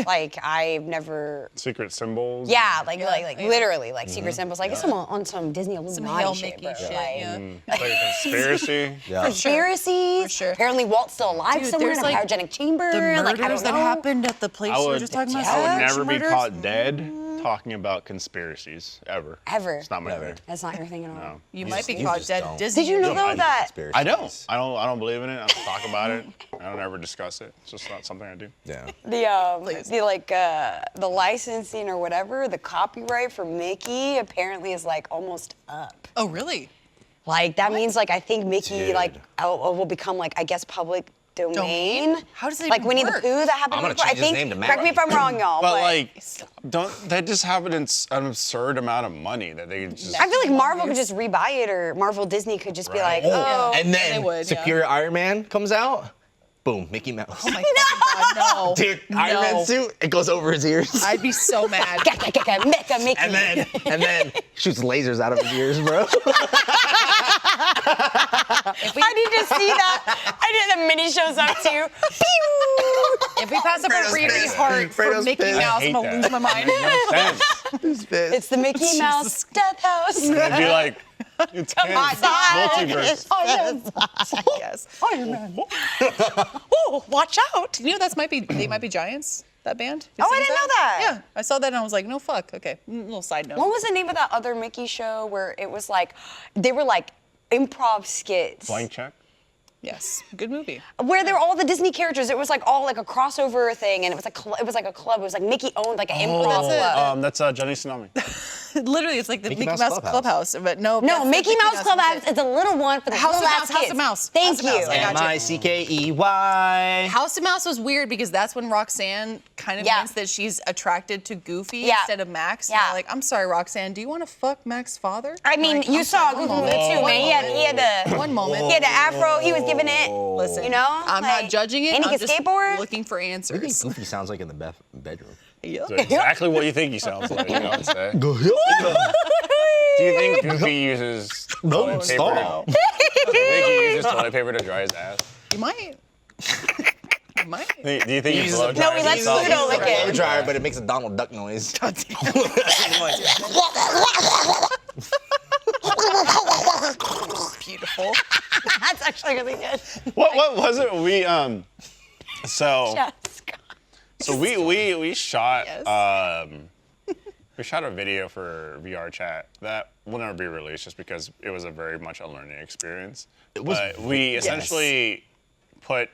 A: Like I've never.
D: Secret symbols.
A: Yeah, like
C: Yeah.
A: literally like secret symbols. Like it's on some Disney
C: Some
A: Illuminati
C: Hail
A: shit,
C: Mickey
A: bro.
C: shit.
A: Like,
C: Yeah.
D: Like a conspiracy.
B: Yeah.
A: Conspiracies.
C: For sure.
A: Apparently, Walt's still alive
C: Dude,
A: somewhere in
C: there's,
A: a
C: like,
A: cryogenic chamber.
C: The
A: Like I
C: murders
A: don't
C: that
A: know.
C: happened at the place
D: I
C: we were
D: would,
C: just talking about.
D: I would
C: Starfish
D: never be
C: murders.
D: caught dead talking about conspiracies ever.
A: Ever.
D: It's not my thing.
A: That's not your thing at all.
C: You might be
B: you
C: caught
B: just
C: dead.
B: don't.
C: Disney.
A: Did you know
C: or
A: though
C: something.
A: that?
D: I don't. I don't believe in it. I don't talk about it. I don't ever discuss it. It's just not something I do.
B: Yeah.
A: The licensing or whatever, the copyright for Mickey apparently is like almost up.
C: Oh, really?
A: Like that means like I think Mickey
B: Dude.
A: like will become like I guess public domain.
C: How does that
A: like
C: even
A: Winnie
C: work?
A: the Pooh that happened
B: I'm gonna
A: before? I
B: change his
A: think.
B: name to Matt.
A: Correct me if I'm wrong, y'all.
D: But like, don't they just have an absurd amount of money that they just?
A: I feel like Marvel could just rebuy it, or Marvel Disney could just be like, oh,
B: And
C: they
B: then
C: would, yeah.
B: Superior Iron Man comes out. Boom, Mickey Mouse.
C: Oh my fucking God, no.
B: Dude, Iron Man suit, it goes over his ears.
C: I'd be so mad.
A: Mecha Mickey.
B: and then shoots lasers out of his ears, bro.
A: I need to see that. I did the mini shows up too. Pew!
C: If we pass up a
B: Fredo's
C: Riri
B: pissed.
C: heart for
B: Fredo's
C: Mickey
B: pissed.
C: Mouse,
D: I
C: I'm
D: hate
C: gonna lose
D: that.
C: my mind.
D: No sense.
A: It's the Mickey Mouse Death House.
D: It'd be like, it's
A: on,
D: multiverse.
C: Yes.
A: Iron Man.
C: Oh, watch out! You know they might be giants. That band. You
A: Oh, I
C: seen
A: didn't know that.
C: Yeah, I saw that and I was like, no fuck. Okay, little side note.
A: What was the name of that other Mickey show where it was like, they were like improv skits?
D: Blank check.
C: Yes, good movie.
A: Where there were all the Disney characters. It was like all like a crossover thing, and it was like it was like a club. It was like Mickey owned like an improv
C: That's it.
A: club.
D: That's Johnny Tsunami.
C: Literally, it's like the
B: Mickey
C: Mickey
B: Mouse
C: Mouse
B: Clubhouse.
C: Clubhouse, but no.
A: No,
C: that's the
A: Mickey Mouse Clubhouse.
C: That's it.
A: It's a little one for the
C: House of
A: little
C: Mouse,
A: ass
C: House
A: kids.
C: of Mouse.
A: Thank
C: House of
A: you.
C: Mouse, I got you.
B: Mickey.
C: House of Mouse was weird because that's when Roxanne kind of
A: Yeah.
C: hints that she's attracted to Goofy
A: Yeah.
C: instead of Max.
A: Yeah.
C: And I'm like, I'm sorry, Roxanne, do you want to fuck Max's father?
A: I mean,
C: Like,
A: you
C: I'm
A: saw
C: sorry,
A: Goofy
C: one
A: movie
C: moment.
A: too, man. He had the
C: One moment.
A: He had the afro. He was giving it.
C: Listen,
A: You know,
C: I'm
A: like,
C: not judging it.
A: And he
C: I'm
A: can
C: just
A: skateboard.
C: looking for
B: What do you
C: answers.
B: think Goofy sounds like in the bedroom?
C: Yeah.
D: So exactly what you think he sounds like. You know what I'm saying? Do you think Goofy uses toilet paper?
B: stop.
D: Do you think he uses toilet paper to dry his ass?
C: You might. You might.
D: Do you think he
B: uses
D: blow
B: a-
A: No, he
D: dries
A: lets
D: himself?
A: Pluto lick
B: Blow
A: it.
B: dryer, but it makes a Donald Duck noise.
C: Beautiful.
A: That's actually really good.
D: What was it? So
A: Jessica.
D: so we shot
C: Yes.
D: we shot a video for VR chat that will never be released just because it was a very much a learning experience. But we essentially put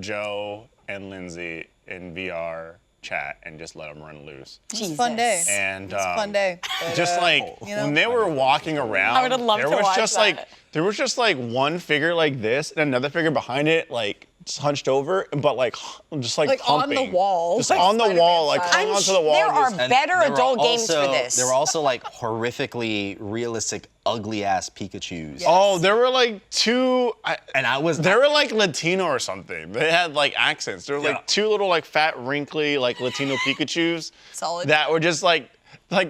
D: Joe and Lindsay in VR chat and just let them run loose.
C: It was a fun day.
D: And
C: It's a fun day. But,
D: just like
C: you know.
D: when they were walking around,
A: I would've loved
D: there
A: to
D: was
A: watch
D: just
A: that.
D: like there was just like one figure like this and another figure behind it like just hunched over, but like just like
C: Like on
D: humping.
C: the wall.
D: just
C: Like
D: on the
C: Spider-Man
D: wall, like
C: style.
D: hung
A: I'm
D: onto the wall.
A: there are
D: just-
A: better
B: There were
A: adult games for
B: also-
A: this.
B: There were also like horrifically realistic, ugly ass Pikachu's.
D: Oh, there were like two.
B: And I was
D: They were like Latino or something. They had like accents. There were
B: Yeah.
D: like two little like fat, wrinkly like Latino Pikachu's.
C: Solid.
D: That were just like
B: I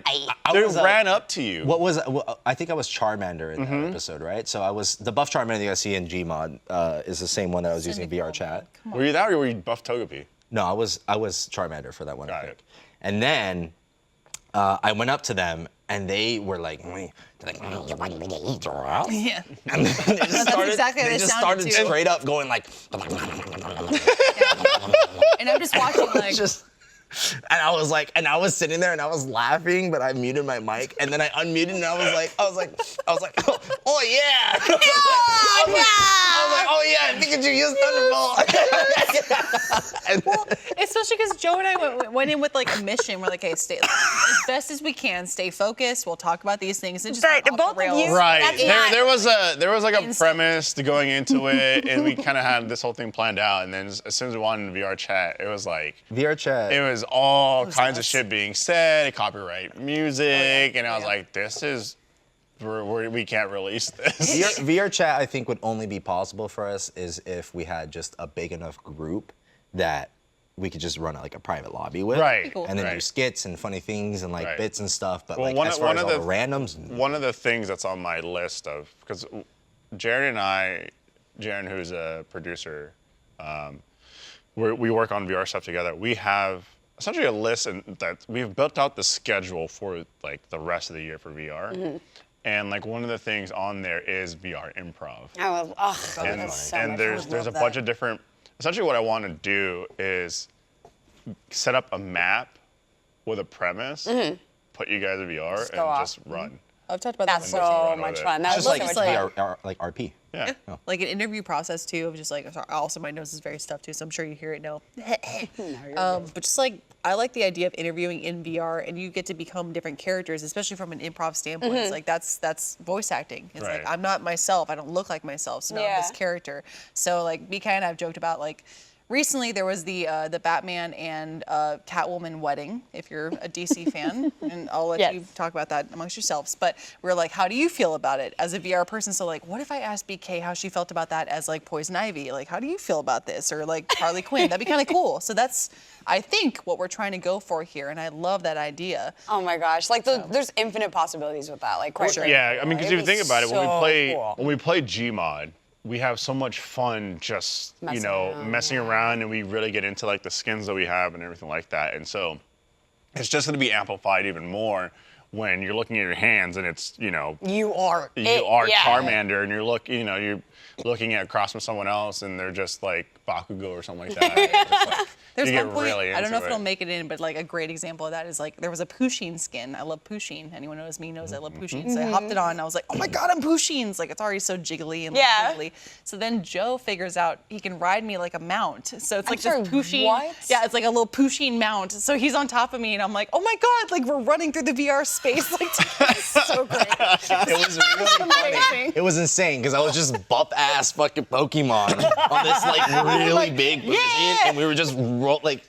D: they
B: was,
D: ran up to you.
B: What was I think I was Charmander in that episode, right? So I was the buff Charmander that you guys see in Gmod is the same one that I was using in VR chat.
D: Were you that or were you Buff Togepi?
B: No, I was Charmander for that one. I
D: Got
B: think.
D: it.
B: And then I went up to them and they were like, they're like, you want me to eat your ass?
C: Yeah.
B: And they just started,
C: exactly how
B: they
C: they
B: just
C: sounded,
B: started
C: too.
B: straight up going like,
C: And I'm just watching like.
B: just. And I was like, and I was sitting there and I was laughing, but I muted my mic, and then I unmuted and I was like, oh yeah. I was like, oh yeah, Pikachu used Thunderbolt.
C: Well, especially because Joe and I went in with like a mission. We're like, hey, stay as best as we can, stay focused. We'll talk about these things and just
A: Right,
C: off the
A: both of
C: rails.
A: you-
D: Right.
A: That's
D: There was like a
C: Instant.
D: premise to going into it, and we kind of had this whole thing planned out. And then as soon as we wanted VR chat, it was like
B: VR chat.
D: it was all kinds of
C: nuts.
D: shit being said, copyright music, and I was
C: Yeah.
D: like, this is we can't release this.
B: VR chat, I think, would only be possible for us is if we had just a big enough group that we could just run like a private lobby with.
D: Right.
C: Cool.
B: And then do
D: Right.
B: skits and funny things and like
D: Right.
B: bits and stuff. But
D: Well,
B: like
D: one
B: as
D: of-
B: far
D: one
B: as
D: of
B: all
D: the-
B: the randoms,
D: One of the things that's on my list of, because Jared, who's a producer, we work on VR stuff together. We have essentially a list that we've built out the schedule for like the rest of the year for VR. And like one of the things on there is VR improv.
B: and
A: that's so
D: And
A: much
D: there's
A: fun.
D: a bunch of different. Essentially, what I want to do is set up a map with a premise, put you guys in VR, and
A: go off.
D: just run.
C: I've talked about
A: That's
C: that before.
A: so
D: run with
A: much
D: it.
A: fun. That
B: just
A: was
B: like
A: so much fun.
B: VR, like RP.
D: Yeah.
C: Like an interview process too of just like, sorry, also my nose is very stuffed too, so I'm sure you hear it now. But just like I like the idea of interviewing in VR, and you get to become different characters, especially from an improv standpoint. It's like that's voice acting. It's
D: Right.
C: like I'm not myself. I don't look like myself, so now I'm this
A: Yeah.
C: character. So like Mika and I have joked about like. Recently, there was the Batman and Catwoman wedding. If you're a DC fan, and I'll let
A: Yes.
C: you talk about that amongst yourselves. But we're like, how do you feel about it as a VR person? So like, what if I asked BK how she felt about that as like Poison Ivy? Like, how do you feel about this? Or like Harley Quinn? That'd be kind of cool. So that's, I think, what we're trying to go for here, and I love that idea.
A: Oh my gosh, like there's infinite possibilities with that. Like, quite
C: sure.
A: frankly.
D: Yeah, I mean, because if you
A: It'd be
D: think about it, when
A: so
D: we play
A: cool.
D: Gmod, we have so much fun just
A: Messing around,
D: messing around, and we really get into like the skins that we have and everything like that. And so it's just going to be amplified even more when you're looking at your hands and it's
A: you are
D: you are
A: yeah.
D: Charmander, and you're looking at across from someone else, and they're just like Bakugo or something like that. It's just, like,
C: There's
D: you
C: one
D: get
C: point,
D: really
C: I don't know if
D: into
C: it'll make it in, but like a great example of that is like there was a Pusheen skin. I love Pusheen. Anyone who knows me knows I love Pusheen. So I hopped it on and I was like, oh my God, I'm Pusheen. It's like it's already so jiggly and like,
A: Yeah.
C: wiggly. So then Joe figures out he can ride me like a mount. So it's like
A: sorry,
C: this Pusheen.
A: what?
C: Yeah, it's like a little Pusheen mount. So he's on top of me and I'm like, oh my God, like we're running through the VR space. Like it's so great.
B: It was really funny.
C: Amazing.
B: It was insane because I was just buff ass fucking Pokemon on this like really big machine, and we were just like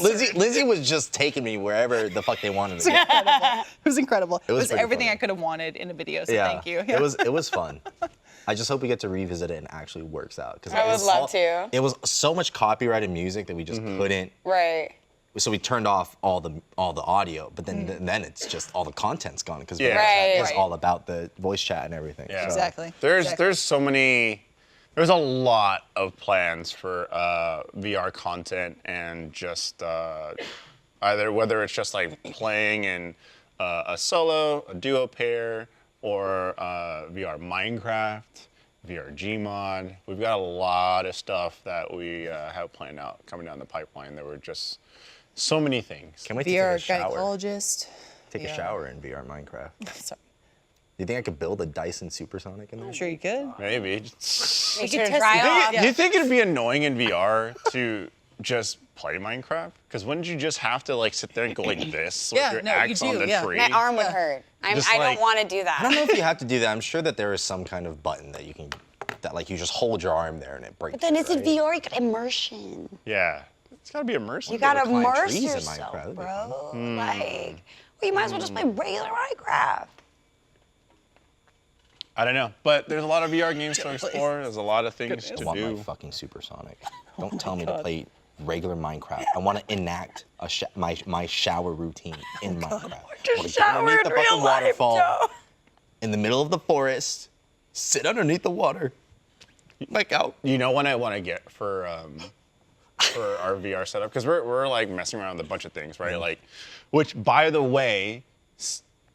B: Lizzie was just taking me wherever the fuck they wanted to go.
C: It was incredible. It
B: was
C: was
B: pretty
C: everything
B: funny.
C: I could have wanted in a video. So
B: Yeah,
C: thank you.
B: it was fun. I just hope we get to revisit it and actually works out because
A: I would love to.
B: It was so much copyrighted music that we just couldn't.
A: Right.
B: So we turned off all the audio, but then it's just all the content's gone because
D: Yeah.
A: Right.
B: it's all about the voice chat and everything.
D: Yeah.
B: So-
C: Exactly.
D: There's a lot of plans for VR content, and just either whether it's just like playing in a solo, a duo pair, or VR Minecraft, VR Gmod. We've got a lot of stuff that we have planned out coming down the pipeline. There were just so many things.
B: Can't wait to
C: VR
B: take a shower.
C: gynecologist.
B: Take
C: Yeah.
B: a shower in VR Minecraft.
C: Sorry.
B: Do you think I could build a Dyson Supersonic in there?
C: I'm sure you could.
D: Maybe.
A: Make
C: could
A: sure to
C: test
A: dry
C: it.
A: off.
C: Yeah.
D: Do you think it'd be annoying in VR to just play Minecraft? Because wouldn't you just have to like sit there and go like this
C: Yeah,
D: with your
C: no, you
D: axe on
C: do,
D: the
C: yeah.
D: tree?
A: My arm would hurt.
D: Just
A: I
D: like-
A: don't want to do that.
B: I don't know if you have to do that. I'm sure that there is some kind of button that you can, that like you just hold your arm there and it breaks.
A: But then it's in
B: right?
A: VR. You got immersion.
D: Yeah. It's gotta be immersive.
A: You gotta
B: climb
A: immerse
B: trees in
A: yourself,
B: Minecraft.
A: bro. Like, well, you might as well just play regular Minecraft.
D: I don't know. But there's a lot of VR games to explore. There's a lot of things
B: I
D: to
B: want
D: do.
B: my fucking Supersonic. Don't tell me to play regular Minecraft. I want to enact my shower routine in Minecraft. I wanna
A: Just
B: get underneath
A: shower in
B: the
A: real
B: fucking
A: life,
B: waterfall,
A: Joe.
B: in the middle of the forest, sit underneath the water, like out.
D: You know what I want to get for our VR setup? Because we're like messing around with a bunch of things, right? Like, which by the way,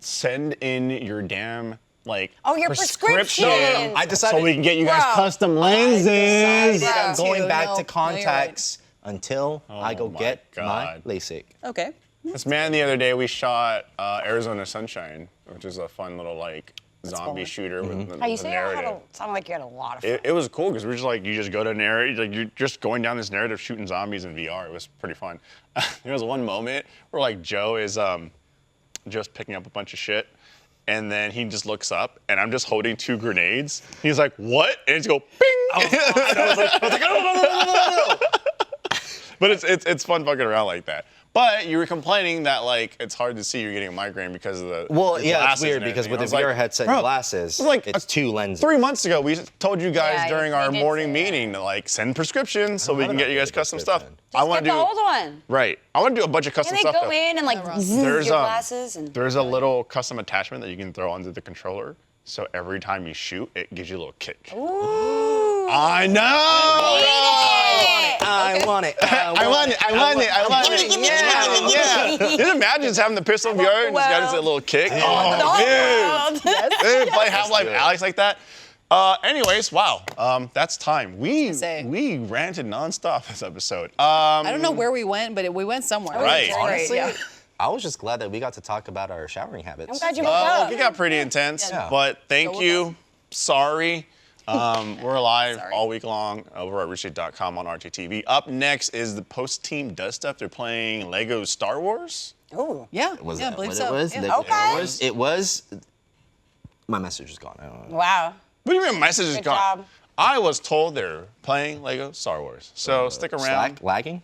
D: send in your damn
A: your prescription.
B: I decided
D: so we can get you guys
A: Bro.
D: custom lenses.
B: I'm going
C: Too.
B: back
C: No,
B: to
C: no, you're
B: contacts until I go
D: my
B: get my
D: God.
B: LASIK.
C: Okay.
D: This man the other day we shot Arizona Sunshine, which is a fun little zombie
C: fun.
D: shooter with the
A: How you say
D: narrative.
A: it sounded like you had a lot of fun.
D: It was cool because we're just you just go to narrative, you're just going down this narrative shooting zombies in VR. It was pretty fun. There was one moment where Joe is just picking up a bunch of shit, and then he just looks up, and I'm just holding 2 grenades. He's like, "What?" And it's go, "Bing!" I was like, "Oh, no." But it's fun fucking around like that. But you were complaining that it's hard to see. You're getting a migraine because of the
B: Well,
D: your
B: yeah,
D: glasses
B: it's weird
D: and
B: because
D: everything.
B: with the
D: I was
B: VR headset
D: bro,
B: and glasses,
D: it's
B: it's 2 lenses.
D: 3 months ago, we told you guys
A: Yeah,
D: during
A: you
D: our
A: did
D: morning
A: say
D: meeting to send prescriptions so we
B: I
D: can
B: don't
D: get you
B: know
D: guys
B: the
D: custom stuff.
B: prescription.
D: I
A: Just
D: want
A: get
D: to
A: the
D: do
A: old one.
D: right. I want to do a bunch of custom
A: And they
D: stuff.
A: go
D: though.
A: in and zzz,
D: There's
A: your glasses and
D: there's a little custom attachment that you can throw under the controller. So every time you shoot, it gives you a little kick.
A: Ooh.
D: I know.
B: I want it.
D: I want it. I want it. I want it.
A: Gimme, gimme,
D: Yeah,
A: gimme,
D: yeah. Can you imagine just having the pistol in VR and just got a little kick?
A: The
D: Oh,
A: whole
D: dude.
A: world.
D: Dude, play Half-Life
B: do it.
D: Alyx like that. Anyways, wow. That's time. We ranted nonstop this episode.
C: I don't know where we went, but we went somewhere.
D: Right.
B: Honestly,
C: Yeah.
B: I was just glad that we got to talk about our showering habits.
A: I'm glad you woke up.
D: It got pretty intense,
B: Yeah.
D: but thank you. Sorry. We're live
C: Sorry.
D: all week long over at richie.com on RTTV. Up next is the post-team does stuff. They're playing Lego Star Wars.
A: Ooh.
C: Yeah.
B: Was
C: yeah, I
B: that
C: believe
B: what
C: so.
B: it was?
C: Yeah.
A: Okay.
B: It was. My message is gone. I don't know.
A: Wow.
D: What do you mean message is
A: Good
D: gone?
A: job.
D: I was told they're playing Lego Star Wars. So stick around.
B: Lagging?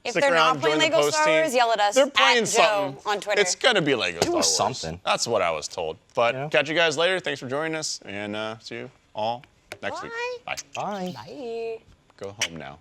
A: If
D: Stick
A: they're
D: around,
A: not playing
D: join the
A: Lego
D: post
A: Star
D: team.
A: Wars, yell at us
D: They're playing
A: at
D: something.
A: Joe on Twitter.
D: It's gonna be Lego Star Wars.
B: something.
D: That's what I was told. But
B: Yeah.
D: catch you guys later. Thanks for joining us, and see you all next week.
A: Bye.
D: Bye.
B: Bye.
A: Bye.
D: Go home now.